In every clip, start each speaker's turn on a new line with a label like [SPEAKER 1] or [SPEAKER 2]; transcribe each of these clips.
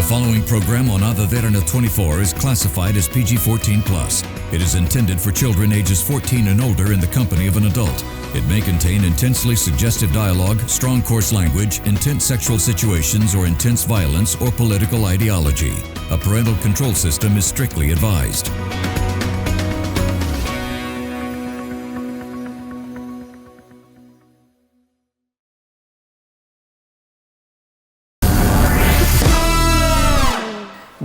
[SPEAKER 1] following program on Derana 24 is classified as PG-14+. It is intended for children ages 14 and older in the company of an adult. It may contain intensely suggestive dialogue, strong coarse language, intense sexual situations, or intense violence or political ideology. A parental control system is strictly advised.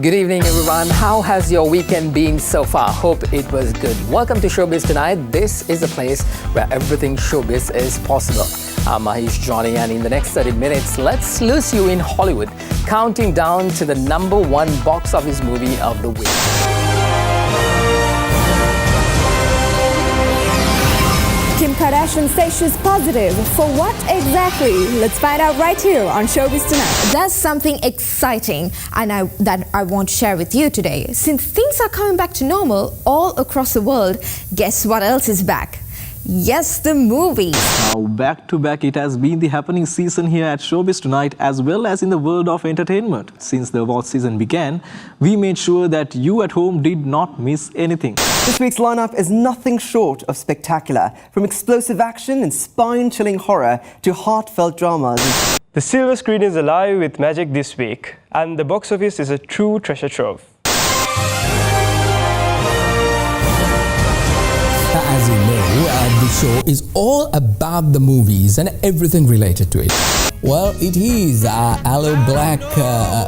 [SPEAKER 2] Good evening, everyone. How has your weekend been so far? Hope it was good. Welcome to Showbiz Tonight. This is a place where everything showbiz is possible. I'm Mahieash Johnny, and in the next 30 minutes, let's lose you in Hollywood, counting down to the #1 box office movie of the week.
[SPEAKER 3] Kim Kardashian says she's positive. For what exactly? Let's find out right here on Showbiz Tonight. There's something exciting that I want to share with you today. Since things are coming back to normal all across the world, guess what else is back? Yes, the movies.
[SPEAKER 4] Now, back to back, it has been the happening season here at Showbiz Tonight as well as in the world of entertainment. Since the award season began, we made sure that you at home did not miss anything.
[SPEAKER 5] This week's lineup is nothing short of spectacular. From explosive action and spine-chilling horror to heartfelt dramas.
[SPEAKER 6] The silver screen is alive with magic this week, and the box office is a true treasure trove.
[SPEAKER 7] As you know, the show is all about the movies and everything related to it. Well, it is Aloe Black,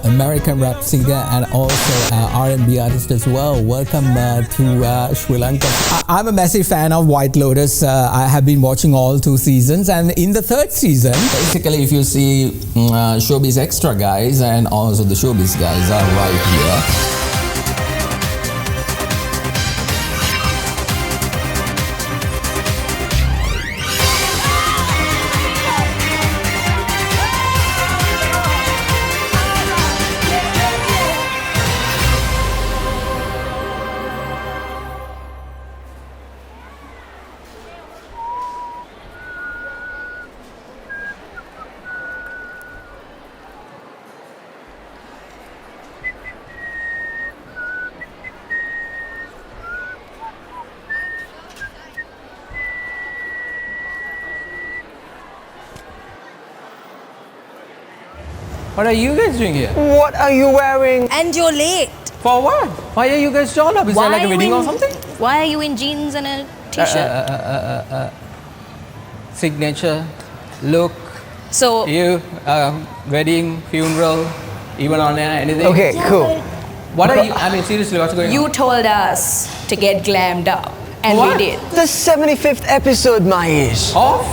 [SPEAKER 7] American rap singer and also R&B artist as well. Welcome to Sri Lanka. I'm a massive fan of White Lotus. I have been watching all 2 seasons, and in the 3rd season, basically if you see Showbiz Extra guys and also the Showbiz guys are right here.
[SPEAKER 2] What are you guys doing here?
[SPEAKER 5] What are you wearing?
[SPEAKER 8] And you're late.
[SPEAKER 2] For what? Why are you guys dolled up? Is there like a wedding or something?
[SPEAKER 8] Why are you in jeans and a t-shirt?
[SPEAKER 2] Signature, look,
[SPEAKER 8] So
[SPEAKER 2] you, wedding, funeral, even on anything?
[SPEAKER 5] Okay, cool.
[SPEAKER 2] What are you, I mean seriously, what's going on?
[SPEAKER 8] you told us to get glammed up, and
[SPEAKER 2] What?
[SPEAKER 8] we did.
[SPEAKER 5] The 75th episode, Mahieash.
[SPEAKER 2] Off?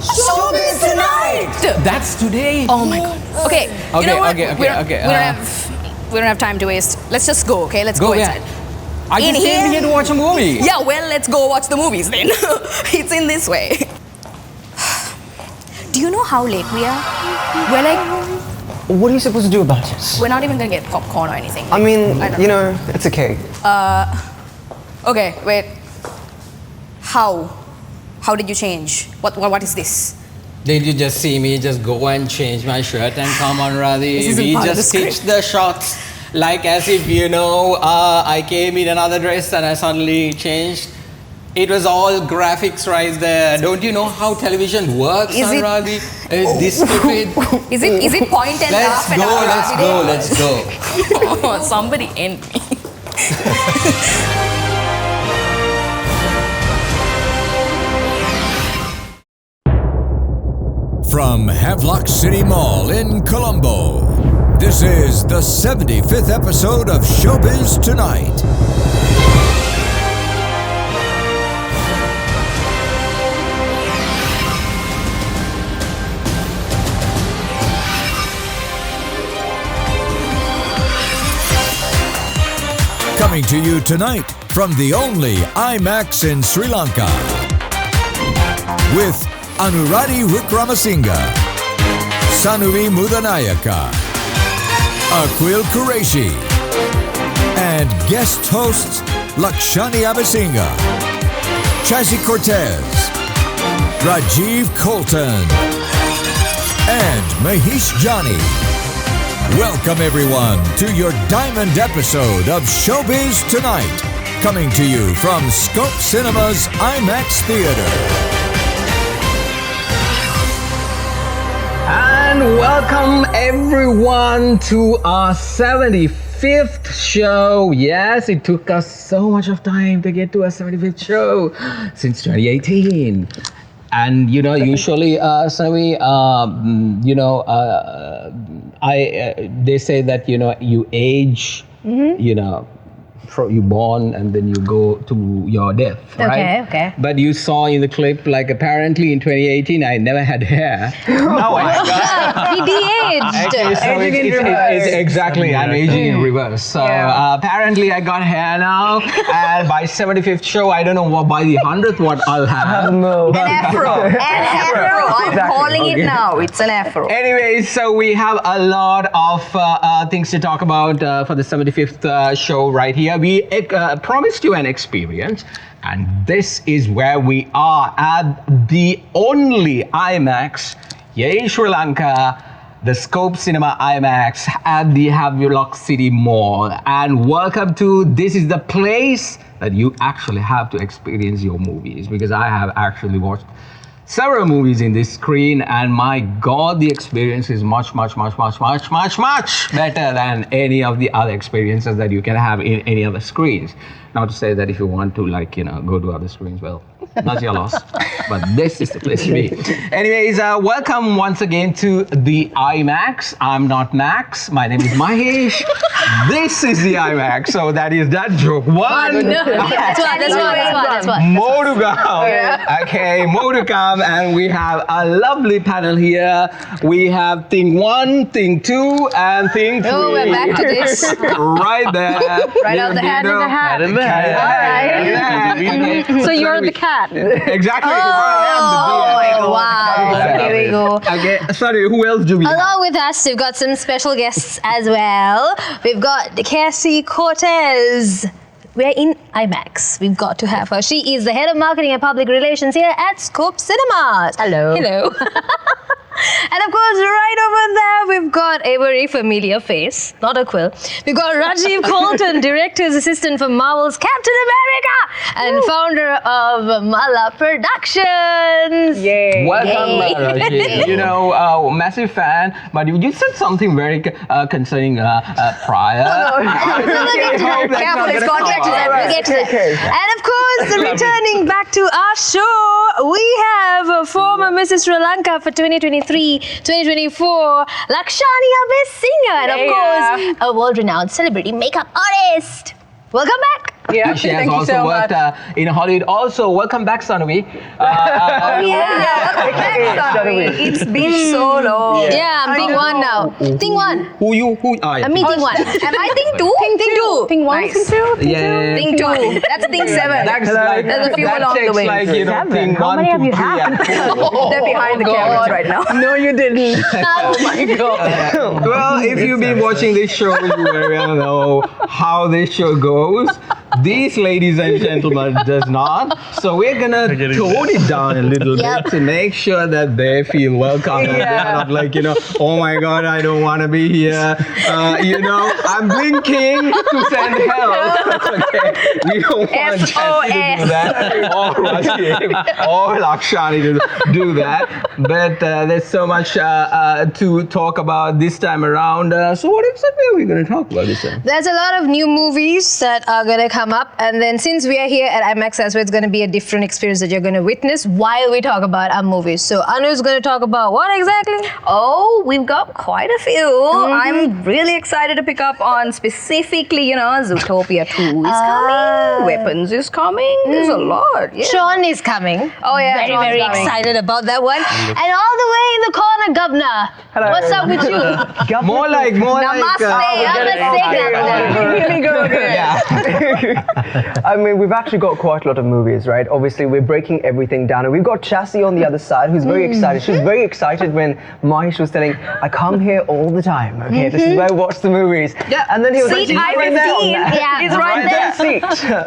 [SPEAKER 5] Showbiz Tonight!
[SPEAKER 2] That's today.
[SPEAKER 8] Oh my god. Okay. You
[SPEAKER 2] Okay,
[SPEAKER 8] know what?
[SPEAKER 2] okay.
[SPEAKER 8] We don't have time to waste. Let's just go. Okay, let's go
[SPEAKER 2] where?
[SPEAKER 8] inside.
[SPEAKER 2] I
[SPEAKER 8] In
[SPEAKER 2] just came
[SPEAKER 8] here?
[SPEAKER 2] here to watch a movie.
[SPEAKER 8] Yeah, well, let's go watch the movies then. It's in this way. Do you know how late we are? We're like,
[SPEAKER 5] What are you supposed to do about it?
[SPEAKER 8] we're not even gonna get popcorn or anything.
[SPEAKER 5] I mean,
[SPEAKER 8] I don't
[SPEAKER 5] you know, it's okay.
[SPEAKER 8] Okay, wait. How did you change? What is this?
[SPEAKER 9] Did you just see me just go and change my shirt and come on, Radhi?
[SPEAKER 8] This isn't
[SPEAKER 9] We
[SPEAKER 8] part of
[SPEAKER 9] just
[SPEAKER 8] the script.
[SPEAKER 9] stitched the shots like as if, you know, I came in another dress and I suddenly changed. It was all graphics right there. Don't you know how television works,
[SPEAKER 8] Is it-
[SPEAKER 9] Anuradhie? Is this stupid?
[SPEAKER 8] Is it point and
[SPEAKER 9] Let's
[SPEAKER 8] laugh and
[SPEAKER 9] go, let's go.
[SPEAKER 8] Oh, somebody end me.
[SPEAKER 1] From Havelock City Mall in Colombo, this is the 75th episode of Showbiz Tonight. Coming to you tonight from the only IMAX in Sri Lanka, with Anuradhie Wickramasinghe, Sanuvi Mudanayaka, Aquil Qureshi, and guest hosts Lakshani Abeysinge, Chassy Cortes, Rajeev Colton, and Mahieash Johnny. Welcome, everyone, to your diamond episode of Showbiz Tonight, coming to you from Scope Cinema's IMAX Theater.
[SPEAKER 2] And welcome everyone to our 75th show. Yes, it took us so much of time to get to our 75th show since 2018. And usually, Sanuvi, they say that you age, you born and then you go to your death, right?
[SPEAKER 8] Okay.
[SPEAKER 2] But you saw in the clip, like apparently in 2018, I never had hair.
[SPEAKER 8] Oh my God. He de-aged.
[SPEAKER 2] Actually, so it's exactly, I'm aging in reverse. So apparently I got hair now, and by 75th show, I don't know what by the 100th what I'll have.
[SPEAKER 8] An afro. I'm calling it now. It's an afro.
[SPEAKER 2] Anyway, so we have a lot of things to talk about for the 75th show right here. We promised you an experience, and this is where we are at the only IMAX here in Sri Lanka, the Scope Cinema IMAX at the Havelock City Mall. And welcome to, this is the place that you actually have to experience your movies, because I have actually watched several movies in this screen, and my God, the experience is much better than any of the other experiences that you can have in any other screens. Not to say that if you want to go to other screens, well, not your loss, but this is the place to be. Anyways, welcome once again to the IMAX. I'm not Max, my name is Mahieash. This is the IMAX, so that is that joke one.
[SPEAKER 8] That's one.
[SPEAKER 2] More to go. Okay, more to come, and we have a lovely panel here. We have thing 1, thing 2, and thing 3.
[SPEAKER 8] Oh, we're back to this.
[SPEAKER 2] Right there.
[SPEAKER 8] Right out the hat in the hat.
[SPEAKER 2] Okay.
[SPEAKER 8] So you're the cat.
[SPEAKER 2] Exactly.
[SPEAKER 8] Oh, wow. Here we go.
[SPEAKER 2] Okay, sorry, who else do we have?
[SPEAKER 8] Along with us, we've got some special guests as well. We've got Chassy Cortes. We're in IMAX. We've got to have her. She is the head of marketing and public relations here at Scope Cinemas. Hello. And of course, right over there, we've got a very familiar face, not Aquil. We've got Rajeev Colton, director's assistant for Marvel's Captain America and founder of Mala Productions.
[SPEAKER 2] Yay. Welcome, Rajeev. Massive fan, but you said something very concerning prior.
[SPEAKER 8] Careful, it's contracted. We'll get to that. And of course, returning back to our show, we have former Mrs. Sri Lanka for 2023-2024, Lakshani Abeysinge, and of course, a world-renowned celebrity makeup artist. Welcome back.
[SPEAKER 2] Yeah, she has also worked in Hollywood. Also, welcome back, Sanuvi.
[SPEAKER 8] Welcome back, Sanuvi. It's been so long. Yeah, I'm thing 1 now. Thing 1.
[SPEAKER 2] Who?
[SPEAKER 8] I'm me thing 1. Am I thing 2? Thing 2. Thing 1, thing 2?
[SPEAKER 2] Yeah.
[SPEAKER 8] Thing 2. That's thing 7.
[SPEAKER 2] There's
[SPEAKER 8] a few along the way.
[SPEAKER 2] Thing 1, 2, 3,
[SPEAKER 8] They're behind the cameras right now.
[SPEAKER 5] No, you didn't.
[SPEAKER 8] Oh my God.
[SPEAKER 2] Well, if you've been watching this show, you very well know how this show goes. These ladies and gentlemen does not. So we're gonna tone it down a little bit to make sure that they feel welcome. And they're not like, oh my God, I don't want to be here. I'm blinking to send help. Okay. We don't want Chassy to do that, or Rajeev, or Lakshani to do that. But there's so much to talk about this time around. So what exactly are we going to talk about this time?
[SPEAKER 8] There's a lot of new movies that are going to come up, and then since we are here at IMAX as well, it's going to be a different experience that you're going to witness while we talk about our movies. So Anu's going to talk about what exactly?
[SPEAKER 10] Oh, we've got quite a few. I'm really excited to pick up on specifically, Zootopia 2 is coming, Weapons is coming, there's a lot. Yeah.
[SPEAKER 8] Tron is coming.
[SPEAKER 10] Oh yeah,
[SPEAKER 8] very excited about that one. And all the way in the corner, Governor.
[SPEAKER 5] Hello.
[SPEAKER 8] What's up with you?
[SPEAKER 2] More like
[SPEAKER 8] Namaste, Namaste, Governor.
[SPEAKER 5] Here we go again.
[SPEAKER 2] Yeah.
[SPEAKER 5] I mean, we've actually got quite a lot of movies, right? Obviously, we're breaking everything down. And we've got Chassy on the other side, who's very excited. She was very excited when Mahieash was telling, I come here all the time, okay? This is where I watch the movies.
[SPEAKER 10] Yeah.
[SPEAKER 5] And then he was
[SPEAKER 10] Seat
[SPEAKER 5] like,
[SPEAKER 10] I-15. Yeah. It's right there.
[SPEAKER 5] Seat.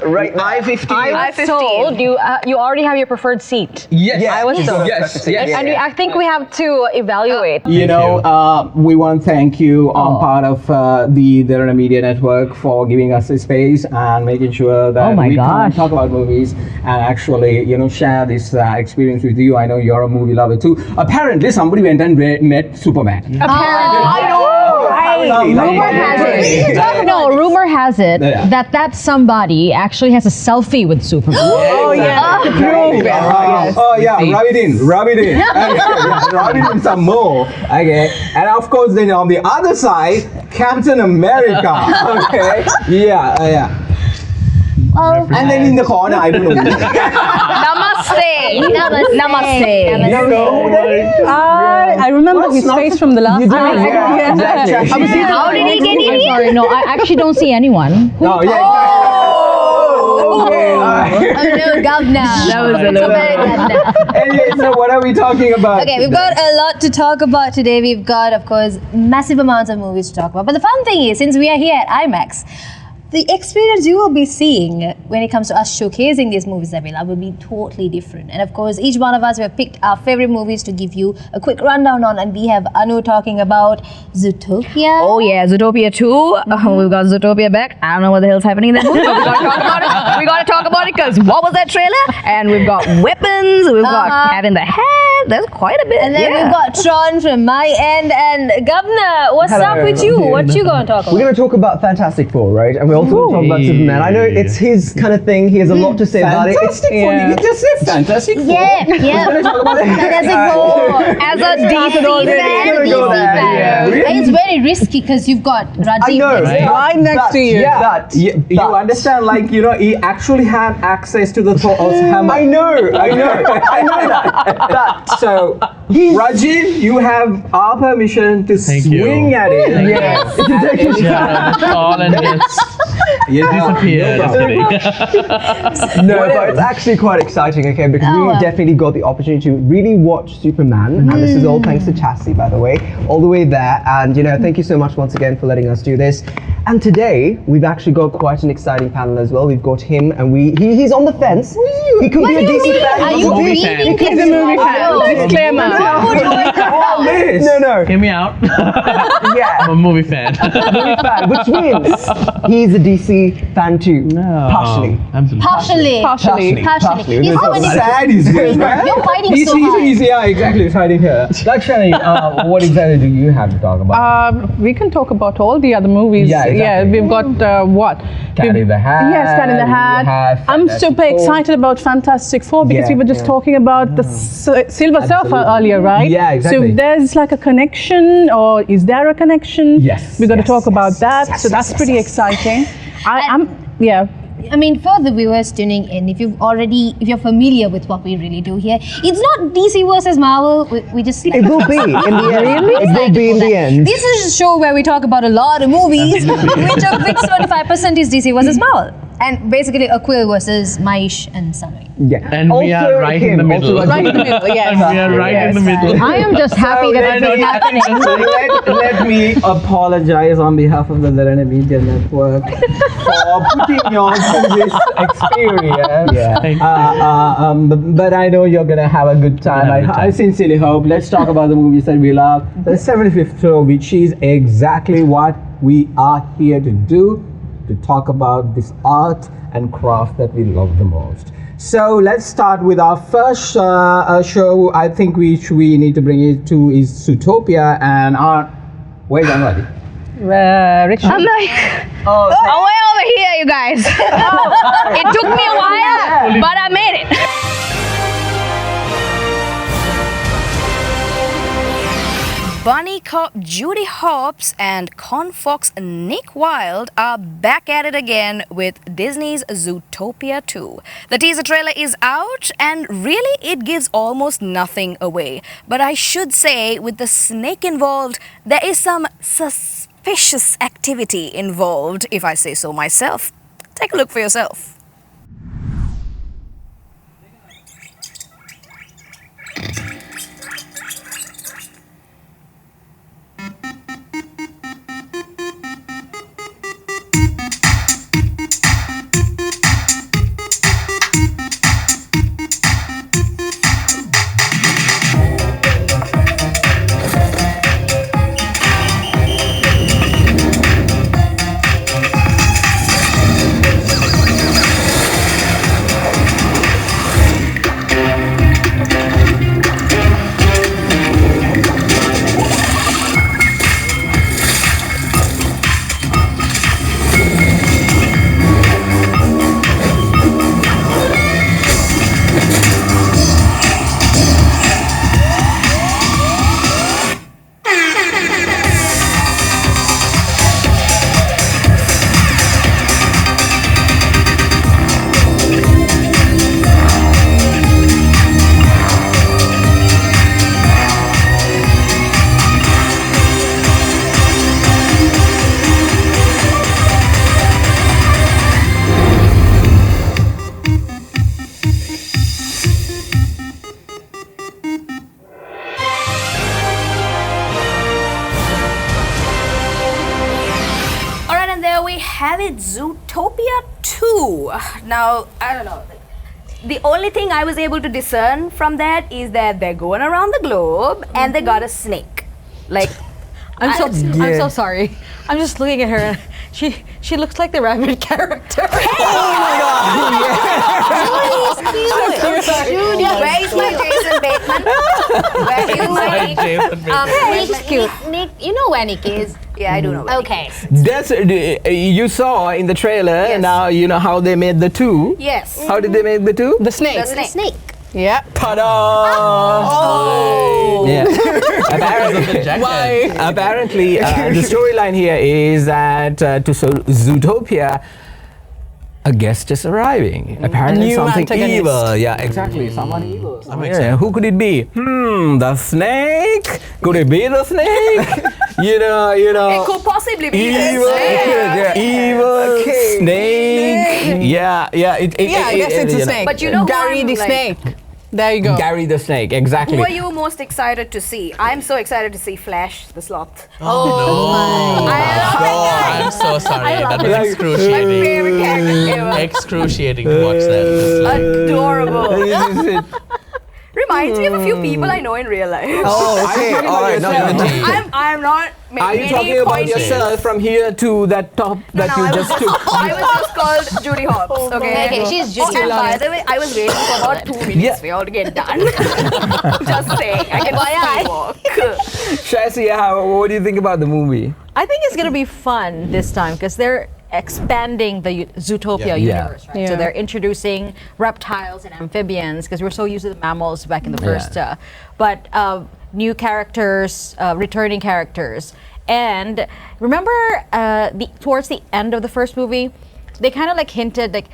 [SPEAKER 5] Right there.
[SPEAKER 9] I-15.
[SPEAKER 11] I was told you already have your preferred seat.
[SPEAKER 9] Yes.
[SPEAKER 5] Yeah,
[SPEAKER 11] I was told.
[SPEAKER 9] Yes.
[SPEAKER 11] And I think we have to evaluate.
[SPEAKER 12] You know, we want to thank you on part of the Derana Media Network for giving us this space and making sure that we come and talk about movies and actually, you know, share this experience with you. I know you're a movie lover too. Apparently, somebody went and met Superman.
[SPEAKER 11] I know. Rumor has it that somebody actually has a selfie with Superman.
[SPEAKER 12] Oh yeah. Rub it in. Okay, rub it in some more. Okay, and of course then on the other side, Captain America. Okay, yeah. And then in the corner, I don't know.
[SPEAKER 10] Namaste.
[SPEAKER 11] I remember his face from the last time.
[SPEAKER 10] How did he get in here?
[SPEAKER 11] Sorry, no, I actually don't see anyone.
[SPEAKER 12] No,
[SPEAKER 8] no, governor.
[SPEAKER 10] That was a little bit.
[SPEAKER 12] Anyway, so what are we talking about?
[SPEAKER 8] Okay, we've got a lot to talk about today. We've got, of course, massive amounts of movies to talk about. But the fun thing is, since we are here at IMAX, the experience you will be seeing when it comes to us showcasing these movies that we love will be totally different. And of course, each one of us have picked our favorite movies to give you a quick rundown on. And we have Anu talking about Zootopia.
[SPEAKER 10] Oh yeah, Zootopia 2. We've got Zootopia back. I don't know what the hell's happening in that movie. We gotta talk about it. We gotta talk about it because what was that trailer? And we've got weapons. We've got Cat in the Hat. There's quite a bit.
[SPEAKER 8] And then we've got Tron from my end. And Governor, what's up with you? What you gonna talk about?
[SPEAKER 5] We're going to talk about Fantastic Four, right? And we're also going to talk about Superman. I know it's his kind of thing. He has a lot to say about it.
[SPEAKER 12] Fantastic Four. You just said Fantastic Four.
[SPEAKER 8] Yeah. Fantastic Four.
[SPEAKER 10] As a DC fan.
[SPEAKER 8] It's very risky because you've got Rajeev
[SPEAKER 11] right next to you.
[SPEAKER 12] You understand, like, you know, he actually had access to the Thor's hammer.
[SPEAKER 5] I know that.
[SPEAKER 12] So, Rajeev, you have our permission to swing at it.
[SPEAKER 5] Yes.
[SPEAKER 12] Disappeared.
[SPEAKER 5] No, but it's actually quite exciting, okay, because we definitely got the opportunity to really watch Superman, and this is all thanks to Chassy, by the way, all the way there. And you know, thank you so much once again for letting us do this. And today we've actually got quite an exciting panel as well. We've got him, and he's on the fence. He could be a DC fan.
[SPEAKER 8] Are you reading?
[SPEAKER 11] He's a movie fan. Disclaimer.
[SPEAKER 5] No.
[SPEAKER 13] Hear me out.
[SPEAKER 5] Yeah.
[SPEAKER 13] I'm a movie fan.
[SPEAKER 5] Which means he's a DC fan too.
[SPEAKER 13] No.
[SPEAKER 5] Partially.
[SPEAKER 8] Partially.
[SPEAKER 12] How sad is this, man?
[SPEAKER 8] You're fighting so hard.
[SPEAKER 12] Yeah, exactly. He's hiding here. Lakshani, what exactly do you have to talk about?
[SPEAKER 14] We can talk about all the other movies.
[SPEAKER 12] Yeah, exactly.
[SPEAKER 14] Yeah, we've got what?
[SPEAKER 12] Cat in the Hat.
[SPEAKER 14] Yes, Cat in the Hat. I'm super excited about Fantastic Four because we were just talking about the Silver Surfer earlier, right?
[SPEAKER 12] Yeah, exactly.
[SPEAKER 14] So there's like a connection, or is there a connection?
[SPEAKER 12] Yes.
[SPEAKER 14] We're going to talk about that. So that's pretty exciting.
[SPEAKER 8] I mean, for the viewers tuning in, if you're familiar with what we really do here, it's not DC versus Marvel. We just
[SPEAKER 5] it will be in the end. It will be in the end.
[SPEAKER 8] This is a show where we talk about a lot of movies, which 25% is DC versus Marvel. And basically Aquil versus Mahieash and Sanuvi.
[SPEAKER 5] Yeah.
[SPEAKER 13] And we are right in the middle.
[SPEAKER 14] Right in the middle, yes.
[SPEAKER 13] And we are right in the middle.
[SPEAKER 11] I am just happy that this is happening.
[SPEAKER 12] Let me apologize on behalf of the Derana Media Network for putting you on to this experience. But I know you're gonna have a good time. I sincerely hope. Let's talk about the movies that we love. The 75th show, which is exactly what we are here to do, to talk about this art and craft that we love the most. So let's start with our first show. I think which we need to bring it to is Zootopia, and where's Anuradhie?
[SPEAKER 14] Richard.
[SPEAKER 10] I'm like, I'm way over here, you guys. It took me a while, but I made it. Bunny Cop Judy Hopps and Con Fox Nick Wilde are back at it again with Disney's Zootopia 2. The teaser trailer is out and really it gives almost nothing away. But I should say, with the snake involved, there is some suspicious activity involved, if I say so myself. Take a look for yourself. Have it, Zootopia 2. Now, I don't know. The only thing I was able to discern from that is that they're going around the globe and they got a snake. Like,
[SPEAKER 11] I'm so sorry. I'm just looking at her. She looks like the rabbit character.
[SPEAKER 10] Judy, where is my Jason Bateman? Where is my
[SPEAKER 13] Jason Bateman?
[SPEAKER 10] Nick's cute. Nick, you know where Nick is? Yeah, I do know. Okay.
[SPEAKER 5] That's you saw in the trailer.
[SPEAKER 10] Yes.
[SPEAKER 5] Now you know how they made the two.
[SPEAKER 10] Yes.
[SPEAKER 5] How did they make the two?
[SPEAKER 14] The snake.
[SPEAKER 10] The snake.
[SPEAKER 14] Yeah.
[SPEAKER 5] Ta-da!
[SPEAKER 10] Oh!
[SPEAKER 5] Yeah. Apparently, the storyline here is that to Zootopia, a guest is arriving. Apparently,
[SPEAKER 14] New
[SPEAKER 5] something
[SPEAKER 14] antagonist.
[SPEAKER 5] evil. Yeah, exactly. Someone evil.
[SPEAKER 13] I'm excited.
[SPEAKER 5] Who could it be? The snake? Could it be the snake? you know.
[SPEAKER 10] It could possibly be
[SPEAKER 5] Evil, evil snake. Yeah.
[SPEAKER 14] I guess it's a snake.
[SPEAKER 10] But you know
[SPEAKER 14] Gary the snake. There you go.
[SPEAKER 5] Gary the snake, exactly.
[SPEAKER 10] Who are you most excited to see? I'm so excited to see Flash the sloth.
[SPEAKER 13] Oh, no. I'm so sorry. That was excruciating.
[SPEAKER 10] My favorite character ever.
[SPEAKER 13] Excruciating to watch that.
[SPEAKER 10] Adorable. Reminds me of a few people I know in real life.
[SPEAKER 5] Oh, okay. All right. Not the team.
[SPEAKER 10] I'm not making
[SPEAKER 5] Are you
[SPEAKER 10] any
[SPEAKER 5] talking about
[SPEAKER 10] point.
[SPEAKER 5] yourself from here to that top that you just took?
[SPEAKER 10] I was just called Judy Hopps. Okay, she's Judy. And by the way, I was waiting for about 2 minutes for you all to get done. Just saying, I can still walk.
[SPEAKER 5] Chassy, what do you think about the movie?
[SPEAKER 11] I think it's gonna be fun this time because they're expanding the Zootopia universe, right? So they're introducing reptiles and amphibians because we're so used to the mammals back in the first, but new characters, returning characters. And remember towards the end of the first movie, they kind of like hinted like,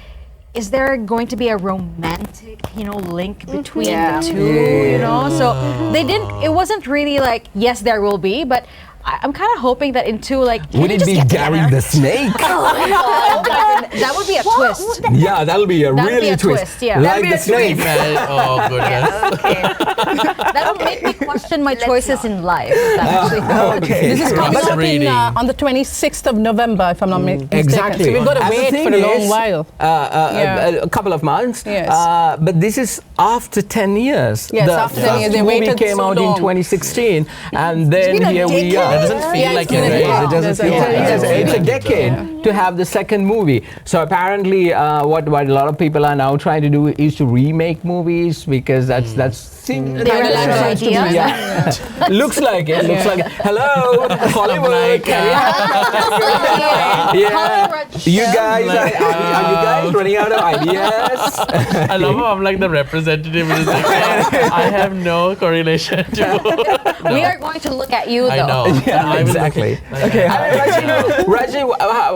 [SPEAKER 11] is there going to be a romantic, link between the two, So they didn't, it wasn't really like, yes, there will be, but I'm kind of hoping that in two, like,
[SPEAKER 5] would it be Gary the snake?
[SPEAKER 11] That would be a twist.
[SPEAKER 5] Yeah, that'll be a really
[SPEAKER 11] twist. Yeah,
[SPEAKER 5] like the snake.
[SPEAKER 13] Oh goodness.
[SPEAKER 11] That'll make me question my choices in life.
[SPEAKER 5] Okay.
[SPEAKER 14] This is coming up on the 26th of November, if I'm not mistaken.
[SPEAKER 5] Exactly.
[SPEAKER 14] So we've got to wait for a long while.
[SPEAKER 5] A couple of months.
[SPEAKER 14] Yes.
[SPEAKER 5] But this is after 10 years.
[SPEAKER 14] Yes, after 10 years. They waited
[SPEAKER 5] movie came
[SPEAKER 14] so
[SPEAKER 5] out
[SPEAKER 14] long.
[SPEAKER 5] in 2016, and then here we are.
[SPEAKER 13] It doesn't feel like
[SPEAKER 5] It doesn't feel it's a decade to have the second movie. So apparently, what a lot of people are now trying to do is to remake movies because that's looks like it. Looks like hello Hollywood. You guys are you guys running out of ideas?
[SPEAKER 13] I love how I'm like the representative. I have no correlation to.
[SPEAKER 11] We are going to look at you though.
[SPEAKER 13] I know.
[SPEAKER 5] Yeah, exactly. Okay, Rajeev,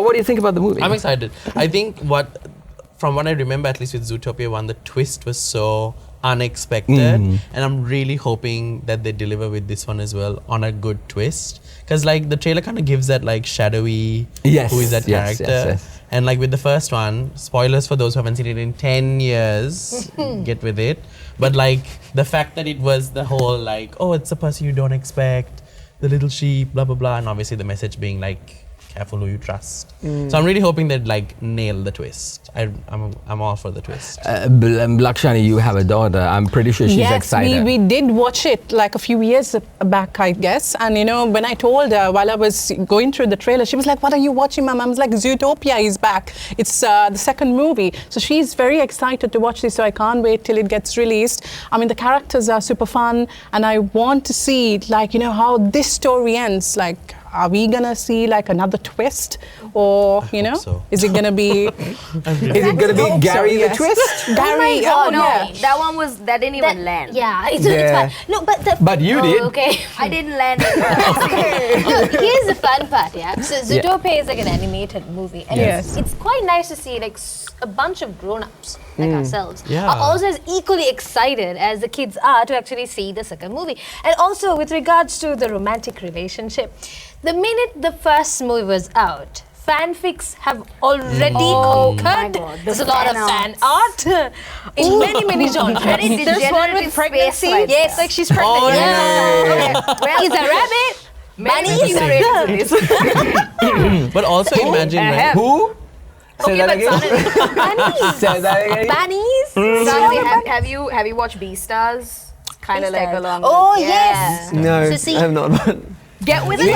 [SPEAKER 5] what do you think about the movie?
[SPEAKER 13] I'm excited. I think from what I remember, at least with Zootopia 1, the twist was so unexpected, and I'm really hoping that they deliver with this one as well on a good twist, because like the trailer kind of gives that like shadowy who is that character, and like with the first one, spoilers for those who haven't seen it in 10 years, get with it, but like the fact that it was the whole like, oh, it's a person you don't expect, the little sheep, blah blah blah, and obviously the message being like, careful who you trust. So I'm really hoping they'd like nail the twist. I'm all for the twist.
[SPEAKER 7] Lakshani, you have a daughter. I'm pretty sure she's excited.
[SPEAKER 14] Yes, we did watch it like a few years back, I guess. And you know, when I told her while I was going through the trailer, she was like, "What are you watching, Mom?" I was like, "Zootopia is back. It's the second movie." So she's very excited to watch this. So I can't wait till it gets released. I mean, the characters are super fun, and I want to see like, you know, how this story ends. Like, are we gonna see like another twist, or you know, is it gonna be?
[SPEAKER 7] Is it gonna be Gary the twist?
[SPEAKER 14] Gary,
[SPEAKER 10] that didn't even land.
[SPEAKER 8] Yeah, it's fine. No,
[SPEAKER 7] but you did.
[SPEAKER 8] Okay,
[SPEAKER 10] I didn't land it.
[SPEAKER 8] No, here's the fun part, yeah. So Zootopia is like an animated movie, and it's quite nice to see like a bunch of grown-ups like ourselves are also as equally excited as the kids are to actually see the second movie. And also with regards to the romantic relationship, the minute the first movie was out, fanfics have already conquered. There's a lot of fan art in many genres.
[SPEAKER 10] There's one with pregnancy.
[SPEAKER 8] Yes, like she's pregnant. Well, it's a rabbit. Bunnies.
[SPEAKER 13] But also imagine, right?
[SPEAKER 7] Who? Say that again. Say that again.
[SPEAKER 8] Bunnies.
[SPEAKER 10] Have you watched Beastars? Kind of like along.
[SPEAKER 8] Oh yes.
[SPEAKER 5] No, I have not.
[SPEAKER 10] Get with it.
[SPEAKER 7] You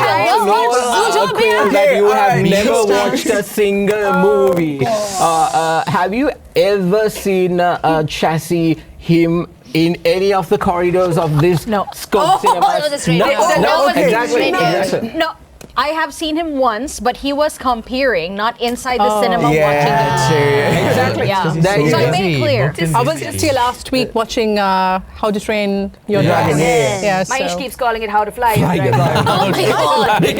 [SPEAKER 7] have never watched a single movie. Have you ever seen Chassy, him, in any of the corridors of this Scope Cinema?
[SPEAKER 11] No, I have seen him once, but he was comparing, not inside the cinema watching it.
[SPEAKER 7] Exactly.
[SPEAKER 11] So I made it clear.
[SPEAKER 14] I was just here last week watching How to Train Your Dragon.
[SPEAKER 10] Yes. Mahieash keeps calling it How to Fly.
[SPEAKER 7] Oh my God. The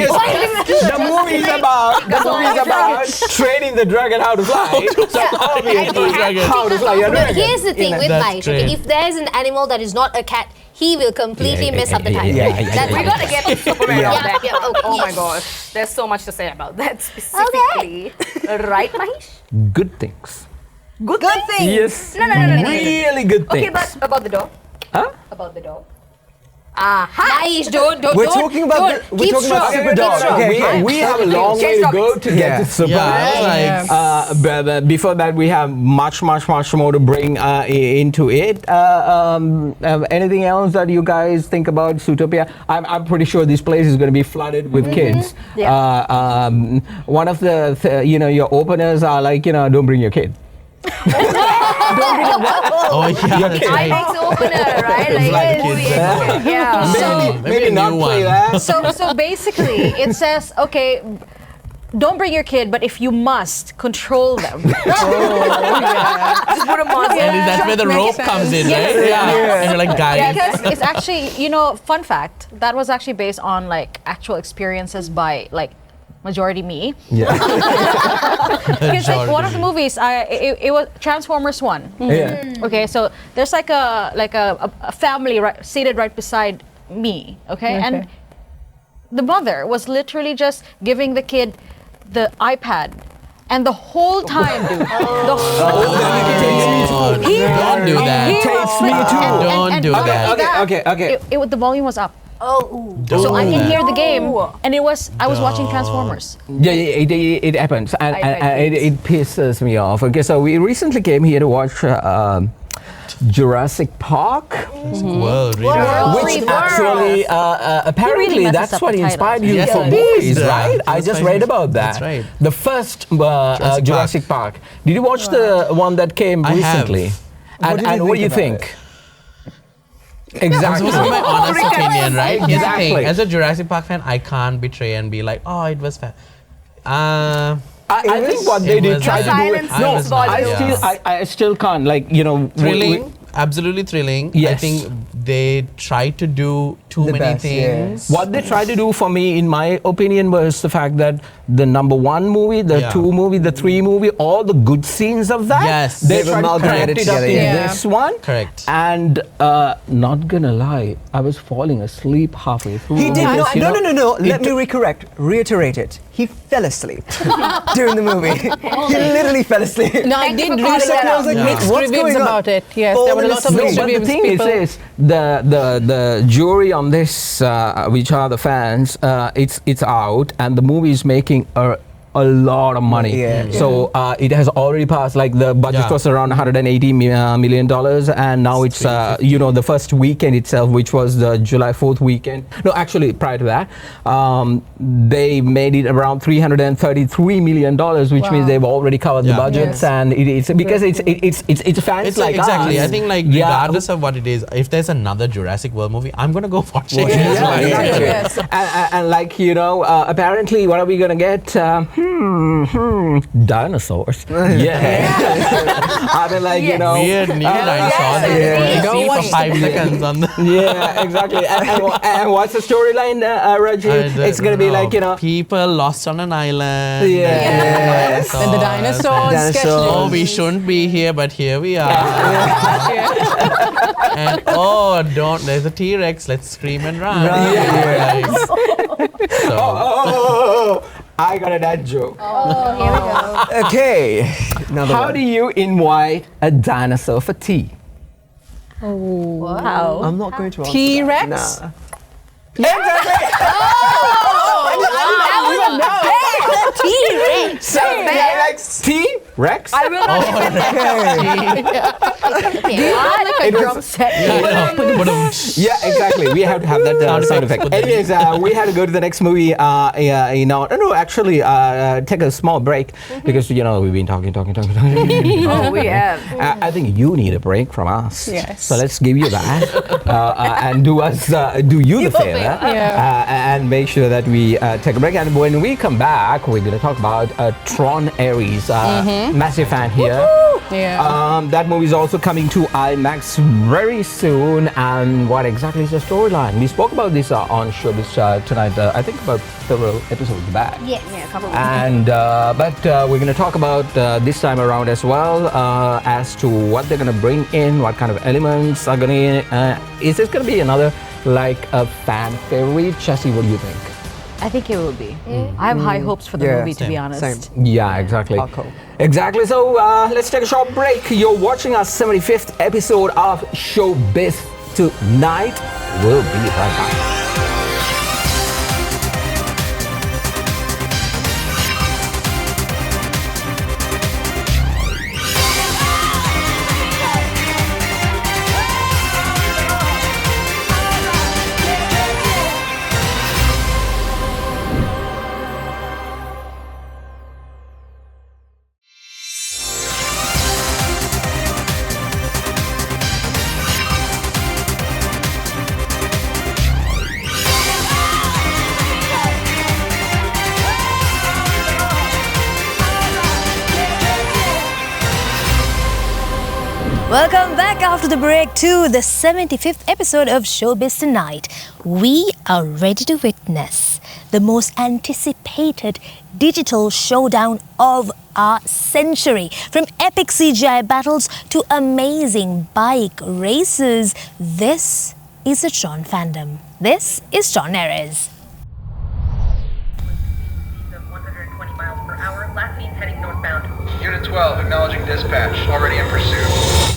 [SPEAKER 7] movie is about training the dragon how to fly. So obviously, how to fly your dragon.
[SPEAKER 8] Here's the thing with Mahieash. Okay, if there's an animal that is not a cat, he will completely mess up the time.
[SPEAKER 10] We gotta get to Superman on that.
[SPEAKER 8] Okay.
[SPEAKER 10] Oh my gosh, there's so much to say about that specifically. Right, Mahieash?
[SPEAKER 7] Good things.
[SPEAKER 10] Good things?
[SPEAKER 7] Yes.
[SPEAKER 10] No.
[SPEAKER 7] Really good things.
[SPEAKER 10] Okay, but about the dog?
[SPEAKER 7] Huh?
[SPEAKER 10] About the dog?
[SPEAKER 8] Mahieash, don't.
[SPEAKER 7] We're talking about Super Dog. Okay, we have a long way to go to get to Super Dog. But before that, we have much more to bring into it. Anything else that you guys think about Zootopia? I'm pretty sure this place is going to be flooded with kids. One of the your openers are like, don't bring your kid.
[SPEAKER 10] Don't bring a what? IMAX opener, right?
[SPEAKER 11] Yeah.
[SPEAKER 13] Maybe not play that.
[SPEAKER 11] So basically, it says, okay, don't bring your kid, but if you must, control them.
[SPEAKER 10] Just put them on.
[SPEAKER 13] And that's where the rope comes in, right? And you're like, guys.
[SPEAKER 11] Yeah, because it's actually, fun fact, that was actually based on like actual experiences by like majority me.
[SPEAKER 7] Yeah.
[SPEAKER 11] Because like one of the movies, it was Transformers 1.
[SPEAKER 7] Yeah.
[SPEAKER 11] Okay, so there's like a family seated right beside me. Okay, and the mother was literally just giving the kid the iPad. And the whole time, dude.
[SPEAKER 13] Don't do that.
[SPEAKER 7] Takes me too.
[SPEAKER 13] Don't do that.
[SPEAKER 7] Okay.
[SPEAKER 11] The volume was up.
[SPEAKER 8] Oh.
[SPEAKER 11] So I can hear the game, and I was watching Transformers.
[SPEAKER 7] Yeah, it happens, and it pisses me off. Okay, so we recently came here to watch Jurassic Park, which actually apparently that's what inspired you for movies, right? I just read about that.
[SPEAKER 13] That's right.
[SPEAKER 7] The first Jurassic Park. Did you watch the one that came recently? And what do you think? Exactly.
[SPEAKER 13] This is my honest opinion, right? Here's the
[SPEAKER 7] Exactly.
[SPEAKER 13] thing. As a Jurassic Park fan, I can't betray and be like, oh, it was fun.
[SPEAKER 7] I think what they did try to do it. No, I still can't. Like,
[SPEAKER 13] thrilling, absolutely thrilling.
[SPEAKER 7] Yes.
[SPEAKER 13] I think they try to do too many things.
[SPEAKER 12] What they tried to do for me, in my opinion, was the fact that the number 1 movie, the 2 movie, the 3 movie, all the good scenes of that, they tried to connect it up in this one.
[SPEAKER 13] Correct.
[SPEAKER 12] And not gonna lie, I was falling asleep halfway through.
[SPEAKER 5] He did not. No. Let me reiterate it. He fell asleep during the movie. He literally fell asleep.
[SPEAKER 14] No, I did read mixed reviews about it. Yes, there were a lot of mixed reviews.
[SPEAKER 12] But the thing is the jury on this, which are the fans, it's out, and the movie is making a lot of money. So it has already passed, like the budget was around $180 million, and now it's the first weekend itself, which was the July 4th weekend. No, actually prior to that, they made it around $333 million, which means they've already covered the budgets, and it's because it's fans like
[SPEAKER 13] exactly.
[SPEAKER 12] us.
[SPEAKER 13] I think like regardless of what it is, if there's another Jurassic World movie, I'm gonna go watch it.
[SPEAKER 12] And like apparently, what are we gonna get? Dinosaurs. I mean, like,
[SPEAKER 13] weird new dinosaurs.
[SPEAKER 12] Go watch
[SPEAKER 13] for 5 seconds on the
[SPEAKER 12] exactly. And what's the storyline, Rajeev? It's gonna be like,
[SPEAKER 13] people lost on an island.
[SPEAKER 14] And the dinosaurs.
[SPEAKER 13] Oh, we shouldn't be here, but here we are. And there's a T-Rex. Let's scream and run.
[SPEAKER 12] I got a dad joke.
[SPEAKER 8] Oh, here we go.
[SPEAKER 12] Okay. How do you invite a dinosaur for tea?
[SPEAKER 14] Oh, wow.
[SPEAKER 5] I'm not going to answer
[SPEAKER 14] T-Rex?
[SPEAKER 5] Nah.
[SPEAKER 12] Exactly.
[SPEAKER 8] T-Rex.
[SPEAKER 12] So, T-Rex?
[SPEAKER 8] I will not
[SPEAKER 11] like a drum set.
[SPEAKER 12] Yeah, exactly. We have to have that sound effect. Anyways, we had to go to the next movie. Take a small break because we've been talking.
[SPEAKER 11] Oh, we have.
[SPEAKER 12] I think you need a break from us.
[SPEAKER 14] Yes.
[SPEAKER 12] So let's give you that and do you the favor and make sure that we take a break. And when we come back, we're going to talk about Tron Ares. Massive fan here. That movie is also coming to IMAX very soon. And what exactly is the storyline? We spoke about this on Showbiz Tonight, I think about several episodes back.
[SPEAKER 8] Yes.
[SPEAKER 12] And but we're going to talk about this time around as well as to what they're going to bring in, what kind of elements are going to. Is this going to be another like a fan favorite? Chassy, what do you think?
[SPEAKER 11] I think it will be. I have high hopes for the movie, to be honest.
[SPEAKER 12] Yeah, exactly. Exactly. So let's take a short break. You're watching our 75th episode of Showbiz Tonight. We'll be right back.
[SPEAKER 8] Welcome back after the break to the 75th episode of Showbiz Tonight. We are ready to witness the most anticipated digital showdown of our century. From epic CGI battles to amazing bike races, this is the Tron fandom. This is Tron Ares.
[SPEAKER 15] 120 miles per hour, last seen heading northbound. Unit 12, acknowledging dispatch, already in pursuit.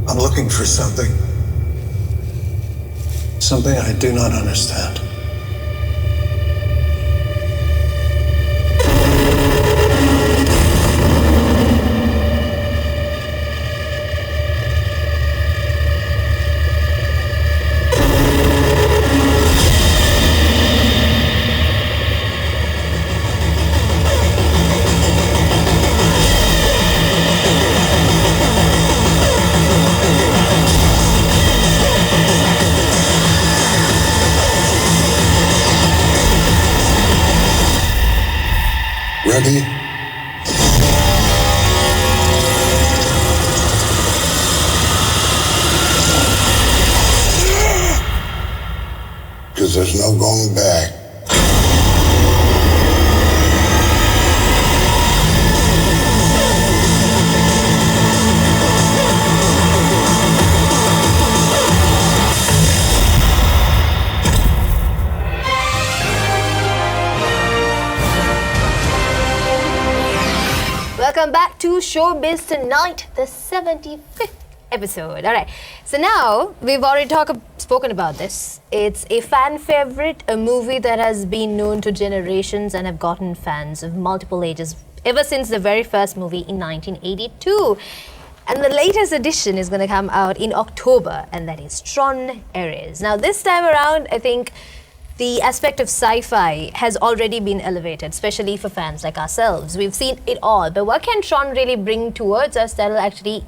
[SPEAKER 16] I'm looking for something. Something I do not understand. Ready? Because there's no going back.
[SPEAKER 8] Welcome back to Showbiz Tonight, the 75th episode. All right, so now we've already spoken about this. It's a fan favorite, a movie that has been known to generations and have gotten fans of multiple ages ever since the very first movie in 1982. And the latest edition is going to come out in October, and that is Tron Ares. Now this time around, I think the aspect of sci-fi has already been elevated, especially for fans like ourselves. We've seen it all, but what can Tron really bring towards us that will actually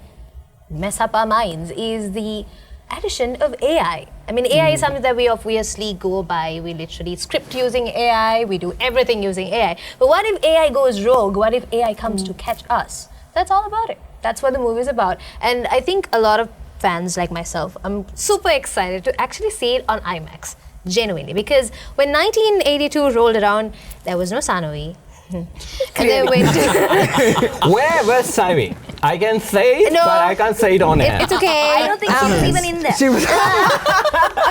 [SPEAKER 8] mess up our minds is the addition of AI. I mean, AI is something that we obviously go by. We literally script using AI, we do everything using AI. But what if AI goes rogue? What if AI comes to catch us? That's all about it. That's what the movie is about. And I think a lot of fans like myself, I'm super excited to actually see it on IMAX. Genuinely, because when 1982 rolled around, there was no Sanuvi. And they went
[SPEAKER 17] Where was Sanuvi? I can say it, but I can't say it on air.
[SPEAKER 8] It's okay. I don't think she was even in there.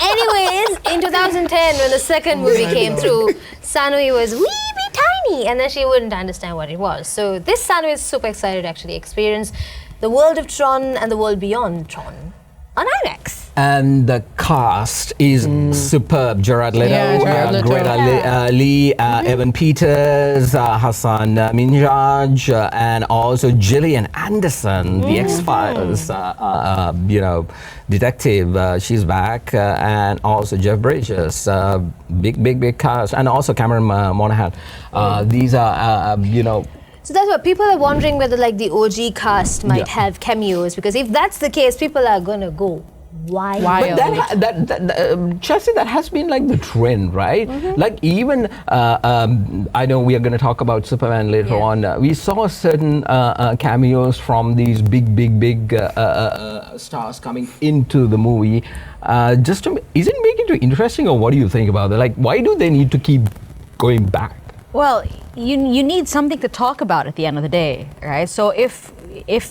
[SPEAKER 8] Anyways, in 2010, when the second movie came through, Sanuvi was wee bit tiny, and then she wouldn't understand what it was. So this Sanuvi is super excited to actually experience the world of Tron and the world beyond Tron on IMAX.
[SPEAKER 17] And the cast is superb. Jared Leto, Greta Lee, Evan Peters, Hassan Minhaj, and also Gillian Anderson, the X-Files, detective. She's back, and also Jeff Bridges, big cast, and also Cameron Monaghan. These are,
[SPEAKER 8] So that's what people are wondering, whether like the OG cast might have cameos, because if that's the case, people are gonna go wild.
[SPEAKER 17] But Chassy, that has been like the trend, right? Like even I know we are going to talk about Superman later on. We saw certain cameos from these big stars coming into the movie. Is it making it interesting, or what do you think about it? Like, why do they need to keep going back?
[SPEAKER 11] Well, you need something to talk about at the end of the day, right? So if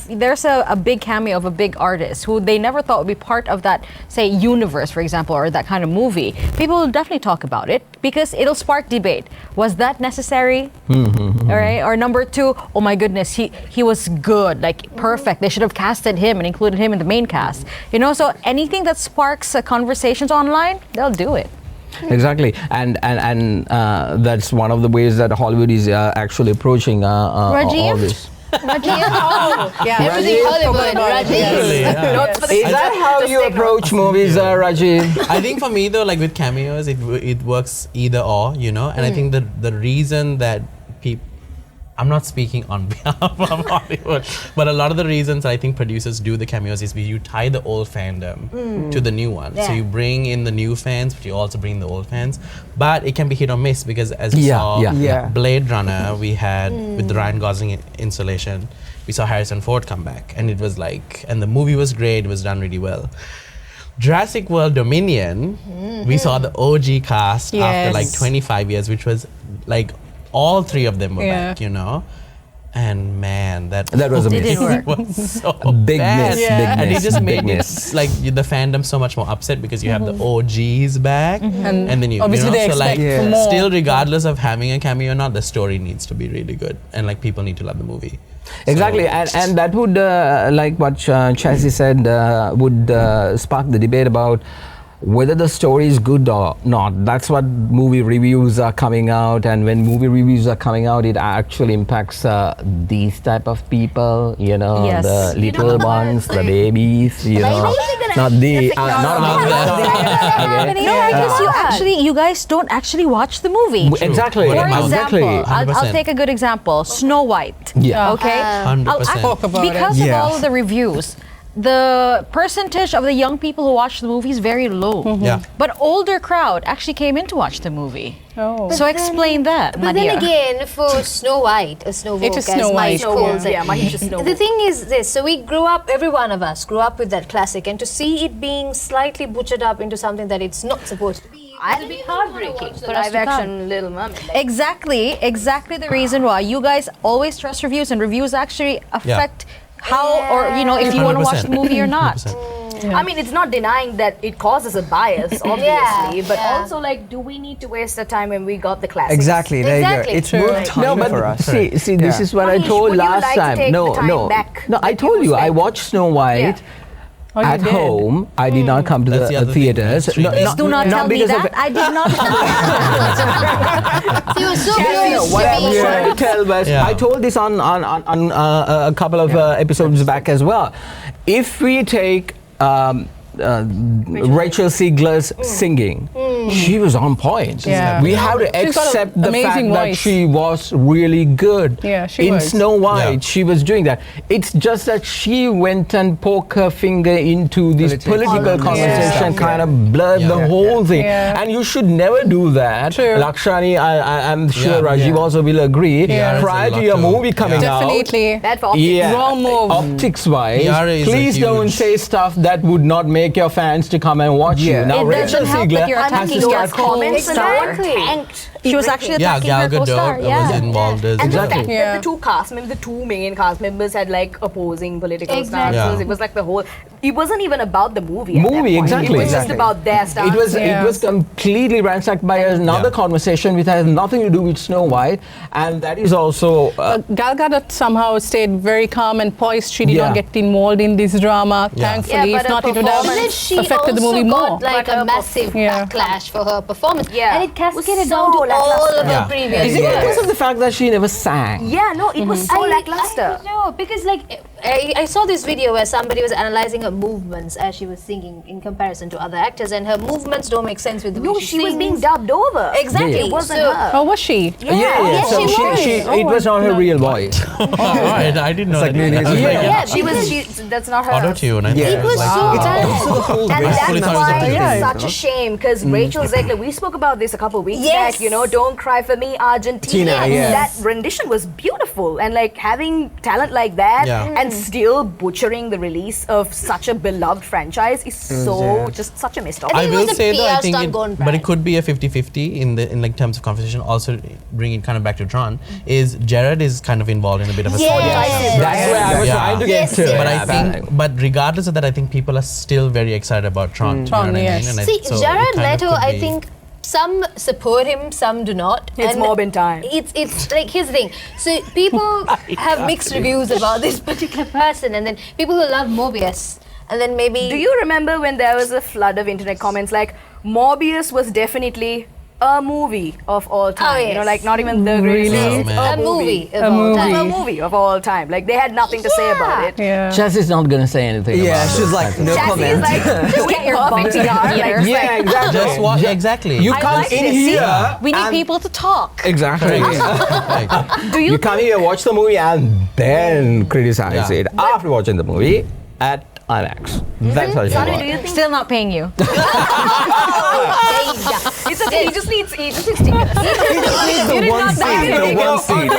[SPEAKER 11] there's a big cameo of a big artist who they never thought would be part of that, say, universe, for example, or that kind of movie, people will definitely talk about it because it'll spark debate. Was that necessary? All right. Or number two, oh my goodness, he was good, like perfect. They should have casted him and included him in the main cast. So anything that sparks conversations online, they'll do it.
[SPEAKER 17] Exactly, and that's one of the ways that Hollywood is actually approaching all this.
[SPEAKER 8] Everything Hollywood, Rajeev.
[SPEAKER 17] Is that how you approach movies, Rajeev?
[SPEAKER 13] I think for me though, like with cameos, it works either or, and I think the reason that people, I'm not speaking on behalf of Hollywood, but a lot of the reasons I think producers do the cameos is you tie the old fandom to the new one. So you bring in the new fans, but you also bring the old fans. But it can be hit or miss because as we saw Blade Runner, we had with the Ryan Gosling installation, we saw Harrison Ford come back, and it was like, and the movie was great, it was done really well. Jurassic World Dominion, we saw the OG cast after like 25 years, which was like, all three of them were back, and man, that
[SPEAKER 17] was a miss.
[SPEAKER 13] It was so
[SPEAKER 17] big
[SPEAKER 13] bad.
[SPEAKER 17] miss,
[SPEAKER 13] and it just made me like the fandom so much more upset because you have the OGs back, and then you
[SPEAKER 14] obviously they expect more.
[SPEAKER 13] Still, regardless of having a cameo or not, the story needs to be really good, and like people need to love the movie.
[SPEAKER 17] Exactly, and that would, like what Chassy said, would spark the debate about whether the story is good or not. That's what movie reviews are coming out, and when movie reviews are coming out, it actually impacts these type of people, the little ones, the babies, not the,
[SPEAKER 11] you guys don't actually watch the movie.
[SPEAKER 17] Exactly.
[SPEAKER 11] For example, I'll take a good example, Snow White.
[SPEAKER 17] Yeah.
[SPEAKER 11] Okay?
[SPEAKER 13] 100%.
[SPEAKER 11] Because of all of the reviews, the percentage of the young people who watch the movie is very low.
[SPEAKER 13] Yeah.
[SPEAKER 11] But older crowd actually came in to watch the movie.
[SPEAKER 14] Oh.
[SPEAKER 11] So explain that,
[SPEAKER 8] But then again, for Snow White, or Snow
[SPEAKER 14] It
[SPEAKER 8] Volk,
[SPEAKER 14] is
[SPEAKER 8] as
[SPEAKER 14] Snow
[SPEAKER 8] Mike
[SPEAKER 14] White.
[SPEAKER 8] calls it.
[SPEAKER 11] Yeah, Mahieash is Snow
[SPEAKER 8] The
[SPEAKER 11] Volk.
[SPEAKER 8] thing is this, so we grew up, every one of us grew up with that classic, and to see it being slightly butchered up into something that it's not supposed to be, it's a bit heartbreaking for us
[SPEAKER 11] live
[SPEAKER 8] to
[SPEAKER 11] action
[SPEAKER 8] come.
[SPEAKER 11] Little Mermaid. Exactly the reason why you guys always trust reviews, and reviews actually affect how, or you know, if you want to watch the movie or not.
[SPEAKER 13] 100%.
[SPEAKER 18] I mean, it's not denying that it causes a bias, obviously, but also, like, do we need to waste the time when we got the classics?
[SPEAKER 5] Exactly, there you go. It's more time for us.
[SPEAKER 17] See, this is what I
[SPEAKER 18] Mahieash,
[SPEAKER 17] told
[SPEAKER 18] would you
[SPEAKER 17] last
[SPEAKER 18] like to
[SPEAKER 17] time.
[SPEAKER 18] take
[SPEAKER 17] No,
[SPEAKER 18] the time
[SPEAKER 17] no,
[SPEAKER 18] back
[SPEAKER 17] no. I told you I watched Snow White.
[SPEAKER 14] Oh, you
[SPEAKER 17] at
[SPEAKER 14] did?
[SPEAKER 17] home. I did not come to
[SPEAKER 13] That's the
[SPEAKER 17] the
[SPEAKER 13] other thing,
[SPEAKER 17] theaters.
[SPEAKER 13] streaming.
[SPEAKER 11] Please do not tell me
[SPEAKER 17] because of
[SPEAKER 11] that. I did not.
[SPEAKER 8] So you were so
[SPEAKER 17] Yeah,
[SPEAKER 8] close
[SPEAKER 17] what
[SPEAKER 8] to
[SPEAKER 17] I was
[SPEAKER 8] being
[SPEAKER 17] trying to tell was, I told this on a couple of episodes back as well. If we take Rachel Ziegler's singing, she was on point.
[SPEAKER 14] Yeah.
[SPEAKER 17] We have to
[SPEAKER 14] She's got an
[SPEAKER 17] accept the fact
[SPEAKER 14] amazing
[SPEAKER 17] that
[SPEAKER 14] voice.
[SPEAKER 17] she was really good.
[SPEAKER 14] Yeah, she
[SPEAKER 17] in
[SPEAKER 14] was.
[SPEAKER 17] Snow White, she was doing that. It's just that she went and poked her finger into this political conversation, kind of blurred the whole thing.
[SPEAKER 14] Yeah.
[SPEAKER 17] And you should never do that. Lakshani, I'm sure Rajeev also will agree.
[SPEAKER 14] Yeah.
[SPEAKER 17] Prior to your movie coming out,
[SPEAKER 14] Definitely.
[SPEAKER 18] That for optics.
[SPEAKER 14] Wrong move.
[SPEAKER 17] optics-wise,
[SPEAKER 13] Yara is a
[SPEAKER 17] please don't
[SPEAKER 13] huge-
[SPEAKER 17] say stuff that would not make your fans to come and watch you. Now,
[SPEAKER 11] It
[SPEAKER 17] Rachel
[SPEAKER 11] doesn't help
[SPEAKER 17] Ziegler
[SPEAKER 11] that you're
[SPEAKER 17] has to
[SPEAKER 11] attacking
[SPEAKER 17] start
[SPEAKER 11] your comments.
[SPEAKER 8] Exactly.
[SPEAKER 11] She was actually attacking
[SPEAKER 13] Gal
[SPEAKER 11] her co-star.
[SPEAKER 13] Gadot was involved as
[SPEAKER 18] And the
[SPEAKER 13] well.
[SPEAKER 18] fact
[SPEAKER 14] Yeah.
[SPEAKER 18] that the two cast members, the two main cast members had like opposing political
[SPEAKER 8] Exactly.
[SPEAKER 18] stances.
[SPEAKER 13] Yeah.
[SPEAKER 18] It was like the whole, it wasn't even about the movie. At
[SPEAKER 17] Movie,
[SPEAKER 18] that point.
[SPEAKER 17] exactly,
[SPEAKER 18] It was just
[SPEAKER 17] exactly.
[SPEAKER 18] about their stance.
[SPEAKER 17] It was completely ransacked by another conversation which has nothing to do with Snow White, and that is also
[SPEAKER 14] Gal Gadot somehow stayed very calm and poised. She did
[SPEAKER 17] Yeah.
[SPEAKER 14] not get involved in this drama, thankfully.
[SPEAKER 18] Yeah,
[SPEAKER 14] If
[SPEAKER 18] but
[SPEAKER 14] not,
[SPEAKER 18] her
[SPEAKER 14] it would have
[SPEAKER 8] But then she
[SPEAKER 14] affected the
[SPEAKER 8] also
[SPEAKER 14] movie
[SPEAKER 8] got
[SPEAKER 14] more.
[SPEAKER 8] like a massive
[SPEAKER 14] Yeah.
[SPEAKER 8] backlash for her performance.
[SPEAKER 18] Yeah.
[SPEAKER 8] And it cascaded
[SPEAKER 18] So
[SPEAKER 8] down to all
[SPEAKER 18] lackluster.
[SPEAKER 8] of her
[SPEAKER 13] Yeah.
[SPEAKER 8] previous
[SPEAKER 17] Is it
[SPEAKER 8] work.
[SPEAKER 17] because of the fact that she never sang?
[SPEAKER 18] Yeah, no, it was so lackluster.
[SPEAKER 8] No, because like I saw this video where somebody was analyzing her movements as she was singing in comparison to other actors, and her movements don't make sense with the way
[SPEAKER 18] No,
[SPEAKER 8] she
[SPEAKER 18] was
[SPEAKER 8] sings.
[SPEAKER 18] being dubbed over.
[SPEAKER 8] Exactly.
[SPEAKER 18] It wasn't
[SPEAKER 8] So-
[SPEAKER 18] her.
[SPEAKER 14] Oh, was she?
[SPEAKER 8] Yeah,
[SPEAKER 17] So
[SPEAKER 8] she was.
[SPEAKER 17] it was not her real voice.
[SPEAKER 13] Alright, I didn't know that.
[SPEAKER 18] Yeah, she was. That's not her.
[SPEAKER 13] Auto-tune. I think.
[SPEAKER 8] It was so bad.
[SPEAKER 18] And
[SPEAKER 13] I
[SPEAKER 18] that's
[SPEAKER 13] fully thought it was
[SPEAKER 18] why
[SPEAKER 13] a
[SPEAKER 18] it's such a shame because Rachel Zegler, we spoke about this a couple of weeks back, you know, Don't Cry For Me, Argentina. That rendition was beautiful. And like having talent like that and still butchering the release of such a beloved franchise is so just such a missed
[SPEAKER 13] I
[SPEAKER 18] opportunity.
[SPEAKER 13] will
[SPEAKER 8] was a
[SPEAKER 13] say though, I
[SPEAKER 8] PR
[SPEAKER 13] think
[SPEAKER 8] stunt gone
[SPEAKER 13] but it could be a 50-50 in like terms of conversation. Also, bringing it kind of back to Tron, is Jared is kind of involved in a bit of a
[SPEAKER 8] Yes.
[SPEAKER 17] That's where I was trying to get to.
[SPEAKER 13] But I think, but regardless of that, I think people are still very excited about Tron.
[SPEAKER 14] Tron,
[SPEAKER 13] you know what I
[SPEAKER 14] yes.
[SPEAKER 13] mean? And
[SPEAKER 8] See,
[SPEAKER 13] so it
[SPEAKER 8] Jared
[SPEAKER 13] kind of
[SPEAKER 8] Leto,
[SPEAKER 13] could
[SPEAKER 8] I
[SPEAKER 13] be-
[SPEAKER 8] think some support him, some do not.
[SPEAKER 18] It's
[SPEAKER 8] And
[SPEAKER 18] mob in time.
[SPEAKER 8] It's like here's the thing. So people have mixed reviews about this particular person, and then people who love Mobius, and then maybe.
[SPEAKER 18] Do you remember when there was a flood of internet comments like Morbius was definitely a movie of all time? You know, like not even the greatest.
[SPEAKER 14] Really?
[SPEAKER 18] It's
[SPEAKER 8] a movie of
[SPEAKER 14] A
[SPEAKER 8] all
[SPEAKER 14] movie.
[SPEAKER 8] time.
[SPEAKER 18] A movie of all time. Like they had nothing to say about it.
[SPEAKER 14] Yeah.
[SPEAKER 17] Chassy is not going to say anything about it.
[SPEAKER 5] she's like, no
[SPEAKER 18] Chassy is
[SPEAKER 5] comment.
[SPEAKER 18] like, just get your perfect PR. Like,
[SPEAKER 17] Yeah, exactly.
[SPEAKER 13] Just watch exactly.
[SPEAKER 17] You
[SPEAKER 18] I
[SPEAKER 17] come
[SPEAKER 18] like
[SPEAKER 17] in
[SPEAKER 18] this.
[SPEAKER 17] here.
[SPEAKER 11] We need
[SPEAKER 17] and-
[SPEAKER 11] people to talk.
[SPEAKER 17] Exactly.
[SPEAKER 18] do you
[SPEAKER 17] You come here, watch the movie, and then criticize it after watching the movie at IMAX. That's how you
[SPEAKER 18] Sanu,
[SPEAKER 17] want.
[SPEAKER 18] do you think
[SPEAKER 11] Still not paying you.
[SPEAKER 18] it's okay? He just needs stickers.
[SPEAKER 5] The one scene.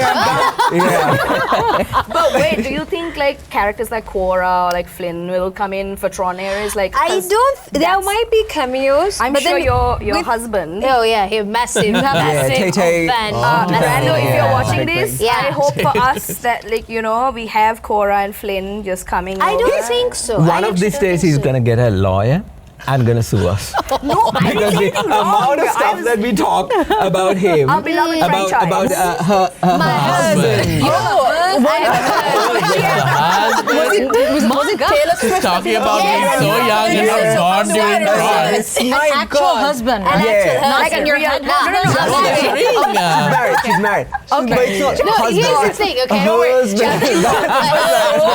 [SPEAKER 18] But wait, do you think like characters like Korra or like Flynn will come in for Tron areas? Like
[SPEAKER 8] I
[SPEAKER 18] 'cause
[SPEAKER 8] don't. There
[SPEAKER 18] that's-
[SPEAKER 8] might be cameos.
[SPEAKER 18] I'm
[SPEAKER 8] but
[SPEAKER 18] sure
[SPEAKER 8] then
[SPEAKER 18] your
[SPEAKER 8] with-
[SPEAKER 18] husband.
[SPEAKER 8] Oh yeah, he's massive, massive
[SPEAKER 5] Tay-Tay.
[SPEAKER 8] fan.
[SPEAKER 18] Rando, if you're watching
[SPEAKER 5] big
[SPEAKER 18] this,
[SPEAKER 5] thing.
[SPEAKER 8] Yeah.
[SPEAKER 18] I hope for us that like we have Korra and Flynn just coming.
[SPEAKER 8] I
[SPEAKER 18] over.
[SPEAKER 8] don't think so.
[SPEAKER 17] One of these days, he's going to get a lawyer and going to sue us.
[SPEAKER 18] No, I
[SPEAKER 17] Because
[SPEAKER 18] didn't
[SPEAKER 17] the
[SPEAKER 18] say anything wrong.
[SPEAKER 17] amount of
[SPEAKER 18] I
[SPEAKER 17] stuff
[SPEAKER 18] was-
[SPEAKER 17] that we talk about him,
[SPEAKER 18] Our beloved franchise.
[SPEAKER 17] about her husband.
[SPEAKER 11] Was it Taylor
[SPEAKER 13] She's talking about being so young and not born during Tron.
[SPEAKER 11] An actual husband.
[SPEAKER 17] Yeah.
[SPEAKER 11] Like in your head.
[SPEAKER 17] She's married. Okay. But it's not
[SPEAKER 8] No,
[SPEAKER 17] husband.
[SPEAKER 8] here's the
[SPEAKER 17] it's
[SPEAKER 8] thing, okay?
[SPEAKER 17] husband.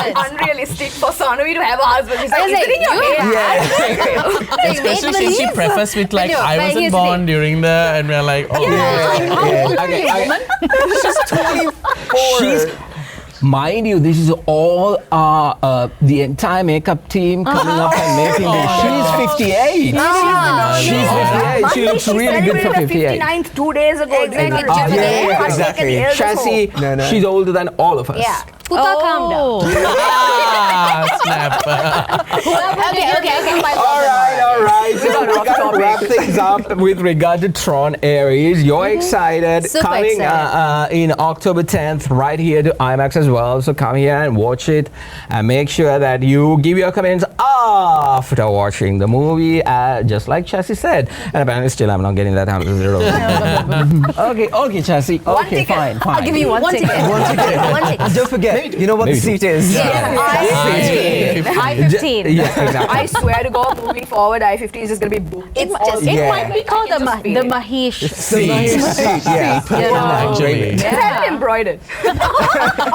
[SPEAKER 18] so unrealistic for Sanuvi to have a husband. She's like, is it in your head?
[SPEAKER 13] Especially since she prefaced with like,
[SPEAKER 8] No,
[SPEAKER 13] I
[SPEAKER 8] but
[SPEAKER 13] wasn't
[SPEAKER 8] here's the
[SPEAKER 13] born
[SPEAKER 8] thing.
[SPEAKER 13] during the, and we're like, oh.
[SPEAKER 17] Okay, she's 24. She's Mind you, this is all the entire makeup team coming up and making this. She's 58. She's 58. She looks really good for 58.
[SPEAKER 18] 59th 2 days ago.
[SPEAKER 17] Exactly. Chassy, she's older than all of us.
[SPEAKER 18] Yeah.
[SPEAKER 8] Puta, calm down.
[SPEAKER 13] Snap.
[SPEAKER 8] Okay.
[SPEAKER 17] All right. So we got to wrap things up with regard to Tron Aries. You're excited.
[SPEAKER 8] Super
[SPEAKER 17] Coming
[SPEAKER 8] excited.
[SPEAKER 17] In October 10th, right here to IMAX as well. So come here and watch it, and make sure that you give your comments after watching the movie, just like Chassy said. And apparently still I'm not getting that out of 0. Okay, Chassy. Okay, fine.
[SPEAKER 18] I'll give you one ticket.
[SPEAKER 5] One ticket. And don't forget, you know what the seat is.
[SPEAKER 18] I-15.
[SPEAKER 17] Yeah, exactly.
[SPEAKER 18] I swear to God, moving forward, I-15 is just going to be booked.
[SPEAKER 11] It might be called the Mahieash
[SPEAKER 17] seat.
[SPEAKER 13] Actually.
[SPEAKER 18] It's heavily embroidered.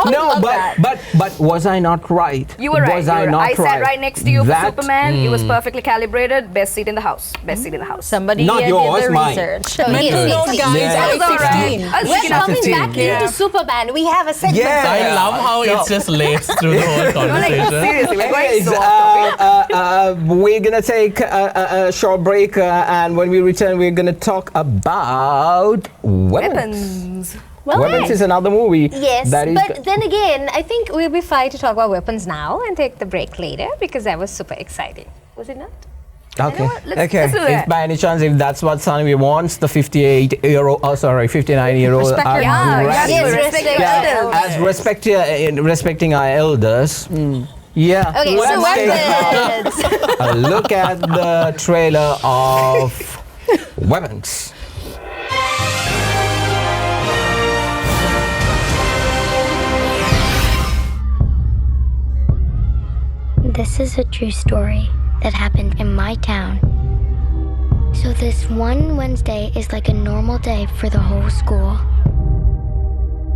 [SPEAKER 17] No, but was I not right?
[SPEAKER 18] You were right.
[SPEAKER 17] Was I not
[SPEAKER 18] I
[SPEAKER 17] right?
[SPEAKER 18] sat right next to you for
[SPEAKER 17] That-
[SPEAKER 18] Superman. It was perfectly calibrated. Best seat in the house. Best seat in the house.
[SPEAKER 11] Somebody
[SPEAKER 17] Not
[SPEAKER 11] did
[SPEAKER 17] yours,
[SPEAKER 11] the
[SPEAKER 17] mine.
[SPEAKER 11] research.
[SPEAKER 14] Mental note, guys.
[SPEAKER 17] Yeah.
[SPEAKER 14] I-15.
[SPEAKER 8] We're coming back into Superman. We have a segment.
[SPEAKER 13] I love how it's just laced through the whole conversation.
[SPEAKER 18] Seriously, we're going
[SPEAKER 17] Anyways,
[SPEAKER 18] so off topic.
[SPEAKER 17] we're gonna take a short break, and when we return, we're gonna talk about weapons. Weapons is another movie.
[SPEAKER 8] Yes,
[SPEAKER 17] that is
[SPEAKER 8] but then again, I think we'll be fine to talk about weapons now and take the break later because that was super exciting. Was it not?
[SPEAKER 17] okay.
[SPEAKER 18] Let's do that.
[SPEAKER 17] If by any chance, if that's what Sanuvi wants, the 59-year-old
[SPEAKER 18] Respect
[SPEAKER 17] as respecting our elders. Yeah.
[SPEAKER 8] Okay, so weapons.
[SPEAKER 17] Look at the trailer of Weapons.
[SPEAKER 19] This is a true story that happened in my town. So this one Wednesday is like a normal day for the whole school.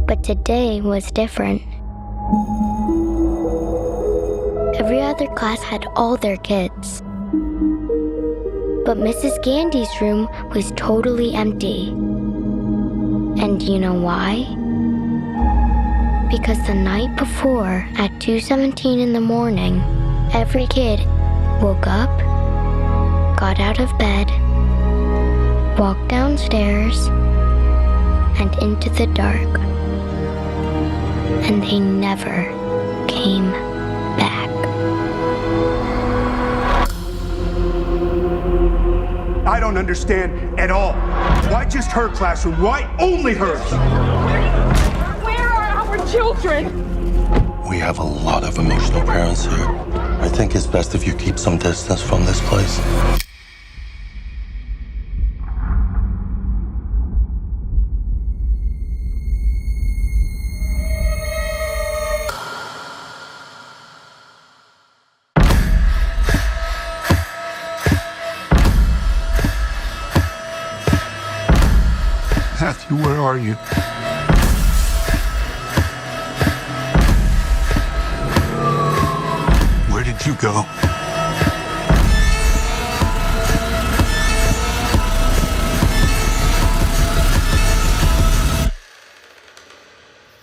[SPEAKER 19] But today was different. Every other class had all their kids. But Mrs. Gandy's room was totally empty. And you know why? Because the night before, at 2:17 in the morning, every kid woke up, got out of bed, walked downstairs, and into the dark. And they never came back.
[SPEAKER 20] I don't understand at all. Why just her classroom? Why only hers?
[SPEAKER 14] Where are our children?
[SPEAKER 21] We have a lot of emotional parents here. I think it's best if you keep some distance from this place.
[SPEAKER 20] Matthew, where are you? Where did you go?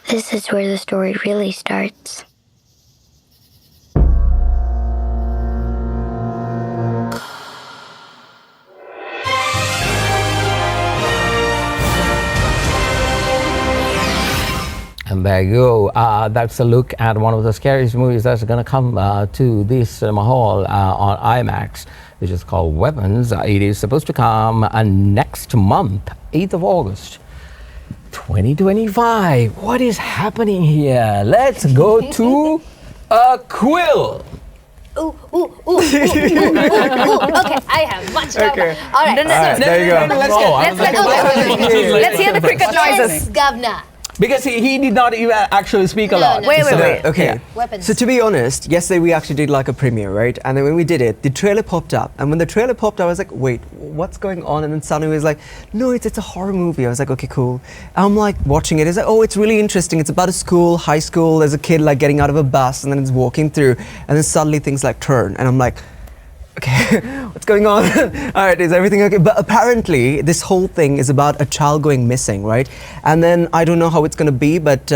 [SPEAKER 19] This is where the story really starts.
[SPEAKER 17] And there you go. That's a look at one of the scariest movies that's going to come to this cinema hall on IMAX, which is called Weapons. It is supposed to come next month, 8th of August, 2025. What is happening here? Let's go to Aquil.
[SPEAKER 8] Ooh. Okay, I have much to talk about. All right.
[SPEAKER 17] There you go.
[SPEAKER 18] Let's hear the cricket noises.
[SPEAKER 8] Yes, Governor.
[SPEAKER 17] Because he did not even actually speak a lot.
[SPEAKER 18] Wait.
[SPEAKER 5] Okay.
[SPEAKER 8] Yeah. Weapons.
[SPEAKER 5] So to be honest, yesterday we actually did like a premiere, right? And then when we did it, the trailer popped up. And when the trailer popped up, I was like, wait, what's going on? And then Sanuvi was like, no, it's a horror movie. I was like, okay, cool. I'm like watching it. It's like, oh, it's really interesting. It's about a school, high school. There's a kid like getting out of a bus and then it's walking through. And then suddenly things like turn. And I'm like, okay, what's going on? All right, is everything okay? But apparently, this whole thing is about a child going missing, right? And then I don't know how it's going to be, but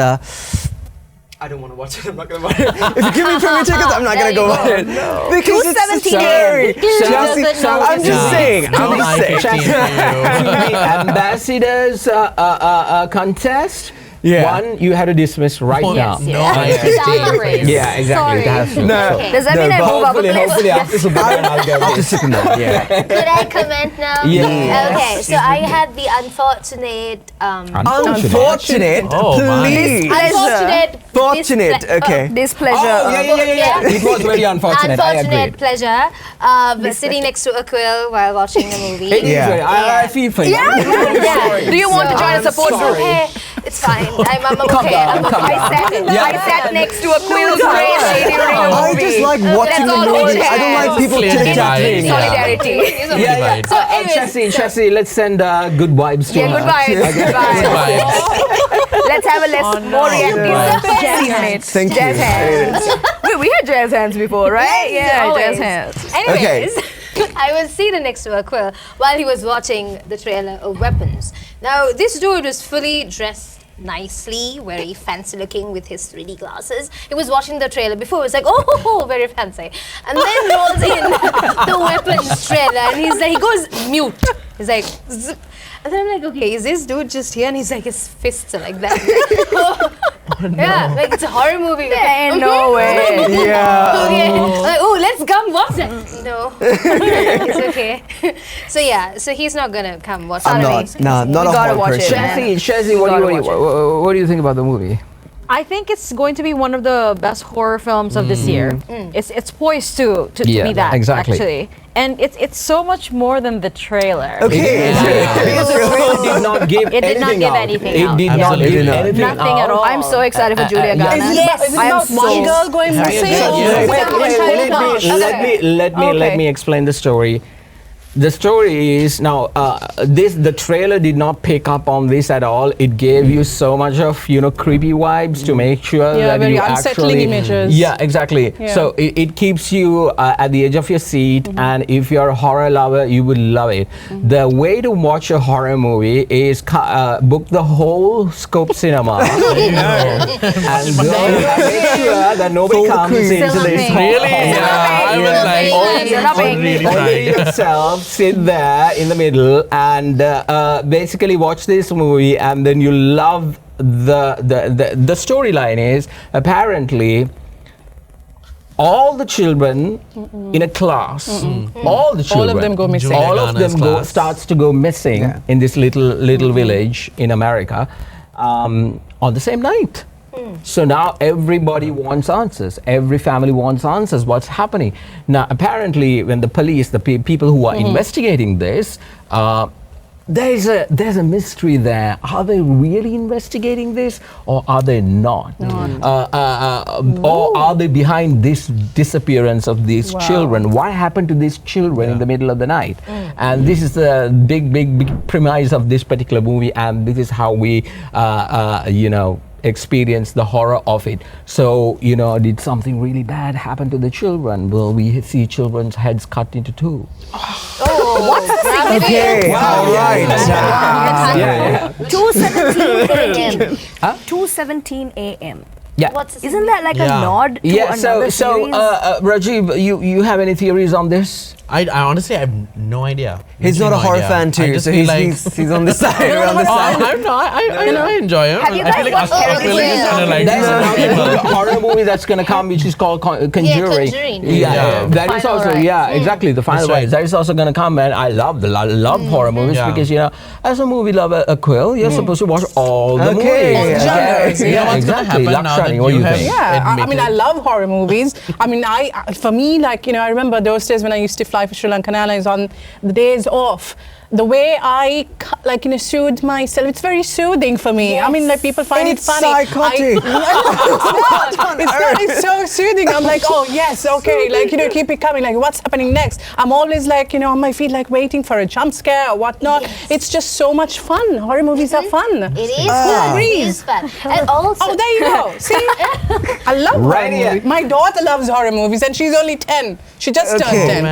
[SPEAKER 5] I don't want to watch it. I'm not going to watch it. If you give me premium tickets, I'm not going to go watch it.
[SPEAKER 18] No.
[SPEAKER 5] Because it's scary. I'm just saying.
[SPEAKER 17] The ambassadors contest. One, you had to dismiss right now. Yeah, exactly.
[SPEAKER 18] Does that mean I move up a place?
[SPEAKER 17] Hopefully after Super I'll get Super Yeah.
[SPEAKER 3] Could I comment now?
[SPEAKER 17] Yeah.
[SPEAKER 3] Okay, so I had the unfortunate.
[SPEAKER 5] Unfortunate? Please.
[SPEAKER 3] Unfortunate.
[SPEAKER 5] Okay.
[SPEAKER 3] Displeasure.
[SPEAKER 17] Oh, yeah. It was very unfortunate.
[SPEAKER 3] Unfortunate pleasure. Sitting next to Aquil while watching the movie.
[SPEAKER 17] I feel for you.
[SPEAKER 18] Yeah. Do you want to join a support group?
[SPEAKER 3] Okay, it's fine. I'm okay. I sat next to Aquil's race during the
[SPEAKER 5] I
[SPEAKER 3] movie.
[SPEAKER 5] just like watching the movie. I don't like people chit-chatting.
[SPEAKER 3] Solidarity.
[SPEAKER 17] So, Chassy, let's send good vibes to her.
[SPEAKER 18] Good vibes. Let's have a more reactive jazz hands.
[SPEAKER 5] Thank you.
[SPEAKER 18] Jazz hands. Wait, we had jazz hands before, right?
[SPEAKER 3] Yeah,
[SPEAKER 18] jazz hands.
[SPEAKER 3] Anyways, I was seated next to Aquil while he was watching the trailer of Weapons. Now, this dude was fully dressed nicely, very fancy looking with his 3D glasses. He was watching the trailer before. He was like, oh, very fancy. And then rolls in the Weapons trailer, and he goes mute. He's like, zzz. And then I'm like, okay, is this dude just here? And he's like, his fists are like that. Yeah, like it's a horror movie.
[SPEAKER 18] No way.
[SPEAKER 5] Yeah.
[SPEAKER 3] Okay. Like, let's come watch it. No, it's okay. So he's not gonna come watch it.
[SPEAKER 5] I'm not. Nah, not a horror person.
[SPEAKER 17] Chassy, what do you think about the movie?
[SPEAKER 11] I think it's going to be one of the best horror films of this year. It's poised to be that, actually. And it's so much more than the trailer.
[SPEAKER 5] Okay.
[SPEAKER 17] Because the trailer did not give
[SPEAKER 11] It did not give anything out.
[SPEAKER 17] It did not give anything out.
[SPEAKER 11] Nothing at all.
[SPEAKER 18] I'm so excited for Julia Garner.
[SPEAKER 14] Is it about one girl going missing?
[SPEAKER 17] Let me explain the story. The story is now the trailer did not pick up on this at all. It gave you so much of creepy vibes to make sure that
[SPEAKER 14] very
[SPEAKER 17] you
[SPEAKER 14] unsettling
[SPEAKER 17] actually
[SPEAKER 14] images.
[SPEAKER 17] Yeah, exactly.
[SPEAKER 14] Yeah.
[SPEAKER 17] So it keeps you at the edge of your seat, and if you're a horror lover, you would love it. The way to watch a horror movie is book the whole Scope Cinema and go make sure that nobody comes into this.
[SPEAKER 13] Really? Yeah, I was like,
[SPEAKER 17] only yourself. Sit there in the middle and basically watch this movie, and then you love the storyline is apparently all the children in a class, all the children,
[SPEAKER 14] all of them go missing.
[SPEAKER 17] All of them starts to go missing in this little village in America on the same night. So now everybody wants answers. Every family wants answers. What's happening? Now, apparently, when the police, the people who are investigating this, there's a mystery there. Are they really investigating this, or are they not? Or are they behind this disappearance of these children? What happened to these children in the middle of the night? And this is the big premise of this particular movie, and this is how we, experience the horror of it. So, did something really bad happen to the children? Will we see children's heads cut into two?
[SPEAKER 18] What's the
[SPEAKER 5] Okay, all right.
[SPEAKER 18] 2:17 a.m. 2:17 a.m.
[SPEAKER 17] Yeah.
[SPEAKER 18] Isn't that like a nod to another
[SPEAKER 17] so
[SPEAKER 18] series?
[SPEAKER 17] Rajeev, you have any theories on this?
[SPEAKER 13] I honestly have no idea.
[SPEAKER 5] He's not a horror fan too, so he's on the side. We're on the side.
[SPEAKER 13] I enjoy him.
[SPEAKER 18] Have you guys watched
[SPEAKER 17] There's another horror movie that's going to come, which is called Conjuring. That is also exactly the final one. That is also going to come, and I love horror movies because as a movie lover, Aquil, you're supposed to watch all the movies. Exactly. Lakshani, what do you think?
[SPEAKER 14] Yeah, I mean, I love horror movies. I mean, for me, I remember those days when I used to fly for Sri Lankan Airlines on the days off. The way I soothe myself, it's very soothing for me.
[SPEAKER 5] Yes.
[SPEAKER 14] I mean, people find it funny.
[SPEAKER 5] Psychotic.
[SPEAKER 14] It's so soothing. I'm like, oh yes, okay, keep it coming. Like, what's happening next? I'm always on my feet, waiting for a jump scare or whatnot. Yes. It's just so much fun. Horror movies are fun.
[SPEAKER 3] It is fun. It is fun. And also,
[SPEAKER 14] there you go. See, I love horror movies. My daughter loves horror movies, and she's only 10. She just turned 10.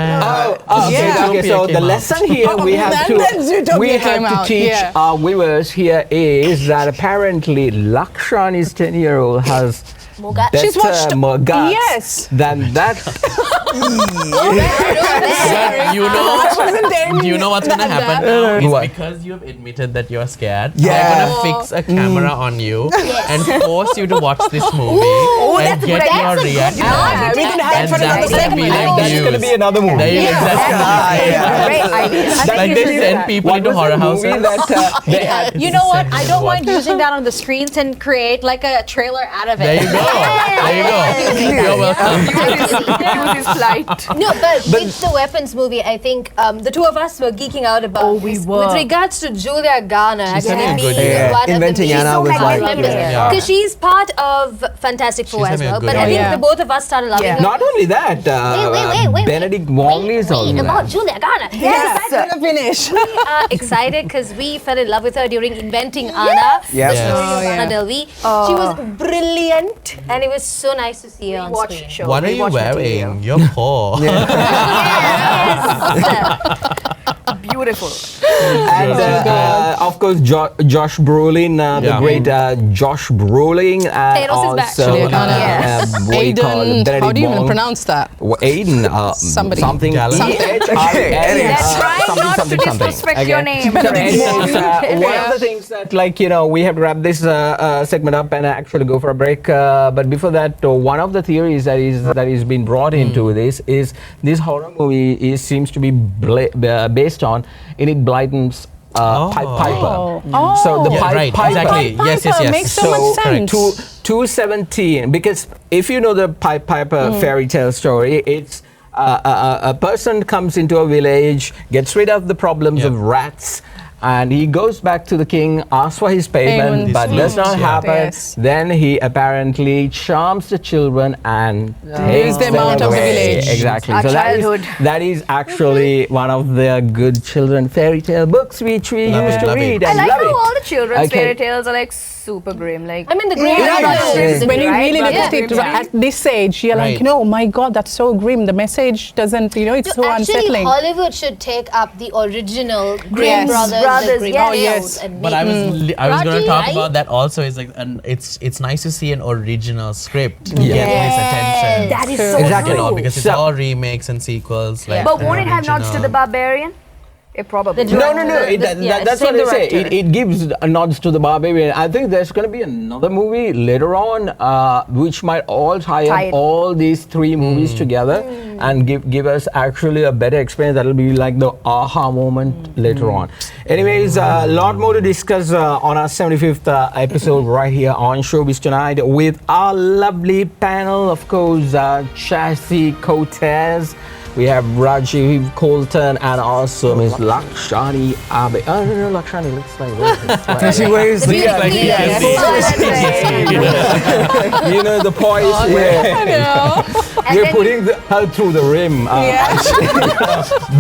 [SPEAKER 17] Okay. So the lesson here we have to teach our viewers here is that apparently Lakshani's 10-year-old has
[SPEAKER 18] More guts.
[SPEAKER 14] She's watched
[SPEAKER 17] more guts
[SPEAKER 14] yes.
[SPEAKER 17] than that.
[SPEAKER 13] You know what's gonna happen now? It's because you've admitted that you're scared. They're gonna fix a camera on you and force you to watch this movie and get your reaction.
[SPEAKER 14] We can have it for another segment.
[SPEAKER 17] That's gonna be another movie.
[SPEAKER 13] There you go.
[SPEAKER 18] Great idea.
[SPEAKER 13] Like they send people into horror houses.
[SPEAKER 11] You know what? I don't mind using that on the screens and create like a trailer out of it.
[SPEAKER 13] There you go. There you go. You're welcome.
[SPEAKER 18] Use his flight.
[SPEAKER 3] No, but with the weapons movie, I think the two of us were geeking out about this.
[SPEAKER 18] were.
[SPEAKER 3] With regards to Julia Garner actually
[SPEAKER 13] having a good
[SPEAKER 3] being
[SPEAKER 13] year.
[SPEAKER 3] one
[SPEAKER 5] Inventing
[SPEAKER 3] of the
[SPEAKER 5] Anna was like,
[SPEAKER 3] because she's part of Fantastic Four as
[SPEAKER 13] having a
[SPEAKER 3] well.
[SPEAKER 13] good
[SPEAKER 3] But I
[SPEAKER 13] year.
[SPEAKER 3] think the both of us started loving her.
[SPEAKER 17] Not only that,
[SPEAKER 3] wait.
[SPEAKER 17] Benedict Wong is on
[SPEAKER 3] About
[SPEAKER 17] that.
[SPEAKER 3] Julia Garner.
[SPEAKER 14] Yes, I'm gonna finish.
[SPEAKER 3] We are excited because we fell in love with her during Inventing Anna,
[SPEAKER 5] Yes.
[SPEAKER 3] the story of
[SPEAKER 14] Oh,
[SPEAKER 3] Anna
[SPEAKER 14] yeah.
[SPEAKER 3] Delvey. She was brilliant, and it was so nice to see her on screen.
[SPEAKER 13] What are you wearing? You're poor.
[SPEAKER 18] Beautiful.
[SPEAKER 17] And of course, Josh Brolin, the great Josh Brolin, and
[SPEAKER 3] Thanos is back.
[SPEAKER 17] also
[SPEAKER 3] Julia
[SPEAKER 17] what do you call it?
[SPEAKER 14] Aiden,
[SPEAKER 17] Benedict
[SPEAKER 14] how do you even
[SPEAKER 17] Wong.
[SPEAKER 14] pronounce that?
[SPEAKER 17] Aiden,
[SPEAKER 14] Somebody.
[SPEAKER 17] something.
[SPEAKER 13] Gallant.
[SPEAKER 17] Something.
[SPEAKER 18] Disrespect your name.
[SPEAKER 17] So anyways, one of the things that, like, we have to wrap this segment up and actually go for a break. But before that, one of the theories that is being brought into this is this horror movie seems to be based on Enid Blyton's Pied Piper.
[SPEAKER 14] Oh.
[SPEAKER 17] So the Pied
[SPEAKER 13] right,
[SPEAKER 17] Piper.
[SPEAKER 13] exactly. Yes.
[SPEAKER 14] Makes so much sense.
[SPEAKER 17] 217, because if you know the Pied Piper fairy tale story, it's a person comes into a village, gets rid of the problems of rats, and he goes back to the king, asks for his payment, but does not happen.
[SPEAKER 14] Yes.
[SPEAKER 17] Then he apparently charms the children and takes
[SPEAKER 14] them out of the village.
[SPEAKER 17] Exactly.
[SPEAKER 18] Our
[SPEAKER 17] So
[SPEAKER 18] childhood.
[SPEAKER 17] that is actually one of the good children fairy tale books which we used to read.
[SPEAKER 18] I
[SPEAKER 17] And
[SPEAKER 18] like
[SPEAKER 17] love
[SPEAKER 18] how
[SPEAKER 17] it.
[SPEAKER 18] all the children's
[SPEAKER 17] Okay.
[SPEAKER 18] fairy tales are like super grim. Like
[SPEAKER 3] I mean, the Grey
[SPEAKER 18] Yeah,
[SPEAKER 3] Goddess.
[SPEAKER 14] When you
[SPEAKER 18] right?
[SPEAKER 14] really look
[SPEAKER 18] Yeah.
[SPEAKER 14] at it at this age, you're like,
[SPEAKER 13] Right.
[SPEAKER 14] oh my God, that's so grim. The message doesn't, it's so
[SPEAKER 3] Actually,
[SPEAKER 14] unsettling.
[SPEAKER 3] Hollywood should take up the original Grimm
[SPEAKER 14] Yes.
[SPEAKER 3] brothers,
[SPEAKER 18] Brothers,
[SPEAKER 3] the Grimm
[SPEAKER 18] yes.
[SPEAKER 14] Oh, yes.
[SPEAKER 3] tales, and
[SPEAKER 13] But
[SPEAKER 3] make
[SPEAKER 13] I was going
[SPEAKER 3] Raji,
[SPEAKER 13] to talk
[SPEAKER 3] right?
[SPEAKER 13] about that also. Is like, and it's nice to see an original script get
[SPEAKER 18] Yes.
[SPEAKER 13] this attention.
[SPEAKER 18] That is so
[SPEAKER 17] Exactly.
[SPEAKER 18] true.
[SPEAKER 13] Because it's all remakes and sequels. Like
[SPEAKER 18] But won't
[SPEAKER 13] an
[SPEAKER 18] it have nods to
[SPEAKER 13] original.
[SPEAKER 18] the Barbarian? It probably.
[SPEAKER 17] No. That's what I say.
[SPEAKER 11] director.
[SPEAKER 17] It gives nods to the Barbarian. I think there's going to be another movie later on, which might all tie
[SPEAKER 18] Tie
[SPEAKER 17] up
[SPEAKER 18] it.
[SPEAKER 17] all these three movies together and give us actually a better experience. That'll be like the aha moment later on. Anyways, a lot more to discuss on our 75th episode right here on Showbiz Tonight with our lovely panel, of course, Chassy, Cortes. We have Rajeev Colton and also Miss Lakshani Abeysinge. Oh, no, Lakshani looks like this.
[SPEAKER 5] She wears the
[SPEAKER 17] You know, the poise. We're putting her through the rim.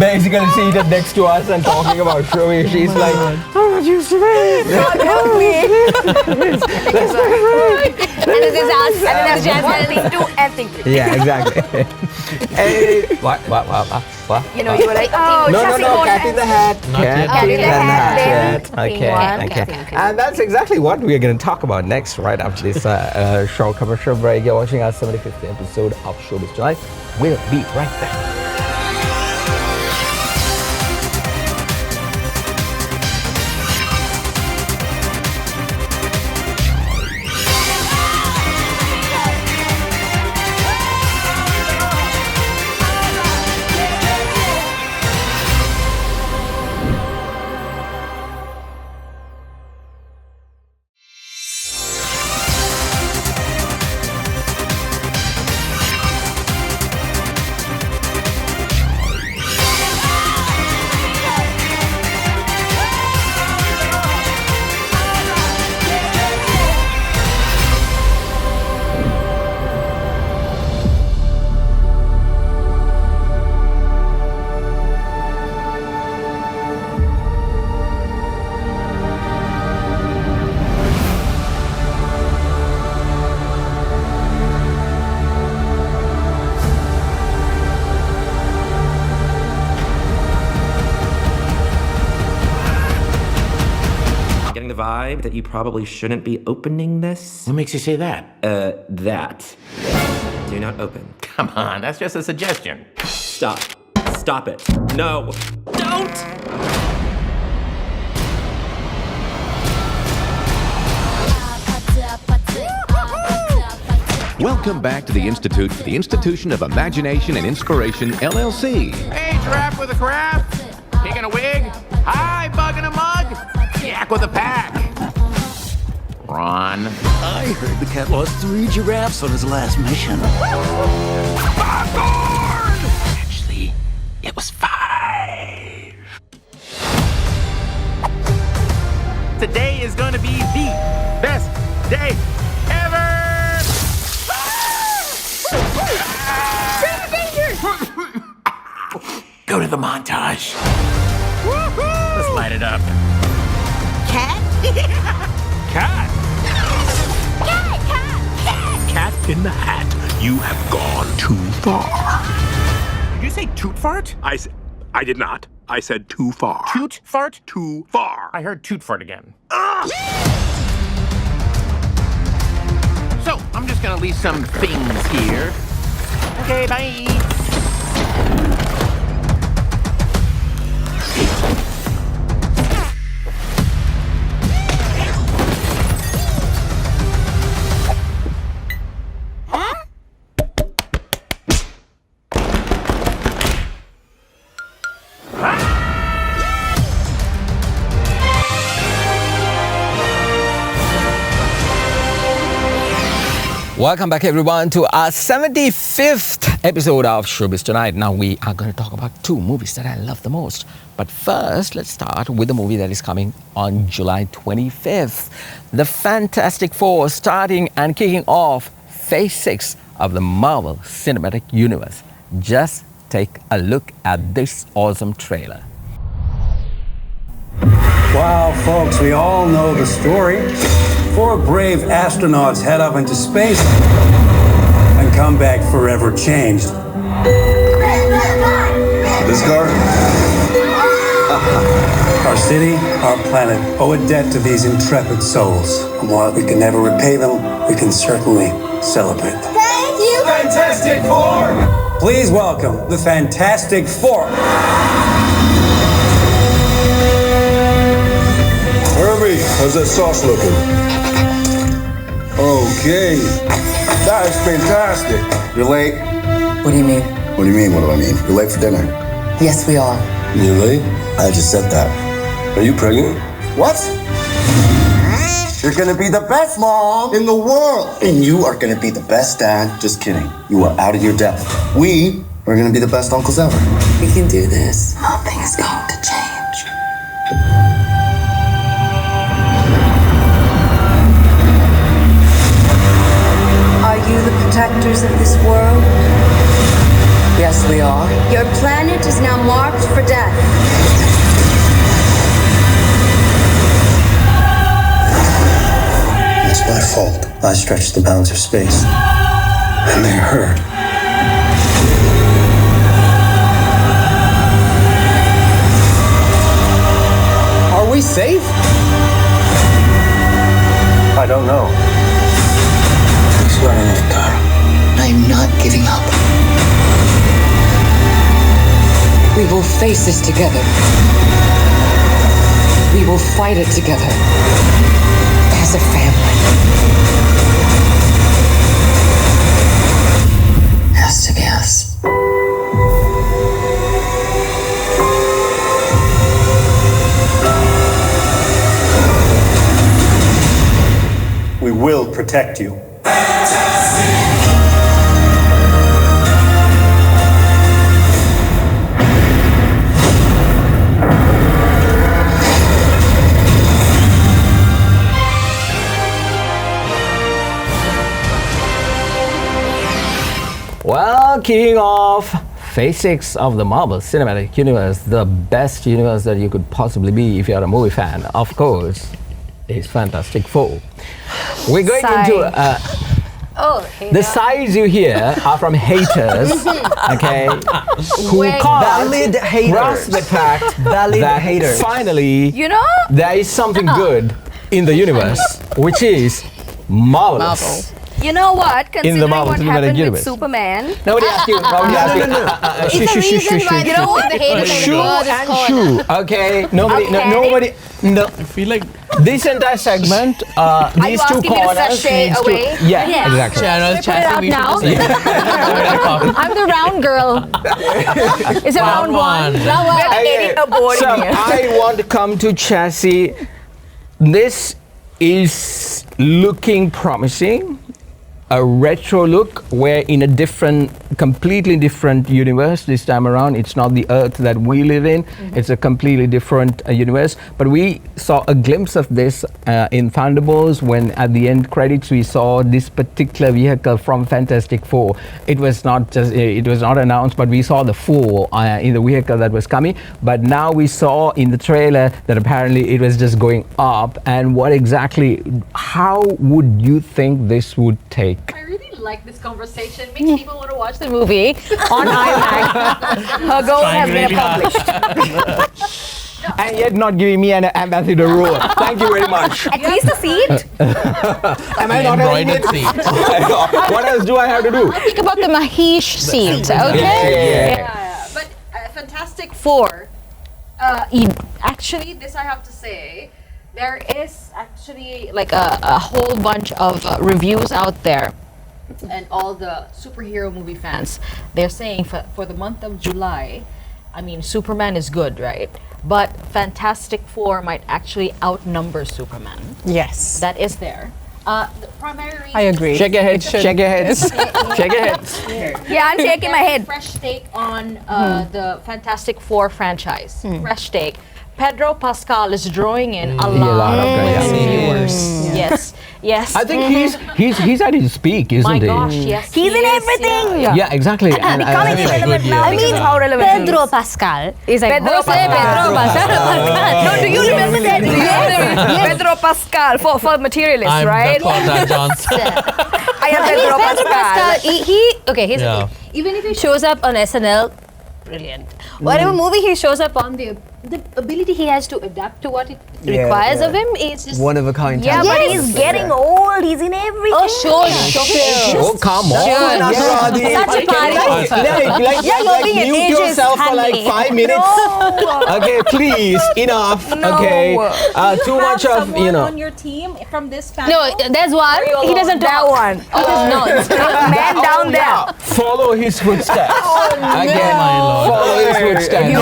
[SPEAKER 17] Basically seated next to us and talking about Showbiz. She's like, oh, you swear.
[SPEAKER 18] God help me.
[SPEAKER 3] And this is us. And then there's Jasmine.
[SPEAKER 18] 1 thing, 2, and thing 3.
[SPEAKER 17] Yeah, exactly. What?
[SPEAKER 18] You know, you were like, oh,
[SPEAKER 17] No,
[SPEAKER 18] Chassy
[SPEAKER 17] Cat in the Hat.
[SPEAKER 13] Not yet.
[SPEAKER 18] Cat in the Hat, then
[SPEAKER 17] Okay. And that's exactly what we're going to talk about next, right after this short commercial break. You're watching our 75th episode of Showbiz Tonight. We'll be right back.
[SPEAKER 4] vibe that you probably shouldn't be opening this.
[SPEAKER 22] What makes you say that?
[SPEAKER 4] That. Do not open.
[SPEAKER 22] Come on, that's just a suggestion.
[SPEAKER 4] Stop. Stop it. No. Don't!
[SPEAKER 23] Welcome back to the Institute for the Institution of Imagination and Inspiration, LLC.
[SPEAKER 22] Hey, giraffe with a crab. Pig in a wig. Hi, bug in a mug. Yak with a pack. Ron.
[SPEAKER 24] I heard the cat lost 3 giraffes on his last mission.
[SPEAKER 22] Popcorn!
[SPEAKER 24] Actually, it was 5.
[SPEAKER 22] Today is gonna be the best day ever!
[SPEAKER 24] Go to the montage. Let's light it up.
[SPEAKER 22] Cat? Cat?
[SPEAKER 24] Cat in the Hat, you have gone too far.
[SPEAKER 22] Did you say toot fart?
[SPEAKER 24] I did not. I said too far.
[SPEAKER 22] Toot fart?
[SPEAKER 24] Too far.
[SPEAKER 22] I heard toot fart again. So, I'm just gonna leave some things here. Okay, bye.
[SPEAKER 7] Welcome back, everyone, to our 75th episode of Showbiz Tonight. Now, we are going to talk about 2 movies that I love the most. But first, let's start with the movie that is coming on July 25th. The Fantastic Four, starting and kicking off Phase 6 of the Marvel Cinematic Universe. Just take a look at this awesome trailer.
[SPEAKER 25] Wow, folks, we all know the story. 4 brave astronauts head up into space and come back forever changed. This car? Our city, our planet, owe a debt to these intrepid souls. And while we can never repay them, we can certainly celebrate them.
[SPEAKER 26] Thank you!
[SPEAKER 25] Fantastic Four! Please welcome the Fantastic Four.
[SPEAKER 27] Herbie, how's that sauce looking? Okay, that is fantastic.
[SPEAKER 28] You're late.
[SPEAKER 26] What do you mean?
[SPEAKER 28] What do you mean, what do I mean? You're late for dinner.
[SPEAKER 26] Yes, we are.
[SPEAKER 27] You late?
[SPEAKER 28] I just said that.
[SPEAKER 27] Are you pregnant?
[SPEAKER 28] What? You're gonna be the best mom in the world. And you are gonna be the best dad. Just kidding. You are out of your depth. We are gonna be the best uncles ever.
[SPEAKER 26] We can do this. Nothing's going to change. Are you the protectors of this world? Yes, we are. Your planet is now marked for death.
[SPEAKER 28] It's my fault. I stretched the bounds of space. And they hurt.
[SPEAKER 25] Are we safe? I don't know.
[SPEAKER 28] It's not enough time.
[SPEAKER 26] I'm not giving up. We will face this together. We will fight it together. As a family. Has to be us.
[SPEAKER 25] We will protect you.
[SPEAKER 7] Well, kicking off Phase 6 of the Marvel Cinematic Universe, the best universe that you could possibly be if you're a movie fan, of course, is Fantastic Four. We're going into the sighs you hear are from haters, okay, who can't grasp the fact that finally,
[SPEAKER 10] you know,
[SPEAKER 7] there is something good
[SPEAKER 17] in the universe, which is marvelous.
[SPEAKER 18] You know what? Considering
[SPEAKER 17] Marvel
[SPEAKER 18] what
[SPEAKER 17] Cinematic
[SPEAKER 18] happened
[SPEAKER 17] Universe.
[SPEAKER 18] with Superman.
[SPEAKER 17] Nobody asked you. Nobody asked you.
[SPEAKER 3] It's a reason why they don't want the haters in the
[SPEAKER 17] Shoe
[SPEAKER 3] world is
[SPEAKER 17] and
[SPEAKER 3] called.
[SPEAKER 17] shoe. Okay. Nobody. No,
[SPEAKER 18] Okay.
[SPEAKER 17] nobody. No.
[SPEAKER 13] I feel like
[SPEAKER 17] This entire segment, these two
[SPEAKER 18] asking me to
[SPEAKER 17] corners
[SPEAKER 18] sashay
[SPEAKER 17] needs
[SPEAKER 18] away?
[SPEAKER 17] to. Yeah,
[SPEAKER 18] Yeah.
[SPEAKER 17] exactly.
[SPEAKER 13] Channel, Chassy, we
[SPEAKER 11] now?
[SPEAKER 13] should just
[SPEAKER 11] I'm the round girl. Is it round one? Round one.
[SPEAKER 18] We're getting a board
[SPEAKER 17] So
[SPEAKER 18] here.
[SPEAKER 17] I want to come to Chassy. This is looking promising. A retro look where in a completely different universe this time around. It's not the Earth that we live in. It's a completely different universe. But we saw a glimpse of this in Thunderbolts when at the end credits we saw this particular vehicle from Fantastic Four. It was not announced, but we saw the four in the vehicle that was coming. But now we saw in the trailer that apparently it was just going up. And how would you think this would take?
[SPEAKER 11] I really like this conversation. Makes people want to watch the movie on IMAX.
[SPEAKER 18] Her goal has been
[SPEAKER 13] really hard.
[SPEAKER 18] accomplished.
[SPEAKER 17] And yet not giving me an ambassador role. Thank you very much.
[SPEAKER 18] At least a seat.
[SPEAKER 17] Am I not having it?
[SPEAKER 13] Embroidered seat.
[SPEAKER 17] What else do I have to do?
[SPEAKER 11] Think about the Mahieash seat, okay? Yeah. But Fantastic Four, actually, this I have to say, there is actually like a whole bunch of reviews out there, and all the superhero movie fans, they're saying for the month of July, I mean, Superman is good, right? But Fantastic Four might actually outnumber Superman.
[SPEAKER 14] Yes.
[SPEAKER 11] That is there. The primary reason
[SPEAKER 14] I agree.
[SPEAKER 17] Shake your heads. Shake your heads. Shake your heads.
[SPEAKER 18] Yeah, I'm shaking my head.
[SPEAKER 11] Fresh take on the Fantastic Four franchise. Fresh take. Pedro Pascal is drawing in a lot of viewers. Yes.
[SPEAKER 17] I think he's at his peak, isn't
[SPEAKER 11] My
[SPEAKER 17] he?
[SPEAKER 11] gosh, yes.
[SPEAKER 18] He's in everything.
[SPEAKER 17] Yeah, exactly. And
[SPEAKER 18] Becoming irrelevant now.
[SPEAKER 3] I mean,
[SPEAKER 18] how relevant
[SPEAKER 3] Pedro Pascal is like
[SPEAKER 18] Pedro Pascal. No, do you remember that? Yes. Pedro Pascal for materialists,
[SPEAKER 13] I'm
[SPEAKER 18] right?
[SPEAKER 13] Dakota Johnson.
[SPEAKER 18] I am Pedro Pascal.
[SPEAKER 3] Here's the
[SPEAKER 13] Yeah.
[SPEAKER 3] thing. Even if he shows up on SNL, brilliant. Whatever movie he shows up on, the ability he has to adapt to what it requires of him is just
[SPEAKER 5] one of a kind.
[SPEAKER 18] Yeah,
[SPEAKER 5] talent.
[SPEAKER 18] but he's getting old. He's in everything.
[SPEAKER 3] Oh, sure.
[SPEAKER 17] Oh, come on.
[SPEAKER 3] Sure.
[SPEAKER 17] Anuradhie.
[SPEAKER 3] Such a party.
[SPEAKER 17] Like mute yourself for like 5 minutes. Okay, please, enough. Okay, too much of
[SPEAKER 11] on your team from this family.
[SPEAKER 3] No, there's one. He doesn't
[SPEAKER 18] That
[SPEAKER 3] talk.
[SPEAKER 18] one.
[SPEAKER 3] Oh, there's not.
[SPEAKER 18] Man down there.
[SPEAKER 17] Follow his footsteps. Again,
[SPEAKER 13] My lord.
[SPEAKER 17] follow his footsteps.
[SPEAKER 18] You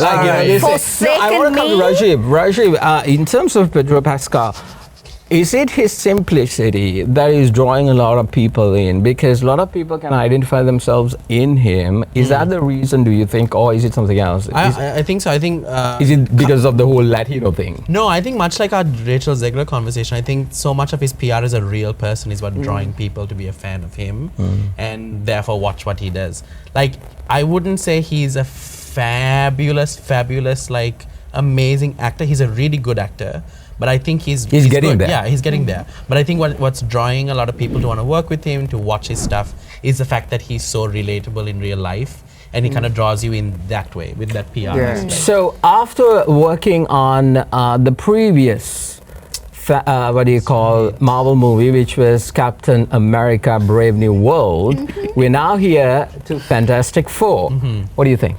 [SPEAKER 17] Like, this is-
[SPEAKER 18] forsaken
[SPEAKER 17] I want to come to
[SPEAKER 18] me.
[SPEAKER 17] Rajeev. Rajeev, in terms of Pedro Pascal, is it his simplicity that is drawing a lot of people in? Because a lot of people can identify themselves in him. Is that the reason, do you think, or is it something else?
[SPEAKER 13] I think so. I think.
[SPEAKER 17] Is it because of the whole Latino thing?
[SPEAKER 13] No, I think much like our Rachel Zegler conversation, I think so much of his PR as a real person is about drawing people to be a fan of him and therefore watch what he does. Like, I wouldn't say he's a fabulous, like, amazing actor. He's a really good actor. But I think he's
[SPEAKER 17] getting
[SPEAKER 13] good.
[SPEAKER 17] there.
[SPEAKER 13] Yeah, he's getting there. But I think what's drawing a lot of people to want to work with him, to watch his stuff, is the fact that he's so relatable in real life. And he kind of draws you in that way, with that PR aspect.
[SPEAKER 17] So after working on the previous Marvel movie, which was Captain America Brave New World, we're now here to Fantastic Four. What do you think?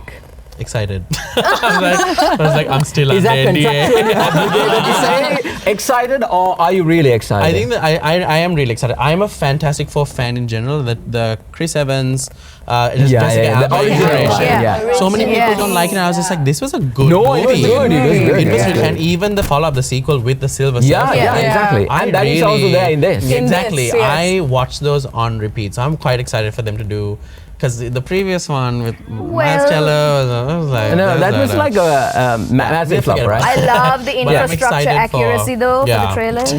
[SPEAKER 13] Excited. I was like, I'm still
[SPEAKER 17] Is
[SPEAKER 13] under
[SPEAKER 17] that
[SPEAKER 13] NDA.
[SPEAKER 17] contractually excited, or are you really excited?
[SPEAKER 13] I think that I am really excited. I'm a Fantastic Four fan in general. The Chris Evans, Jessica Alba iteration. So many people don't like it. And I was just like, this was a good movie.
[SPEAKER 17] It was good.
[SPEAKER 13] It was good. And even the follow-up, the sequel with the Silver Surfer.
[SPEAKER 17] Exactly. And that is also there in this.
[SPEAKER 13] Exactly. I watched those on repeat. So I'm quite excited for them to do. Because the previous one with Miles Teller was like...
[SPEAKER 17] No, that was like a massive flop, right?
[SPEAKER 18] I love the infrastructure accuracy though for the trailers.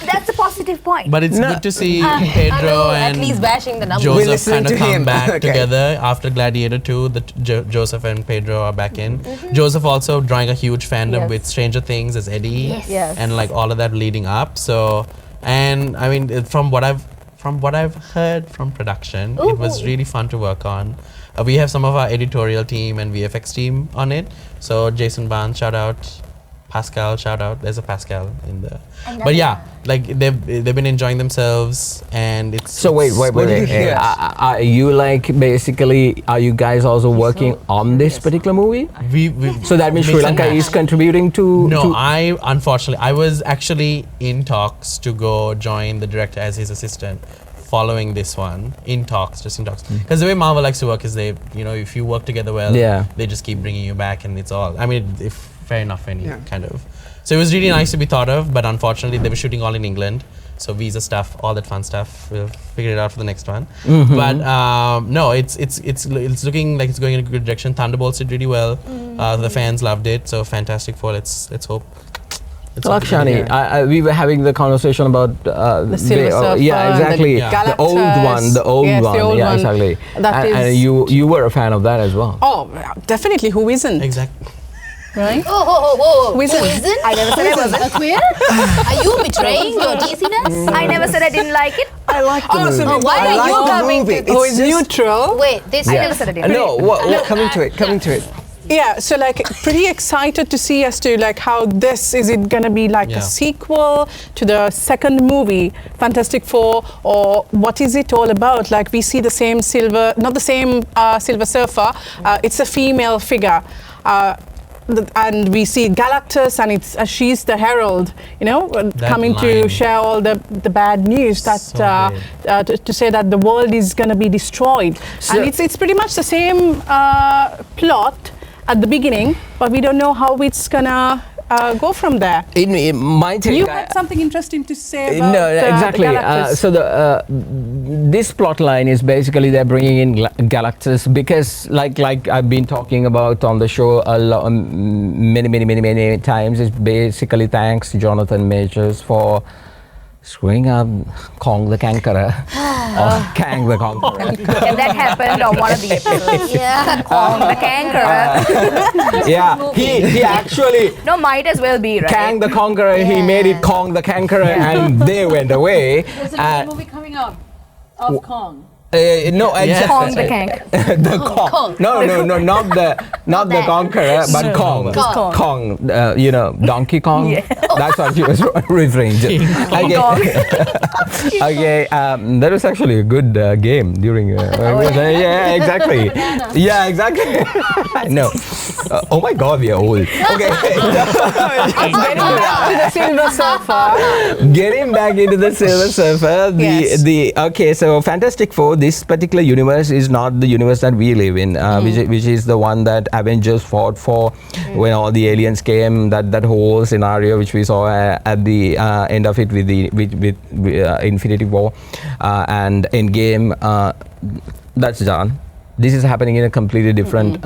[SPEAKER 18] That's a positive point.
[SPEAKER 13] But it's good to see Pedro and
[SPEAKER 3] at least bashing the numbers.
[SPEAKER 13] Joseph kind of come back together after Gladiator 2. Joseph and Pedro are back in. Joseph also drawing a huge fandom with Stranger Things as Eddie. And like all of that leading up. So, and I mean, from what I've heard from production, it was really fun to work on. We have some of our editorial team and VFX team on it. So Jason Barnes, shout out, Pascal, shout out. There's a Pascal in there. But yeah, like they've been enjoying themselves, and it's.
[SPEAKER 17] So wait. Are you like basically? Are you guys also working on this particular movie? So that means Sri Lanka is contributing to.
[SPEAKER 13] No, unfortunately I was actually in talks to go join the director as his assistant. Following this one, just in talks. Because the way Marvel likes to work is they, if you work together well, they just keep bringing you back, and it's all. I mean, fair enough, kind of. So it was really nice to be thought of, but unfortunately they were shooting all in England, so visa stuff, all that fun stuff. We'll figure it out for the next one. But no, it's looking like it's going in a good direction. Thunderbolts did really well. The fans loved it, so Fantastic Four. Let's hope.
[SPEAKER 17] Lakshani, we were having the conversation about
[SPEAKER 14] the Silver Surfer.
[SPEAKER 17] Yeah, exactly. The old one. The old one. Yeah, exactly. And you were a fan of that as well.
[SPEAKER 14] Oh, definitely. Who isn't?
[SPEAKER 13] Exactly.
[SPEAKER 3] Right? Whoa.
[SPEAKER 14] Who isn't?
[SPEAKER 18] I never said I wasn't.
[SPEAKER 3] Aquil? Are you betraying your DC-ness?
[SPEAKER 18] I never said I didn't like it.
[SPEAKER 5] I like the movie.
[SPEAKER 3] Why are you coming
[SPEAKER 5] to
[SPEAKER 14] who is neutral?
[SPEAKER 3] Wait, this
[SPEAKER 18] I never said I didn't.
[SPEAKER 5] Coming to it.
[SPEAKER 14] Yeah, so like pretty excited to see as to like how is it gonna be like a sequel to the second movie, Fantastic Four, or what is it all about? Like we see the same Silver Surfer, it's a female figure. And we see Galactus, and she's the herald, coming to share all the bad news that to say that the world is going to be destroyed. So and it's pretty much the same plot at the beginning, but we don't know how it's gonna go from there.
[SPEAKER 17] In my take,
[SPEAKER 14] you had something interesting to say about
[SPEAKER 17] exactly. So this plot line is basically they're bringing in Galactus because, like I've been talking about on the show many times, it's basically thanks to Jonathan Majors for screwing up Kong the Conqueror or Kang the Conqueror.
[SPEAKER 18] And that happened on one of the episodes.
[SPEAKER 3] Yeah,
[SPEAKER 18] Kong the Conqueror.
[SPEAKER 17] Yeah, he actually.
[SPEAKER 18] No, might as well be, right?
[SPEAKER 17] Kang the Conqueror, he made it Kong the Conqueror, and they went away.
[SPEAKER 11] There's a movie coming up of Kong.
[SPEAKER 17] No, exactly.
[SPEAKER 18] Kong the Kank.
[SPEAKER 17] The Kong. No, not the Conqueror, but Kong. Kong. Donkey Kong.
[SPEAKER 18] Yeah.
[SPEAKER 17] That's what she was referring to. Okay. That was actually a good game during. Yeah, exactly. Yeah, exactly. No. Oh my God, we are old. Okay. Getting back into the Silver Surfer. Okay, so Fantastic Four. This particular universe is not the universe that we live in, which is the one that Avengers fought for when all the aliens came. That whole scenario which we saw at the end of it with Infinity War and Endgame. That's done. This is happening in a completely different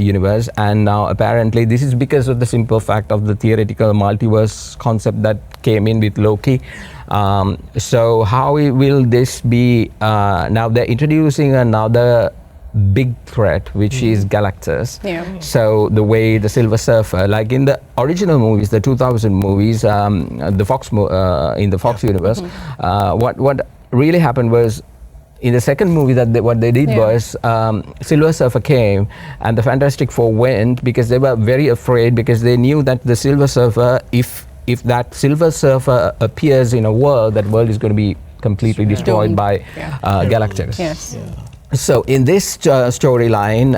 [SPEAKER 17] universe, and now apparently this is because of the simple fact of the theoretical multiverse concept that came in with Loki. So how will this be? Now they're introducing another big threat, which is Galactus.
[SPEAKER 14] Yeah.
[SPEAKER 17] So the way the Silver Surfer, like in the original movies, the 2000 movies, the Fox in the Fox universe, what really happened was, in the second movie, what they did was Silver Surfer came and the Fantastic Four went because they were very afraid, because they knew that the Silver Surfer, if that Silver Surfer appears in a world, that world is going to be completely destroyed by Galactus.
[SPEAKER 14] Yes.
[SPEAKER 17] So in this storyline,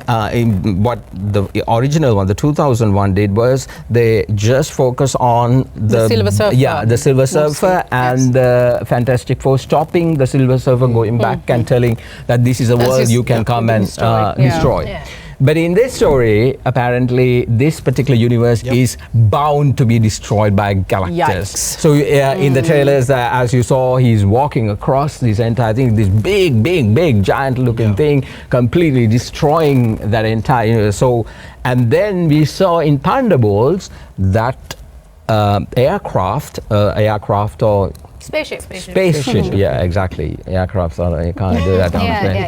[SPEAKER 17] what the original one, the 2001 did was they just focus on the
[SPEAKER 14] Silver Surfer.
[SPEAKER 17] Yeah, the Silver Surfer and the Fantastic Four, stopping the Silver Surfer going back and telling that this is a world you can come and destroy. Yeah. But in this story, apparently, this particular universe is bound to be destroyed by Galactus.
[SPEAKER 14] Yikes.
[SPEAKER 17] So in the trailers, as you saw, he's walking across this entire thing, this big, giant-looking thing, completely destroying that entire universe. So, and then we saw in Thunderbolts that aircraft or Spaceship, yeah, exactly. Aircraft, you can't do that.
[SPEAKER 18] It's okay.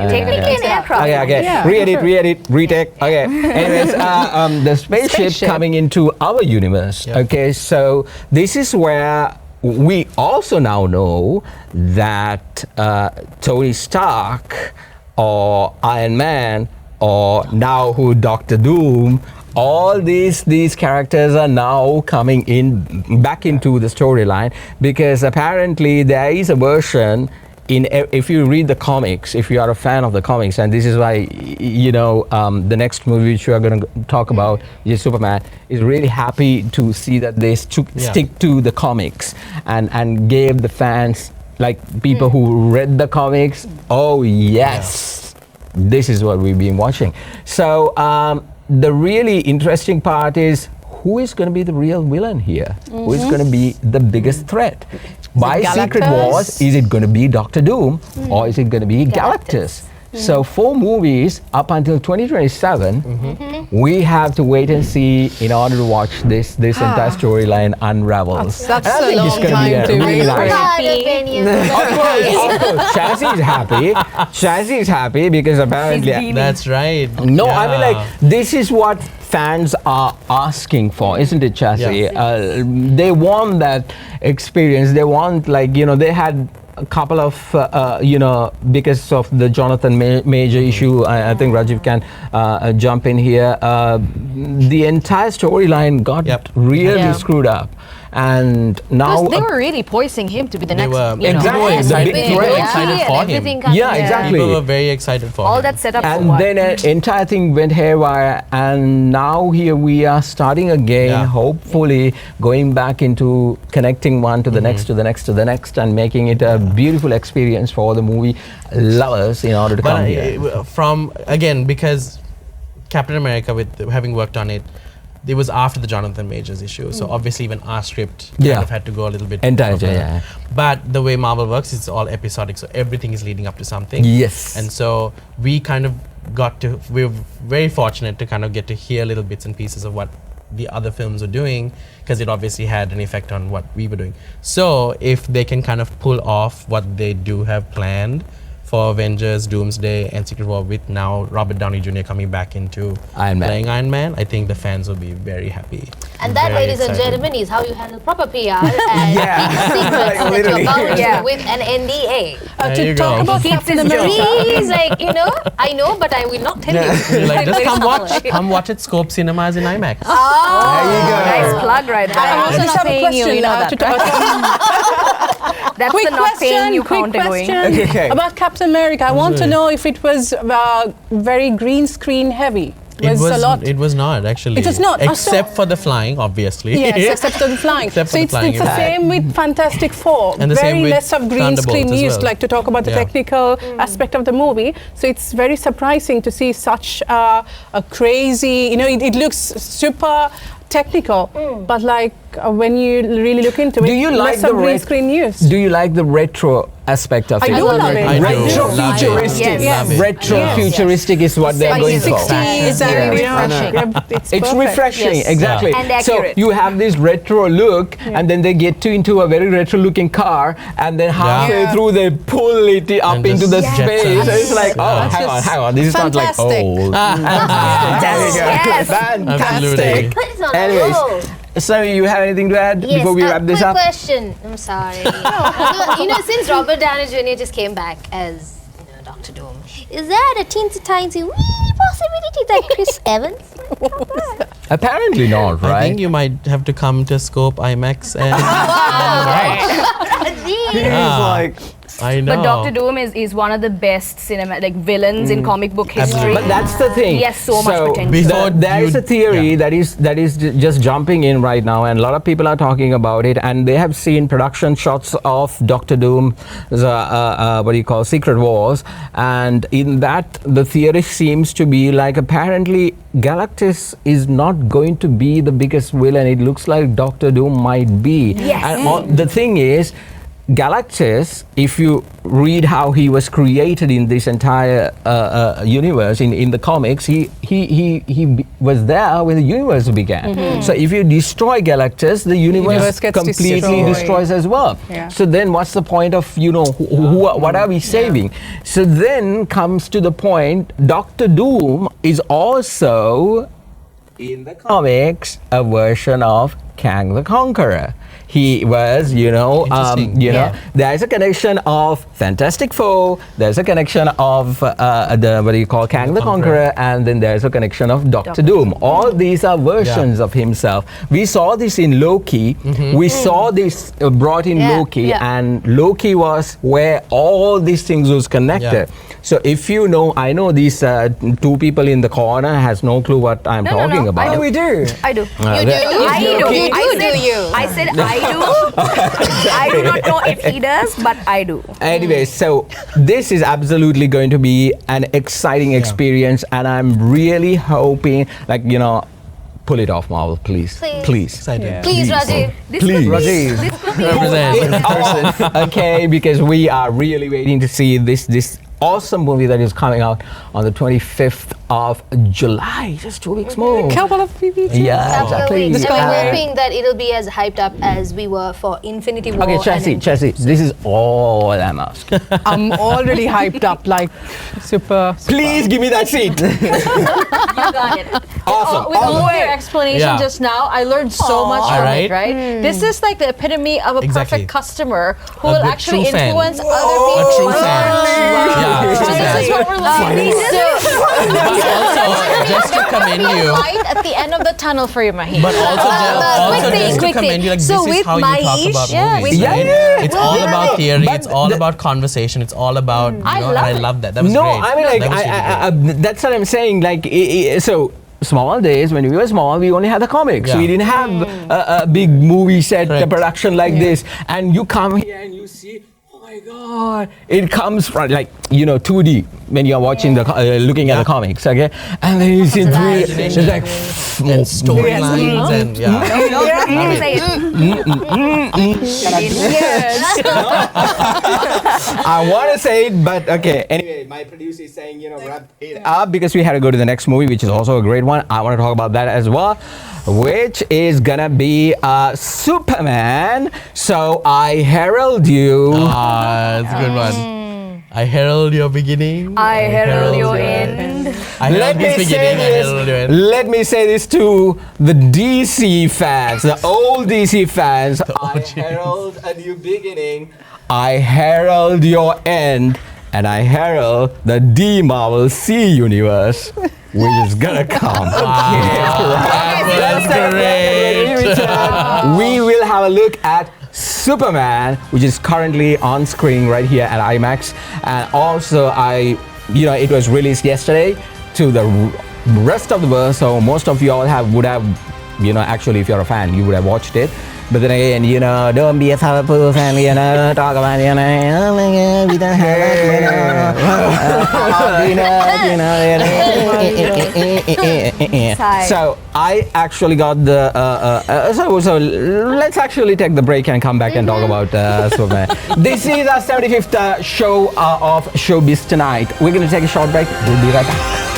[SPEAKER 18] Technically an aircraft.
[SPEAKER 17] Okay. Yeah. Read it, retake. Okay. Anyways, the spaceship coming into our universe. Yeah. Okay, so this is where we also now know that Tony Stark or Iron Man or now Dr. Doom all these characters are now coming back into the storyline, because apparently there is a version if you read the comics, if you are a fan of the comics, and this is why the next movie which we are going to talk about is Superman, is really happy to see that they stick to the comics and gave the fans, like people who read the comics, oh yes, this is what we've been watching. So the really interesting part is, who is going to be the real villain here? Who is going to be the biggest threat? By Secret Wars, is it going to be Doctor Doom or is it going to be Galactus? So 4 movies up until 2027, we have to wait and see in order to watch this entire storyline unravels.
[SPEAKER 14] That's a long time to wait.
[SPEAKER 17] Of course, Chassy is happy. Chassy is happy because apparently...
[SPEAKER 13] That's right.
[SPEAKER 17] No, I mean, like, this is what fans are asking for, isn't it, Chassy? They want that experience. They want, like, they had a couple of, because of the Jonathan Major issue, I think Rajeev can jump in here. The entire storyline got really screwed up. And now
[SPEAKER 11] they were really poising him to be the next.
[SPEAKER 17] Exactly,
[SPEAKER 13] the big excited for him.
[SPEAKER 17] Yeah, exactly.
[SPEAKER 13] People were very excited for him.
[SPEAKER 18] All that setup.
[SPEAKER 17] And then an entire thing went haywire, and now here we are starting again. Hopefully, going back into connecting one to the next, to the next, to the next, and making it a beautiful experience for the movie lovers in order to come here.
[SPEAKER 13] Because Captain America, with having worked on it, it was after the Jonathan Majors issue, so obviously even our script kind of had to go a little bit. But the way Marvel works, it's all episodic, so everything is leading up to something.
[SPEAKER 17] Yes.
[SPEAKER 13] And so we kind of we were very fortunate to kind of get to hear little bits and pieces of what the other films were doing, because it obviously had an effect on what we were doing. So if they can kind of pull off what they do have planned for Avengers, Doomsday, and Secret War, with now Robert Downey Jr. coming back into playing Iron Man, I think the fans will be very happy.
[SPEAKER 3] And that, ladies and gentlemen, is how you handle proper PR and keep secrets that you're bound to with an NDA.
[SPEAKER 14] To talk about Captain America.
[SPEAKER 3] He's like, I know, but I will not tell you.
[SPEAKER 13] Like, just come watch at Scope Cinemas in IMAX.
[SPEAKER 18] Oh, there you go. Nice plug right there.
[SPEAKER 11] I'm also not paying you, you know that.
[SPEAKER 18] That's the not paying you category.
[SPEAKER 14] About Captain America. I want to know if it was very green screen heavy.
[SPEAKER 13] It was not actually.
[SPEAKER 14] It was not,
[SPEAKER 13] except for the flying, obviously.
[SPEAKER 14] Yes, except for the flying. So it's the same with Fantastic Four.
[SPEAKER 13] And
[SPEAKER 14] very less of green screen used, like to talk about the technical aspect of the movie. So it's very surprising to see such a crazy. It looks super technical, but like when you really look into it,
[SPEAKER 17] do you like
[SPEAKER 14] the green screen use?
[SPEAKER 17] Do you like the retro aspect of it?
[SPEAKER 14] I do love it.
[SPEAKER 17] Retro-futuristic. Retro-futuristic is what they're going for.
[SPEAKER 14] It's refreshing.
[SPEAKER 17] It's refreshing, exactly.
[SPEAKER 18] And accurate.
[SPEAKER 17] So you have this retro look, and then they get into a very retro-looking car, and then halfway through they pull it up into the space. And it's like, hang on, this is not like old. Fantastic. Anyways, so you have anything to add before we wrap this up?
[SPEAKER 3] Quick question. I'm sorry. Since Robert Downey Jr. just came back as Doctor Doom, is that a teensy tiny possibility that Chris Evans?
[SPEAKER 17] Apparently not, right?
[SPEAKER 13] I think you might have to come to Scope IMAX and I know.
[SPEAKER 18] But Doctor Doom is one of the best villains in comic book history.
[SPEAKER 17] But that's the thing.
[SPEAKER 18] He has so much potential.
[SPEAKER 17] There is a theory that is just jumping in right now, and a lot of people are talking about it, and they have seen production shots of Doctor Doom, Secret Wars, and in that the theory seems to be like apparently Galactus is not going to be the biggest villain. It looks like Doctor Doom might be.
[SPEAKER 18] Yes.
[SPEAKER 17] And the thing is, Galactus, if you read how he was created in this entire universe in the comics, he was there when the universe began. So if you destroy Galactus, the universe completely destroys as well. So then what's the point of what are we saving? So then comes to the point, Doctor Doom is also in the comics a version of Kang the Conqueror. He was, there's a connection of Fantastic Four, there's a connection of Kang the Conqueror, and then there's a connection of Doctor Doom. All these are versions of himself. We saw this in Loki. We saw this brought in Loki, and Loki was where all these things was connected. So if you know, I know these two people in the corner has no clue what I'm talking about.
[SPEAKER 18] I do.
[SPEAKER 14] We do.
[SPEAKER 18] I do.
[SPEAKER 3] You do.
[SPEAKER 18] I said I do. I do not know if he does, but I do.
[SPEAKER 17] Anyway, so this is absolutely going to be an exciting experience, and I'm really hoping, pull it off, Marvel, please. Please.
[SPEAKER 3] Please, Rajeev.
[SPEAKER 17] Please. Rajeev. Okay, because we are really waiting to see this awesome movie that is coming out on the 25th of July. Just 2 weeks more.
[SPEAKER 14] Couple of PPT.
[SPEAKER 17] Yeah, exactly.
[SPEAKER 3] And we're hoping that it'll be as hyped up as we were for Infinity War.
[SPEAKER 17] Okay, Chassy, this is all I'm asking.
[SPEAKER 14] I'm already hyped up, super.
[SPEAKER 17] Please give me that seat.
[SPEAKER 11] You got it.
[SPEAKER 17] Awesome.
[SPEAKER 11] With all of your explanation just now, I learned so much from it, right? This is like the epitome of a perfect customer who will actually influence other people.
[SPEAKER 13] A true fan.
[SPEAKER 11] This is what we're looking for.
[SPEAKER 13] Also, just to commend you.
[SPEAKER 11] Light at the end of the tunnel for you, Mahieash.
[SPEAKER 13] But also just to commend you, this is how you talk about movies, right? It's all about theory, it's all about conversation, it's all about, I love that. That was great.
[SPEAKER 17] I mean, that's what I'm saying. So small days, when we were small, we only had the comics. We didn't have a big movie set, a production like this. And you come here and you see, oh my God, it comes from 2D when you're watching looking at the comics, okay? And then you see 3D, it's like
[SPEAKER 13] and storylines and
[SPEAKER 17] I want to say it, but okay. Anyway, my producer is saying, wrap it up because we had to go to the next movie, which is also a great one. I want to talk about that as well, which is gonna be Superman. So I herald you.
[SPEAKER 13] It's a good one. I herald your beginning.
[SPEAKER 18] I herald your end.
[SPEAKER 17] Let me say this to the DC fans, the old DC fans. I herald a new beginning. I herald your end. And I herald the D Marvel C universe, which is gonna come.
[SPEAKER 13] That's great.
[SPEAKER 17] We will have a look at Superman, which is currently on screen right here at IMAX, and also it was released yesterday to the rest of the world. So most of you all would have, actually, if you're a fan, you would have watched it. But then again, don't be a powerful fan, talk about, we don't have, So I actually got the, so let's actually take the break and come back and talk about Superman. This is our 75th show of Showbiz Tonight. We're going to take a short break. We'll be right back.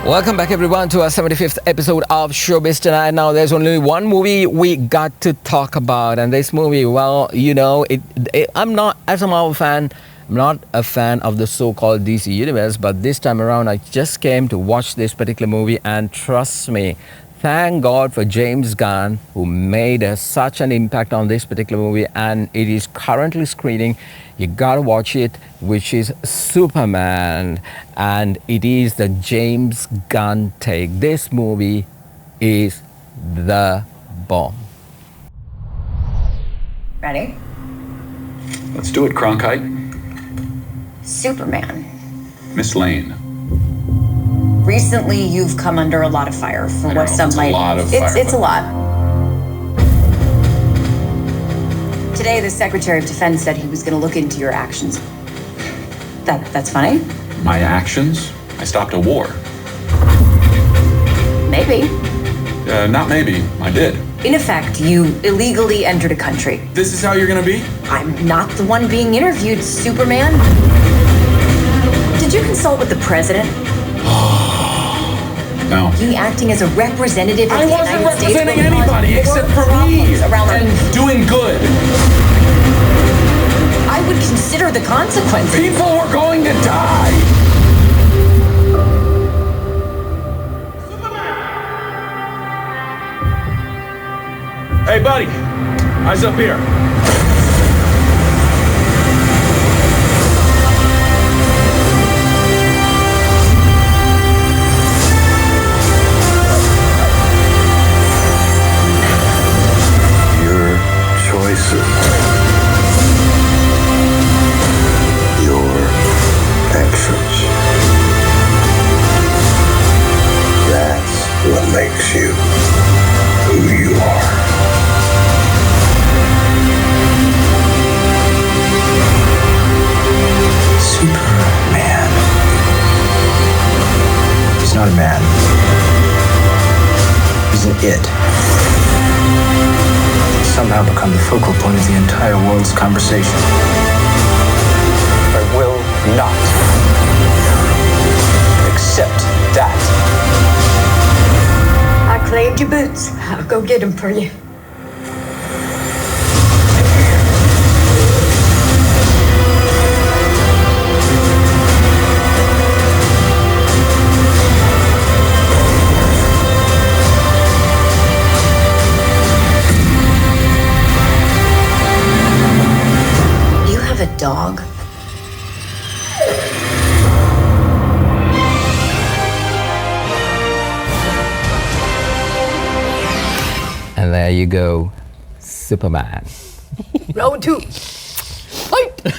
[SPEAKER 17] Welcome back, everyone, to our 75th episode of Showbiz Tonight. Now, there's only one movie we got to talk about, and this movie, well, I'm not, as a Marvel fan, I'm not a fan of the so-called DC universe, but this time around, I just came to watch this particular movie, and trust me, thank God for James Gunn, who made such an impact on this particular movie, and it is currently screening. You gotta watch it, which is Superman, and it is the James Gunn take. This movie is the bomb.
[SPEAKER 1] Ready?
[SPEAKER 2] Let's do it, Cronkite.
[SPEAKER 1] Superman.
[SPEAKER 2] Miss Lane.
[SPEAKER 1] Recently, you've come under a lot of fire from what some might. It's a lot. Today, the Secretary of Defense said he was going to look into your actions. That's funny.
[SPEAKER 2] My actions? I stopped a war.
[SPEAKER 1] Maybe.
[SPEAKER 2] Not maybe. I did.
[SPEAKER 1] In effect, you illegally entered a country.
[SPEAKER 2] This is how you're gonna be?
[SPEAKER 1] I'm not the one being interviewed, Superman. Did you consult with the president?
[SPEAKER 2] No.
[SPEAKER 1] You acting as a representative of
[SPEAKER 2] I
[SPEAKER 1] the
[SPEAKER 2] wasn't
[SPEAKER 1] United States.
[SPEAKER 2] representing anybody except for me. And doing good.
[SPEAKER 1] I would consider the consequences.
[SPEAKER 2] People were going to die. Hey, buddy. Eyes up here.
[SPEAKER 27] Your choices. Your actions. That's what makes you who you are. Superman. He's not a man. He's an it. He's somehow become the focal point of the entire world's conversation. I will not accept that.
[SPEAKER 1] I claimed your boots. I'll go get them for you. A dog?
[SPEAKER 17] And there you go, Superman.
[SPEAKER 1] Round two.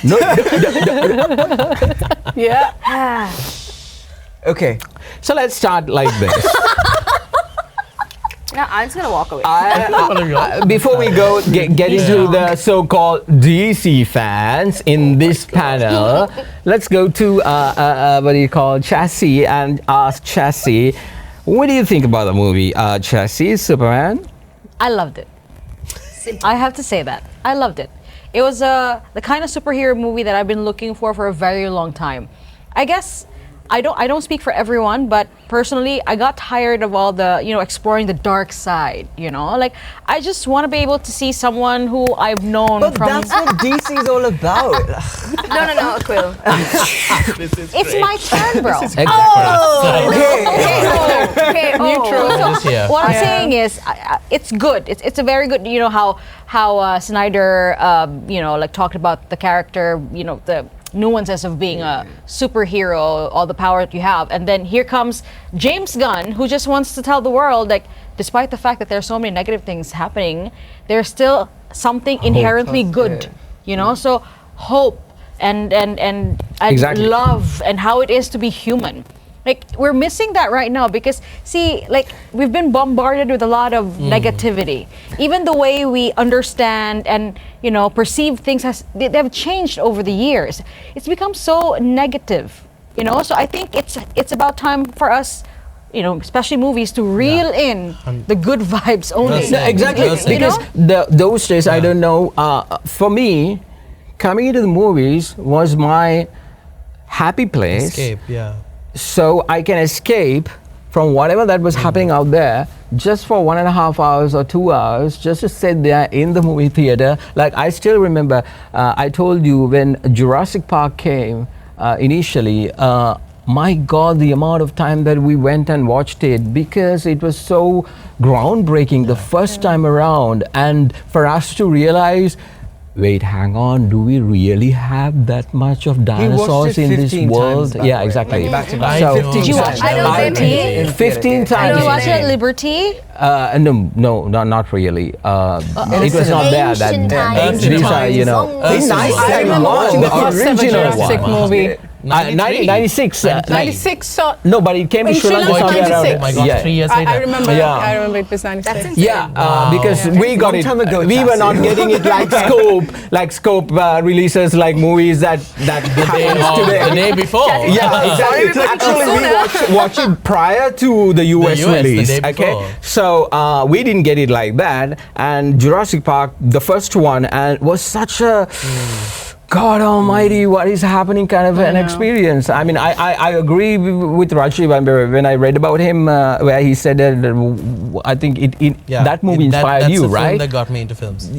[SPEAKER 17] No.
[SPEAKER 14] Yeah.
[SPEAKER 17] Okay, so let's start like this.
[SPEAKER 18] No, I'm just gonna walk away.
[SPEAKER 17] Before we go get into the so-called DC fans in this panel, let's go to what do you call Chassy and ask Chassy, what do you think about the movie Chassy, Superman?
[SPEAKER 11] I loved it. I have to say that. I loved it. It was the kind of superhero movie that I've been looking for a very long time. I guess I don't speak for everyone, but personally, I got tired of all the, exploring the dark side, Like, I just want to be able to see someone who I've known
[SPEAKER 5] But
[SPEAKER 11] from...
[SPEAKER 5] that's what DC is all about.
[SPEAKER 18] No, Aquil.
[SPEAKER 11] It's my turn, bro.
[SPEAKER 17] Exactly.
[SPEAKER 18] Okay.
[SPEAKER 11] Neutral.
[SPEAKER 13] Just here.
[SPEAKER 11] What I'm saying is, it's good. It's a very good. How Snyder, talked about the character. The nuances of being a superhero, all the power that you have, and then here comes James Gunn, who just wants to tell the world, like, despite the fact that there's so many negative things happening, there's still something inherently good. So hope and
[SPEAKER 17] Exactly.
[SPEAKER 11] love and how it is to be human. Like, we're missing that right now because, see, like, we've been bombarded with a lot of negativity. Even the way we understand and, perceive things they've changed over the years. It's become so negative, So I think it's about time for us, especially movies, to reel in the good vibes only.
[SPEAKER 17] No, exactly. Because those days, I don't know, for me, coming into the movies was my happy place.
[SPEAKER 13] Escape, yeah.
[SPEAKER 17] So I can escape from whatever that was happening out there just for 1.5 hours or 2 hours, just to sit there in the movie theater. Like, I still remember, I told you when Jurassic Park came initially, my God, the amount of time that we went and watched it, because it was so groundbreaking the first time around, and for us to realize, wait, hang on, do we really have that much of dinosaurs in this world? Yeah, exactly.
[SPEAKER 11] So, did you watch it? I don't
[SPEAKER 17] 15 times.
[SPEAKER 11] Did you watch it at Liberty?
[SPEAKER 17] No, not really. It was not there. That these are,
[SPEAKER 11] I
[SPEAKER 17] nice.
[SPEAKER 11] remember watching
[SPEAKER 17] the original
[SPEAKER 14] Jurassic
[SPEAKER 17] one.
[SPEAKER 14] movie.
[SPEAKER 17] 96.
[SPEAKER 14] 96. So
[SPEAKER 17] no, but it came to
[SPEAKER 14] in
[SPEAKER 17] Sri Lanka.
[SPEAKER 14] 96.
[SPEAKER 13] Oh my God, 3 years later.
[SPEAKER 14] I remember.
[SPEAKER 17] Yeah.
[SPEAKER 14] I remember it was 96.
[SPEAKER 17] Because we got it. We were not getting it like Scope releases like movies that
[SPEAKER 13] the day before.
[SPEAKER 17] Yeah, exactly. Actually, we watch it prior to the US release.
[SPEAKER 13] The day
[SPEAKER 17] Okay,
[SPEAKER 13] before.
[SPEAKER 17] so we didn't get it like that. And Jurassic Park, the first one, and was such a God Almighty, what is happening kind of an experience. I mean, I agree with Rajeev when I read about him, where he said that I think that movie inspired you, right?
[SPEAKER 13] That's the film that got me into films.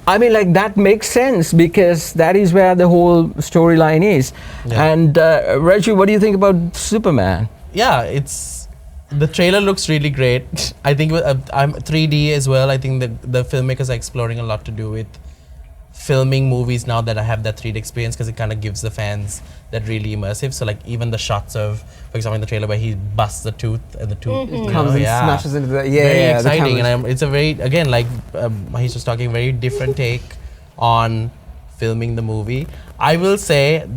[SPEAKER 17] I mean, like, that makes sense because that is where the whole storyline is.
[SPEAKER 13] Yeah.
[SPEAKER 17] And Rajeev, what do you think about Superman?
[SPEAKER 13] Yeah, the trailer looks really great. I think I'm 3D as well. I think the filmmakers are exploring a lot to do with filming movies now that I have that 3D experience, because it kind of gives the fans that really immersive. So like even the shots of, for example, in the trailer where he busts the tooth and the tooth
[SPEAKER 5] comes and smashes into the
[SPEAKER 13] very exciting. And it's a very, again, like Mahieash was talking, very different take on filming the movie. I will say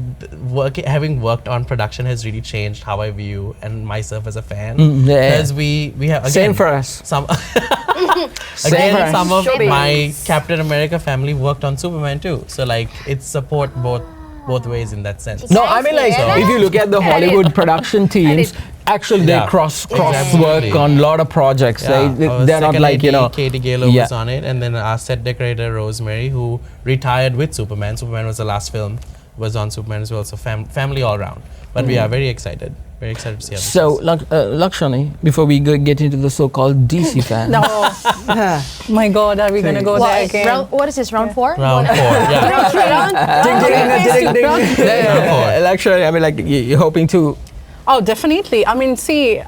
[SPEAKER 13] having worked on production has really changed how I view and myself as a fan, because we have, again,
[SPEAKER 17] same for us.
[SPEAKER 13] Some of my Captain America family worked on Superman too, so like it's support both ways in that sense.
[SPEAKER 17] No, I mean, like, if you look at the Hollywood production teams, actually they cross work on a lot of projects. They're not like, you know,
[SPEAKER 13] Katie Gaylor was on it, and then our set decorator Rosemary, who retired with Superman. Superman was the last film, was on Superman as well. So family all around. But we are very excited to see how this
[SPEAKER 17] So, Lakshani, before we get into the so-called DC fan.
[SPEAKER 14] No. My God, are we going to go there again?
[SPEAKER 8] What is this, round 4?
[SPEAKER 13] Round 4, yeah.
[SPEAKER 17] Lakshani, I mean, like, you're hoping to...
[SPEAKER 14] Oh, definitely. I mean, see,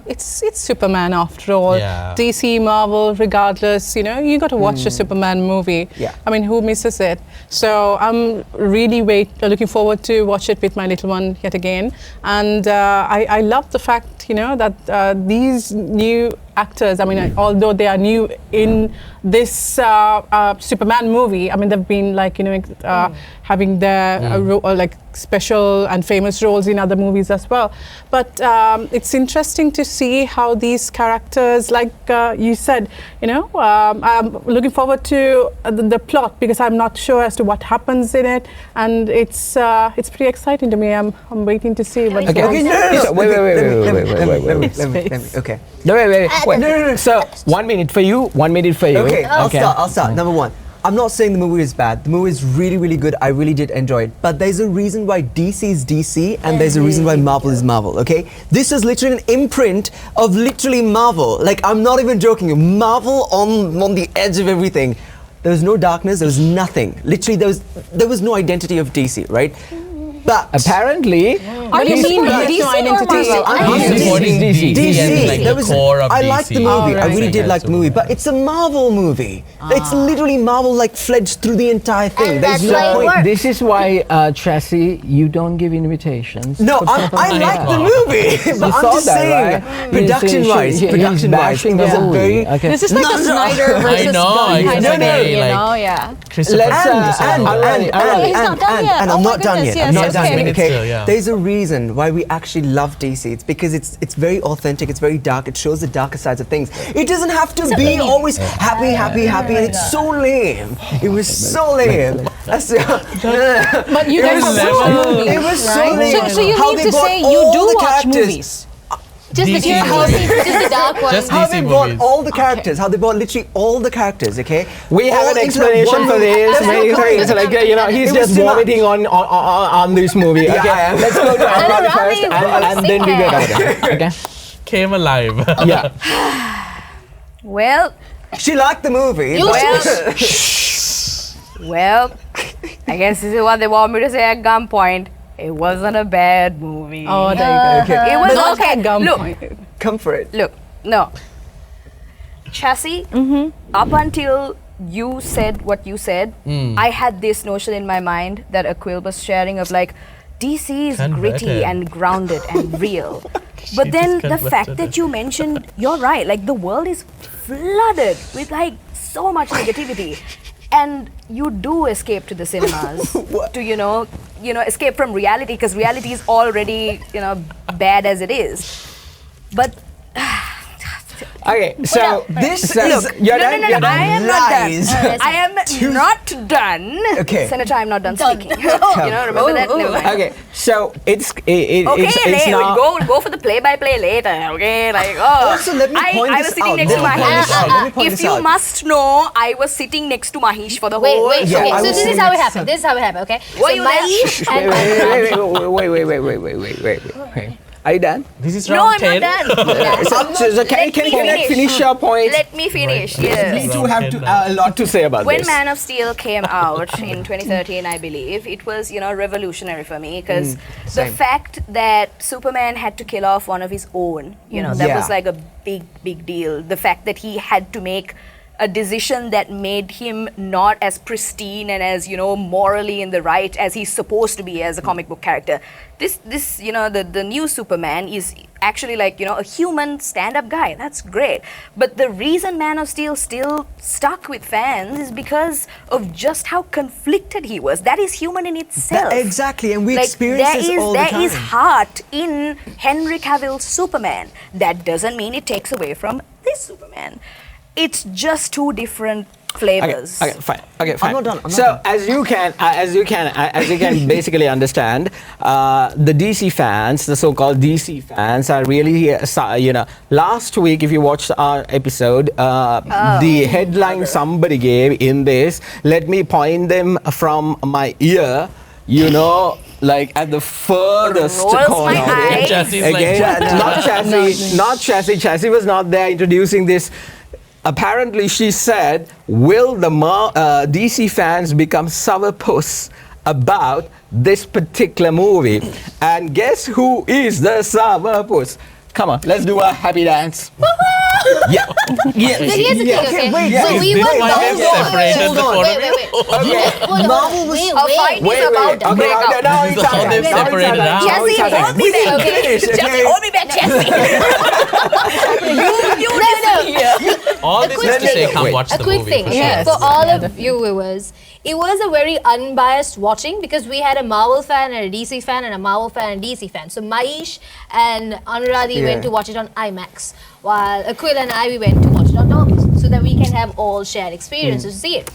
[SPEAKER 14] it's Superman after all.
[SPEAKER 13] Yeah.
[SPEAKER 14] DC, Marvel, regardless, you know, you got to watch the Superman movie.
[SPEAKER 5] Yeah.
[SPEAKER 14] I mean, who misses it? So I'm really looking forward to watch it with my little one yet again. And I love the fact, you know, that these new actors, I mean, although they are new in this Superman movie, I mean, they've been like, you know, having their like special and famous roles in other movies as well. But it's interesting to see how these characters, like you said, you know, I'm looking forward to the plot, because I'm not sure as to what happens in it, and it's pretty exciting to me. I'm waiting to see what.
[SPEAKER 17] Okay.
[SPEAKER 5] Wait. Okay.
[SPEAKER 17] No, wait. So 1 minute for you, 1 minute for you.
[SPEAKER 5] Okay, I'll start. Number one, I'm not saying the movie is bad. The movie is really, really good. I really did enjoy it. But there's a reason why DC is DC, and there's a reason why Marvel is Marvel, okay? This is literally an imprint of literally Marvel. Like, I'm not even joking. Marvel on the edge of everything. There was no darkness, there was nothing. Literally, there was no identity of DC, right? But
[SPEAKER 17] apparently,
[SPEAKER 8] are you mean DC or Marvel?
[SPEAKER 5] I'm
[SPEAKER 13] supporting DC. Like the core of
[SPEAKER 5] I liked the movie. I really did like the movie, but it's a Marvel movie. It's literally Marvel like fledged through the entire thing.
[SPEAKER 8] And
[SPEAKER 5] There's
[SPEAKER 8] that's
[SPEAKER 5] no
[SPEAKER 8] why it
[SPEAKER 5] point.
[SPEAKER 8] works.
[SPEAKER 17] this is why, Chassy, you don't give invitations.
[SPEAKER 5] No, I like the movie, but I'm just saying, production-wise, it was a very.
[SPEAKER 11] This is like the Snyder versus Gunn kind of thing, you know? Yeah.
[SPEAKER 5] And I'm not done yet. I'm not done yet. Okay.
[SPEAKER 13] Still, yeah.
[SPEAKER 5] There's a reason why we actually love DC. It's because it's very authentic. It's very dark. It shows the darker sides of things. It doesn't have to be always happy. And it's so lame. It was so lame.
[SPEAKER 14] But you guys watch movies,
[SPEAKER 5] It was so
[SPEAKER 14] right?
[SPEAKER 5] lame.
[SPEAKER 11] So you
[SPEAKER 5] How
[SPEAKER 11] mean
[SPEAKER 5] they
[SPEAKER 11] to
[SPEAKER 5] brought
[SPEAKER 11] say you
[SPEAKER 5] all
[SPEAKER 11] do
[SPEAKER 5] the
[SPEAKER 11] watch
[SPEAKER 5] characters.
[SPEAKER 11] movies?
[SPEAKER 8] Just the
[SPEAKER 13] DC
[SPEAKER 8] movies. Just the dark ones.
[SPEAKER 13] Just
[SPEAKER 5] How
[SPEAKER 13] DC
[SPEAKER 5] they brought
[SPEAKER 13] movies.
[SPEAKER 5] all the characters, how they brought literally all the characters, okay?
[SPEAKER 17] We have
[SPEAKER 5] All
[SPEAKER 17] an
[SPEAKER 5] into
[SPEAKER 17] explanation
[SPEAKER 5] one
[SPEAKER 17] for
[SPEAKER 5] movie.
[SPEAKER 17] this.
[SPEAKER 5] There's no point.
[SPEAKER 17] It's like, you know, he's
[SPEAKER 5] It was
[SPEAKER 17] just
[SPEAKER 5] too much.
[SPEAKER 17] vomiting on this movie.
[SPEAKER 5] Yeah,
[SPEAKER 17] Okay,
[SPEAKER 5] I am.
[SPEAKER 17] let's go to Anuradhie
[SPEAKER 8] Anuradhie
[SPEAKER 17] first, and then we get out there. Okay.
[SPEAKER 13] Came alive.
[SPEAKER 17] Yeah.
[SPEAKER 10] Well,
[SPEAKER 5] She liked the movie.
[SPEAKER 10] well, I guess this is what they want me to say at gunpoint. It wasn't a bad movie.
[SPEAKER 14] Oh, there you go.
[SPEAKER 5] Okay.
[SPEAKER 10] It was
[SPEAKER 14] Not
[SPEAKER 10] okay.
[SPEAKER 14] at gunpoint.
[SPEAKER 5] Come for it.
[SPEAKER 10] Look, no. Chassy, up until you said what you said, I had this notion in my mind that Aquil was sharing of like, DC is gritty
[SPEAKER 13] Converted.
[SPEAKER 10] and grounded and real. But then the fact that you mentioned, you're right, like the world is flooded with like so much negativity. And you do escape to the cinemas to, you know,
[SPEAKER 18] escape from reality, because reality is already, bad as it is. But
[SPEAKER 17] okay, so
[SPEAKER 18] this
[SPEAKER 17] is
[SPEAKER 18] you're done. No, I am not done. I am not done.
[SPEAKER 17] Okay.
[SPEAKER 18] Senator, I'm not done speaking. Remember that? Never mind.
[SPEAKER 17] Okay, so it's
[SPEAKER 18] now. Go for the play-by-play later. Okay,
[SPEAKER 5] Also, let me point
[SPEAKER 18] I was
[SPEAKER 5] this
[SPEAKER 18] sitting
[SPEAKER 5] out.
[SPEAKER 18] next to
[SPEAKER 5] Let me point this out. Let me
[SPEAKER 18] Mahieash.
[SPEAKER 5] point
[SPEAKER 18] If
[SPEAKER 5] this
[SPEAKER 18] you
[SPEAKER 5] out.
[SPEAKER 18] must know, I was sitting next to Mahieash for the whole.
[SPEAKER 3] Wait.
[SPEAKER 18] show.
[SPEAKER 3] Okay, so this is how it happened. Okay.
[SPEAKER 18] Were
[SPEAKER 3] So
[SPEAKER 18] you there?
[SPEAKER 3] Mahieash and
[SPEAKER 17] Wait. Are you done?
[SPEAKER 13] This is
[SPEAKER 18] No,
[SPEAKER 13] round
[SPEAKER 18] I'm
[SPEAKER 13] 10.
[SPEAKER 18] not done.
[SPEAKER 17] So can I finish your point?
[SPEAKER 18] Let me finish. Yes.
[SPEAKER 17] We do have a lot to say about
[SPEAKER 18] When
[SPEAKER 17] this.
[SPEAKER 18] Man of Steel came out in 2013, I believe, it was, revolutionary for me, because the
[SPEAKER 17] Same.
[SPEAKER 18] fact that Superman had to kill off one of his own, that was like a big deal. The fact that he had to make a decision that made him not as pristine and as, morally in the right as he's supposed to be as a comic book character. This the new Superman is actually like, a human stand-up guy. That's great. But the reason Man of Steel still stuck with fans is because of just how conflicted he was. That is human in itself.
[SPEAKER 5] Exactly, and we experience this all the time.
[SPEAKER 18] There is heart in Henry Cavill's Superman. That doesn't mean it takes away from this Superman. It's just two different flavors.
[SPEAKER 17] Okay, fine.
[SPEAKER 5] I'm not done.
[SPEAKER 17] As you can basically understand, the DC fans, the so-called DC fans, are really, last week, if you watched our episode, the headline somebody gave in this, let me point them from my ear, like at the furthest corner. Not Chassy. Chassy was not there introducing this. Apparently, she said, will the DC fans become sourpuss about this particular movie? And guess who is the sourpuss? Come on, let's do a happy dance. Yeah.
[SPEAKER 3] Here's the thing, okay?
[SPEAKER 5] Wait,
[SPEAKER 3] So we were
[SPEAKER 13] separated the photo.
[SPEAKER 3] Wait.
[SPEAKER 5] Marvel was
[SPEAKER 18] A fight is about to break out.
[SPEAKER 17] Now it's
[SPEAKER 13] How they've separated out.
[SPEAKER 18] Chelsea, hold me back. Chelsea, hold me back, Chelsea. You listen here.
[SPEAKER 13] All this is to say, come watch the movie.
[SPEAKER 3] A quick thing,
[SPEAKER 13] for sure.
[SPEAKER 3] for all of you viewers. It was a very unbiased watching because we had a Marvel fan and a DC fan and a Marvel fan and a DC fan. So Mahieash and Anuradhie went to watch it on IMAX, while Aquil and we went to watch it on Dolby, so that we can have all shared experiences to see it.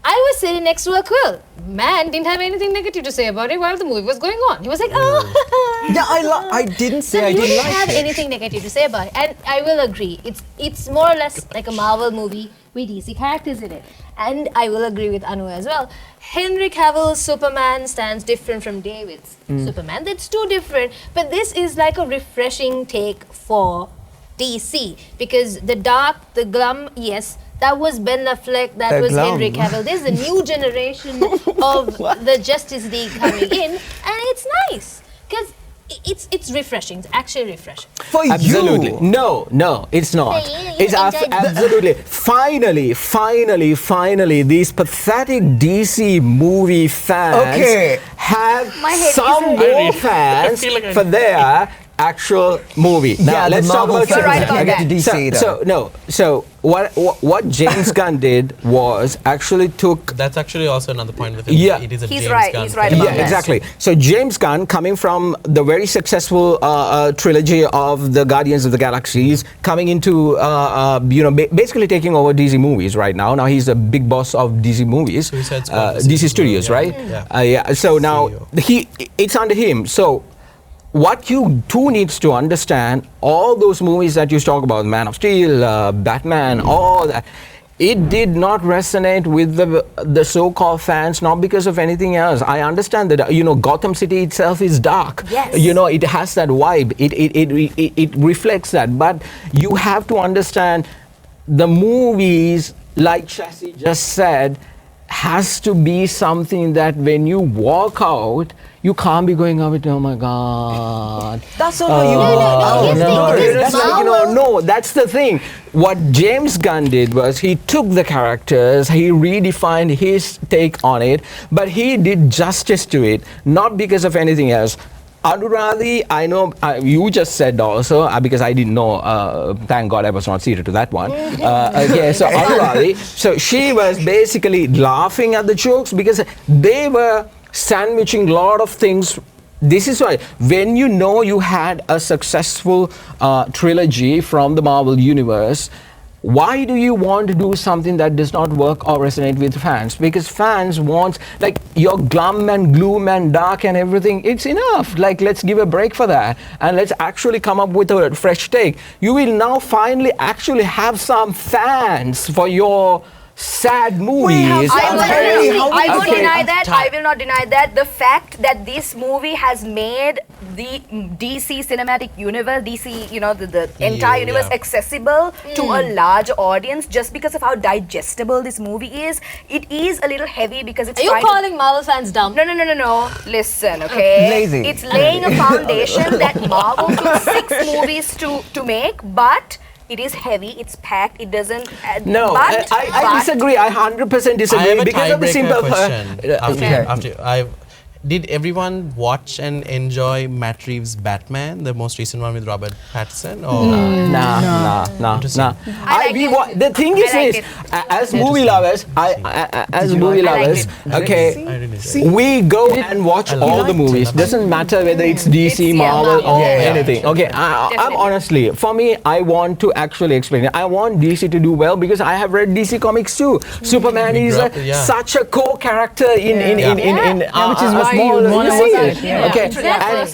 [SPEAKER 3] I was sitting next to Aquil. Man didn't have anything negative to say about it while the movie was going on. He was like,
[SPEAKER 5] Yeah, I didn't say I didn't like it.
[SPEAKER 3] He didn't have anything negative to say about it. And I will agree. It's more or less like a Marvel movie with DC characters in it. And I will agree with Anu as well. Henry Cavill's Superman stands different from David's Superman. That's too different. But this is like a refreshing take for DC. Because the dark, the glum, yes, that was Ben Affleck, that was Henry Cavill. There's a new generation of the Justice League coming in, and it's nice because it's refreshing. It's actually refreshing.
[SPEAKER 5] For
[SPEAKER 17] Absolutely.
[SPEAKER 5] you.
[SPEAKER 17] No, it's not. It's absolutely. Finally, these pathetic DC movie fans have some more fans for their actual movie. Now let's talk about So what James Gunn did was actually took.
[SPEAKER 13] That's actually also another point of the film.
[SPEAKER 17] Yeah,
[SPEAKER 13] it is a
[SPEAKER 18] He's
[SPEAKER 13] James
[SPEAKER 18] right.
[SPEAKER 13] Gunn
[SPEAKER 18] He's right
[SPEAKER 13] film.
[SPEAKER 18] about that.
[SPEAKER 17] Exactly. So James Gunn, coming from the very successful trilogy of the Guardians of the Galaxies, coming into basically taking over DC movies right now. Now he's a big boss of DC movies, DC Studios, right? Yeah. So now it's under him. So what you too needs to understand, all those movies that you talk about, Man of Steel, Batman, all that, it did not resonate with the so-called fans, not because of anything else. I understand that Gotham City itself is dark.
[SPEAKER 18] Yes.
[SPEAKER 17] It has that vibe. It reflects that. But you have to understand the movies, like Chassy just said, has to be something that when you walk out, you can't be going out with, oh my God.
[SPEAKER 5] That's not what you
[SPEAKER 17] No, that's the thing. What James Gunn did was he took the characters, he redefined his take on it, but he did justice to it, not because of anything else. Anuradhie, I know you just said also, because I didn't know, thank God I was not seated to that one. So Anuradhie, so she was basically laughing at the jokes because they were sandwiching a lot of things. This is why, when you know you had a successful trilogy from the Marvel Universe, why do you want to do something that does not work or resonate with fans? Because fans want, like, your glum and gloom and dark and everything, it's enough. Like, let's give a break for that. And let's actually come up with a fresh take. You will now finally actually have some fans for your sad movies.
[SPEAKER 18] I won't deny that. I will not deny that. The fact that this movie has made the DC cinematic universe, DC, you know, the entire universe accessible to a large audience just because of how digestible this movie is. It is a little heavy because it's.
[SPEAKER 3] Are you calling Marvel fans dumb?
[SPEAKER 18] No. Listen, okay.
[SPEAKER 5] Lazy.
[SPEAKER 18] It's laying a foundation that Marvel took 6 movies to make, but it is heavy, it's packed, it doesn't...
[SPEAKER 17] No, I disagree. I 100% disagree because of the simple...
[SPEAKER 13] Did everyone watch and enjoy Matt Reeves' Batman, the most recent one with Robert Pattinson? Or
[SPEAKER 17] Nah. The thing is, as movie lovers, we go and watch all the movies. Doesn't matter whether it's DC, Marvel, or anything. Okay, I'm honestly, for me, I want to actually explain it. I want DC to do well because I have read DC comics too. Superman is such a core character in which is and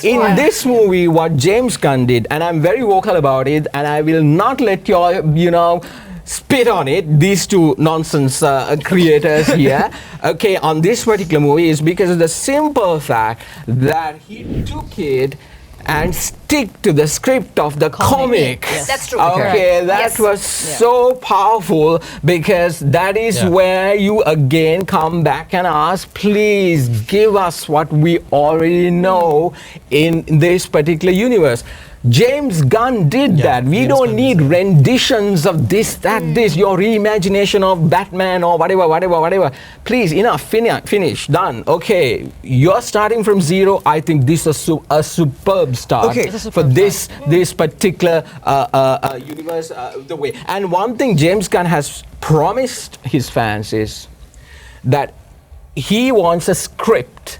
[SPEAKER 17] in this movie, what James Gunn did, and I'm very vocal about it, and I will not let y'all, spit on it, these two nonsense creators here, okay, on this particular movie is because of the simple fact that he took it and stick to the script of the comic.
[SPEAKER 18] Yes. That's true.
[SPEAKER 17] Okay, that was so powerful because that is where you again come back and ask, please give us what we already know in this particular universe. James Gunn did that. We don't need renditions of this, this, your reimagination of Batman or whatever. Please, enough, finish, done. Okay, you're starting from zero. I think this is a superb start for this particular universe. The way. And one thing James Gunn has promised his fans is that he wants a script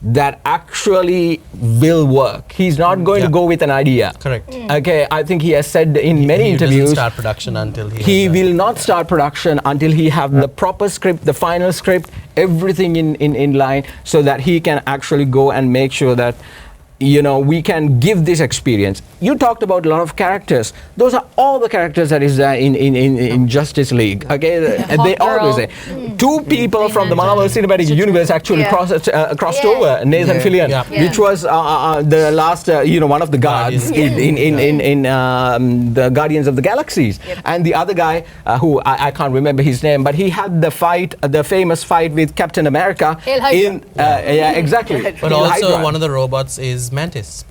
[SPEAKER 17] that actually will work. He's not going to go with an idea.
[SPEAKER 13] Correct.
[SPEAKER 17] Okay, I think he has said in many interviews.
[SPEAKER 13] He doesn't start production until
[SPEAKER 17] he will not start production until he have the proper script, the final script, everything in line, so that he can actually go and make sure that we can give this experience. You talked about a lot of characters. Those are all the characters that is in Justice League. Okay, they always say 2 people from the Marvel Cinematic Universe actually crossed over. Nathan Fillion, which was the last, one of the guards in the Guardians of the Galaxies, and the other guy who I can't remember his name, but he had the famous fight with Captain America exactly.
[SPEAKER 13] But also one of the robots is Mantis.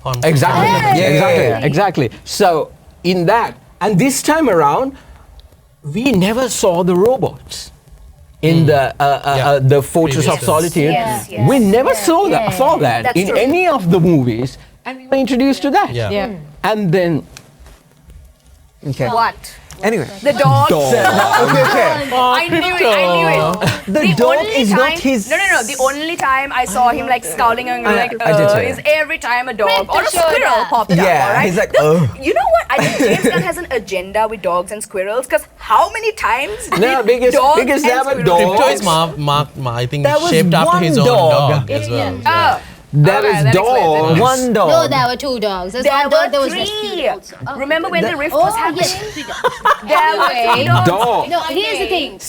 [SPEAKER 17] Exactly. So in that, and this time around, we never saw the robots in the Fortress of Solitude. We never saw that in any of the movies, and we were introduced to that. And then,
[SPEAKER 18] What?
[SPEAKER 5] Anyway.
[SPEAKER 18] The dog.
[SPEAKER 5] I
[SPEAKER 18] knew it.
[SPEAKER 5] The dog is not his...
[SPEAKER 18] No. The only time I saw him scowling and is every time a dog or a squirrel popped up. Alright?
[SPEAKER 5] He's like,
[SPEAKER 18] You know what? I think James Gunn has an agenda with dogs and squirrels because how many times did dogs and squirrels...
[SPEAKER 13] Crypto is I think shaped after his own dog as well.
[SPEAKER 17] There is dog.
[SPEAKER 5] One dog.
[SPEAKER 3] No, there were 2 dogs.
[SPEAKER 18] There were 3. Remember when the rift was happening? There were 3
[SPEAKER 17] dogs.
[SPEAKER 3] No, here's the thing.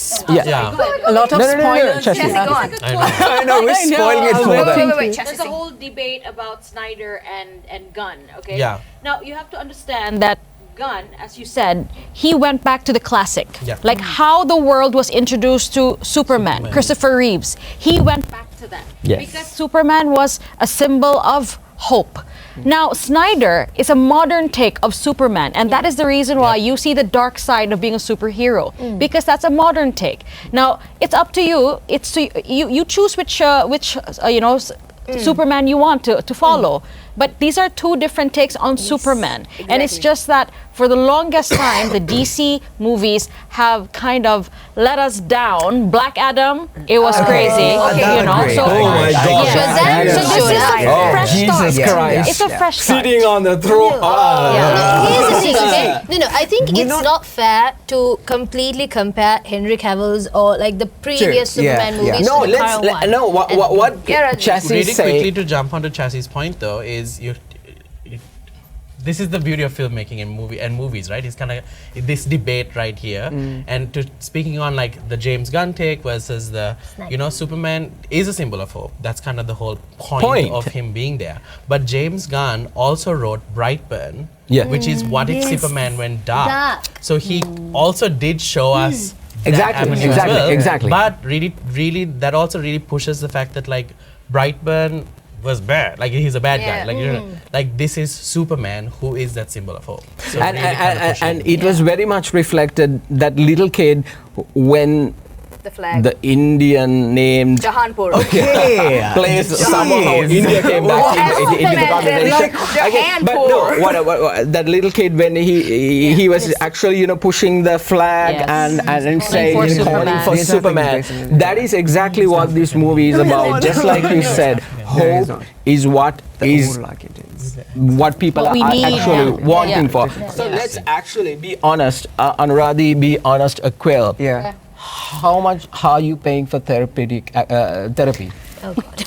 [SPEAKER 14] A lot of spoilers.
[SPEAKER 5] Chassy, go on. I know, we're spoiling it for them.
[SPEAKER 11] Wait. There's a whole debate about Snyder and Gunn, okay?
[SPEAKER 13] Yeah.
[SPEAKER 11] Now, you have to understand that Gunn, as you said, he went back to the classic. Like how the world was introduced to Superman. Christopher Reeves. He went back to that. Because Superman was a symbol of hope. Now, Snyder is a modern take of Superman, and that is the reason why you see the dark side of being a superhero, because that's a modern take. Now, it's up to you. You choose which Superman you want to follow. but these are two different takes on Superman. And it's just that for the longest time, the DC movies have kind of let us down. Black Adam, it was crazy, you know. So,
[SPEAKER 17] oh my God!
[SPEAKER 11] So this is a fresh start.
[SPEAKER 17] Jesus Christ!
[SPEAKER 11] It's a fresh start.
[SPEAKER 17] Sitting on the throne.
[SPEAKER 3] Here's the thing, okay? No, I think it's not fair to completely compare Henry Cavill's or like the previous Superman movies to the current one.
[SPEAKER 17] No, what Chassy
[SPEAKER 13] really
[SPEAKER 17] say?
[SPEAKER 13] Quickly to jump onto Chassy's point though is this is the beauty of filmmaking and movies, right? It's kind of this debate right here. And speaking on like the James Gunn take versus the, Superman is a symbol of hope. That's kind of the whole point of him being there. But James Gunn also wrote Brightburn, which is what if Superman went dark. So he also did show us
[SPEAKER 17] Exactly.
[SPEAKER 13] But really, that also really pushes the fact that like Brightburn was bad. Like he's a bad guy. Like this is Superman, who is that symbol of hope. So
[SPEAKER 17] and it was very much reflected that little kid when
[SPEAKER 18] the flag.
[SPEAKER 17] The Indian named
[SPEAKER 18] Jahanpur.
[SPEAKER 17] Plays somehow India came back into the conversation. But no, what that little kid when he was actually pushing the flag and saying calling for Superman. That is exactly what this movie is about. Just like you said, hope is what people are actually wanting for. So let's actually be honest, Anuradhie, be honest, Aquil. How much are you paying for therapy?
[SPEAKER 3] Oh God.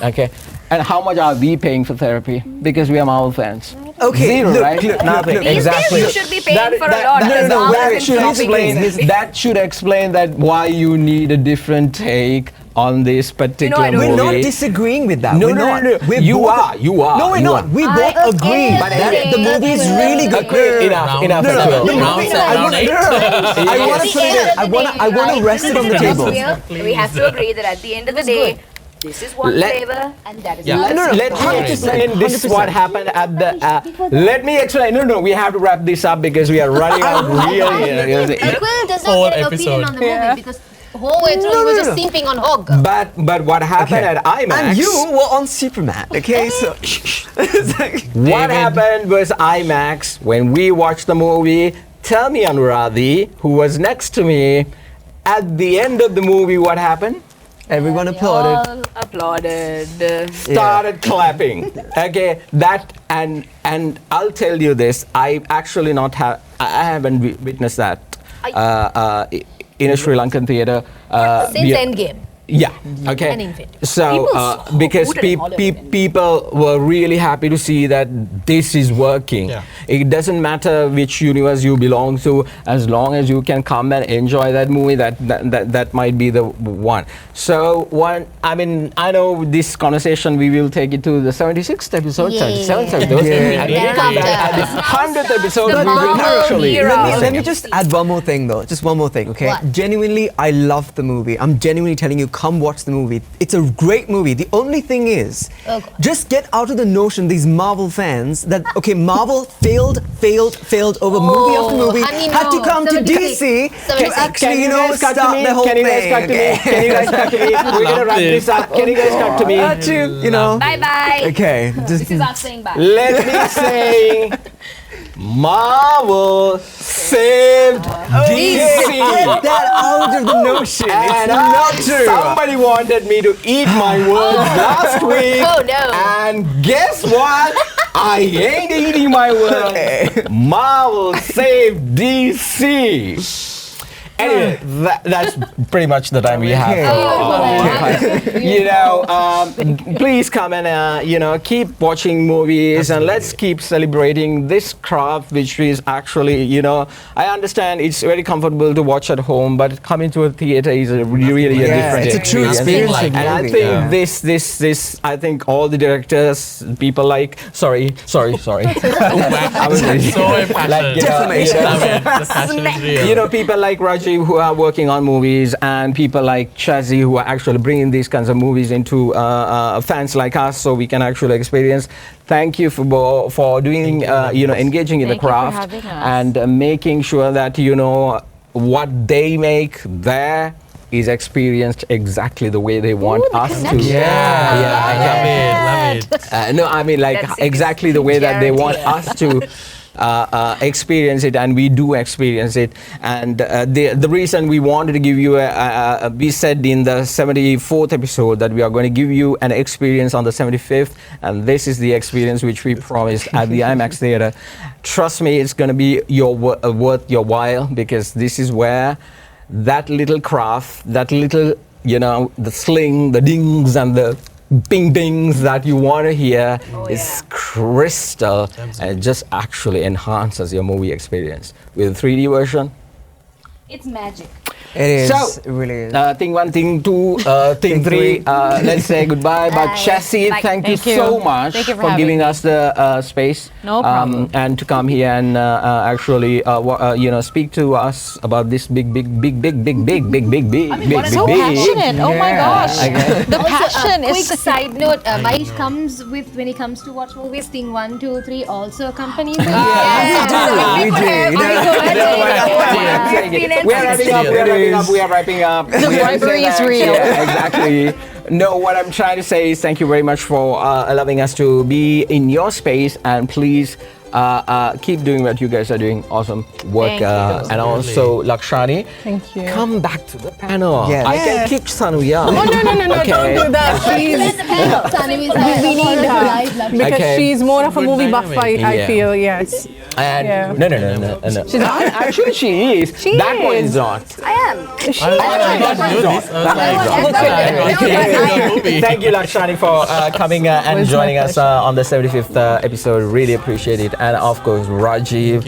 [SPEAKER 17] Okay, and how much are we paying for therapy? Because we are Marvel fans.
[SPEAKER 5] Okay,
[SPEAKER 17] zero, right? Nothing.
[SPEAKER 18] Exactly. You should be paying for a lot.
[SPEAKER 17] That should explain that why you need a different take on this particular movie.
[SPEAKER 5] We're not disagreeing with that.
[SPEAKER 17] No,
[SPEAKER 5] we're not.
[SPEAKER 17] You are.
[SPEAKER 5] No, we're not. We both agree that the movie is really good.
[SPEAKER 17] Enough.
[SPEAKER 5] I want to rest it on the table.
[SPEAKER 18] We have to agree that at the end of the day, this is one flavor and that is another.
[SPEAKER 17] Let me explain this is what happened at the. Let me explain. No, we have to wrap this up because we are running out really.
[SPEAKER 3] Aquil does not get an opinion on the movie because the whole way through he was just simping on Hog.
[SPEAKER 17] But what happened at IMAX?
[SPEAKER 5] And you were on Superman, okay? So
[SPEAKER 17] what happened was IMAX when we watched the movie. Tell me, Anuradhie, who was next to me, at the end of the movie, what happened?
[SPEAKER 5] Everyone applauded.
[SPEAKER 17] Started clapping. Okay, that and I'll tell you this. I actually I haven't witnessed that in a Sri Lankan theater.
[SPEAKER 3] Since Endgame.
[SPEAKER 17] Yeah. Okay.
[SPEAKER 3] And Infinity.
[SPEAKER 17] So because people were really happy to see that this is working. Yeah. It doesn't matter which universe you belong to, as long as you can come and enjoy that movie. That might be the one. So I know this conversation we will take it to the 76th episode, 77th episode, and then come back at the 100th episode.
[SPEAKER 5] Let me just add one more thing though. Just one more thing, okay? What? Genuinely, I love the movie. I'm genuinely telling you. Come watch the movie. It's a great movie. The only thing is, just get out of the notion, these Marvel fans, that, okay, Marvel failed over movie after movie, had to come to DC to actually, start the whole thing.
[SPEAKER 17] Can you guys cut to me? We're going to wrap this up. Can you guys cut to me?
[SPEAKER 18] Bye-bye.
[SPEAKER 5] Okay.
[SPEAKER 18] This is us saying bye.
[SPEAKER 17] Let me say... Marvel saved DC.
[SPEAKER 5] Get that out of the notion. It's not true.
[SPEAKER 17] Somebody wanted me to eat my words last week.
[SPEAKER 3] Oh no.
[SPEAKER 17] And guess what? I ain't eating my words. Marvel saved DC. Anyway, that's pretty much the time we have. Please come and keep watching movies. Absolutely. And let's keep celebrating this craft, which is actually I understand it's very comfortable to watch at home, but coming to a theater is really a different
[SPEAKER 5] experience. It's a true experience.
[SPEAKER 17] And I think this I think all the directors, people like sorry. I was
[SPEAKER 13] so impassioned.
[SPEAKER 17] People like Rajeev who are working on movies, and people like Chassy who are actually bringing these kinds of movies into fans like us, so we can actually experience. Thank you for doing engaging in the craft and making sure that what they make there is experienced exactly the way they want us to.
[SPEAKER 13] I love it.
[SPEAKER 17] No, I mean like exactly the way that they want us to experience it, and we do experience it. And the reason we wanted to give you we said in the 74th episode that we are going to give you an experience on the 75th, and this is the experience which we promised at the IMAX theater. Trust me, it's going to be worth your while, because this is where that little craft, that little, the sling, the dings and the bing dings that you want to hear is crystal, and it just actually enhances your movie experience. With a 3D version,
[SPEAKER 18] it's magic.
[SPEAKER 5] It is.
[SPEAKER 17] So,
[SPEAKER 5] it really is.
[SPEAKER 17] Thing 1, thing 2, thing 3. Let's say goodbye. But Chassy, thank you so much for giving us the space.
[SPEAKER 11] No problem.
[SPEAKER 17] And to come here and actually, speak to us about this big.
[SPEAKER 11] So passionate. Oh my gosh. The passion
[SPEAKER 3] quick
[SPEAKER 11] is.
[SPEAKER 3] side note, Mahieash comes with, when he comes to watch movies, thing 1, 2, 3 also accompanies him.
[SPEAKER 17] We are wrapping up.
[SPEAKER 11] The bribery is real.
[SPEAKER 17] Yeah, exactly. No, what I'm trying to say is thank you very much for allowing us to be in your space, and please keep doing what you guys are doing. Awesome work. And also, Lakshani,
[SPEAKER 14] thank you.
[SPEAKER 17] Come back to the panel.
[SPEAKER 14] Yes.
[SPEAKER 17] I can kick Sanuvi out.
[SPEAKER 14] Oh, no, okay. Don't do that. We need her. Because she's more of a movie buff, I feel, yes.
[SPEAKER 17] And no. She's not. Actually, she is. That one is not.
[SPEAKER 18] I am.
[SPEAKER 17] Thank you, Lakshani, for coming and joining us on the 75th episode. Really appreciate it. And of course, Rajeev,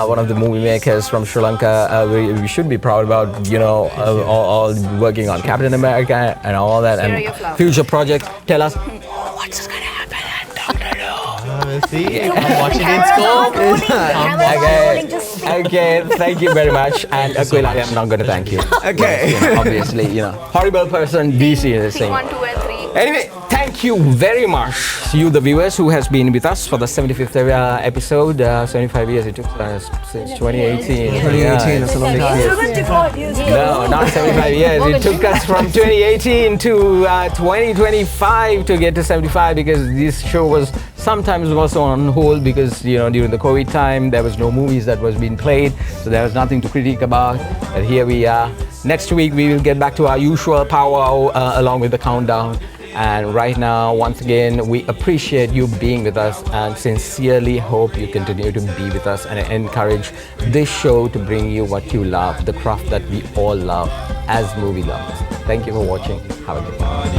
[SPEAKER 17] one of the movie makers from Sri Lanka. We should be proud about, all working on Captain America and all that, and future projects. Tell us what's going to happen at Doctor Who.
[SPEAKER 13] We'll see. I'm watching in Scope.
[SPEAKER 17] Okay, thank you very much. And Aquil, I am not going to thank you.
[SPEAKER 5] Okay.
[SPEAKER 17] But, obviously, horrible person, DC is saying.
[SPEAKER 18] 1, 2, and 3.
[SPEAKER 17] Anyway, thank you very much, you the viewers who has been with us for the 75th episode. 75 years it took us since 2018.
[SPEAKER 5] 2018, that's a long time.
[SPEAKER 18] 75 years ago.
[SPEAKER 17] No, not 75 years. It took us from 2018 to 2025 to get to 75, because this show was sometimes on hold because during the COVID time there was no movies that was being played, so there was nothing to critique about. But here we are. Next week we will get back to our usual power along with the countdown. And right now, once again, we appreciate you being with us and sincerely hope you continue to be with us and encourage this show to bring you what you love, the craft that we all love as movie lovers. Thank you for watching. Have a good time.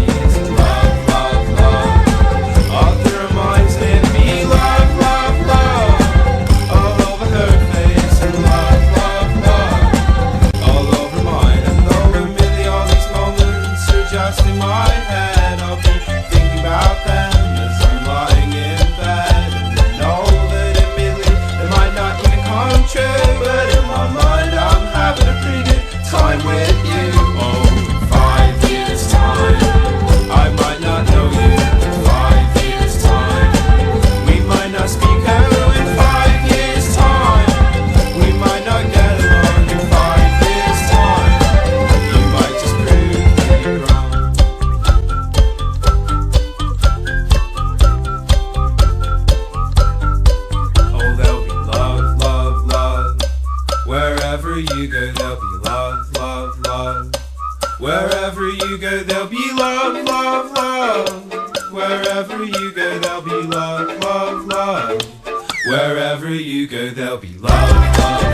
[SPEAKER 6] Wherever you go, there'll be love, love, love. Wherever you go, there'll be love, love, love. Wherever you go, there'll be love, love.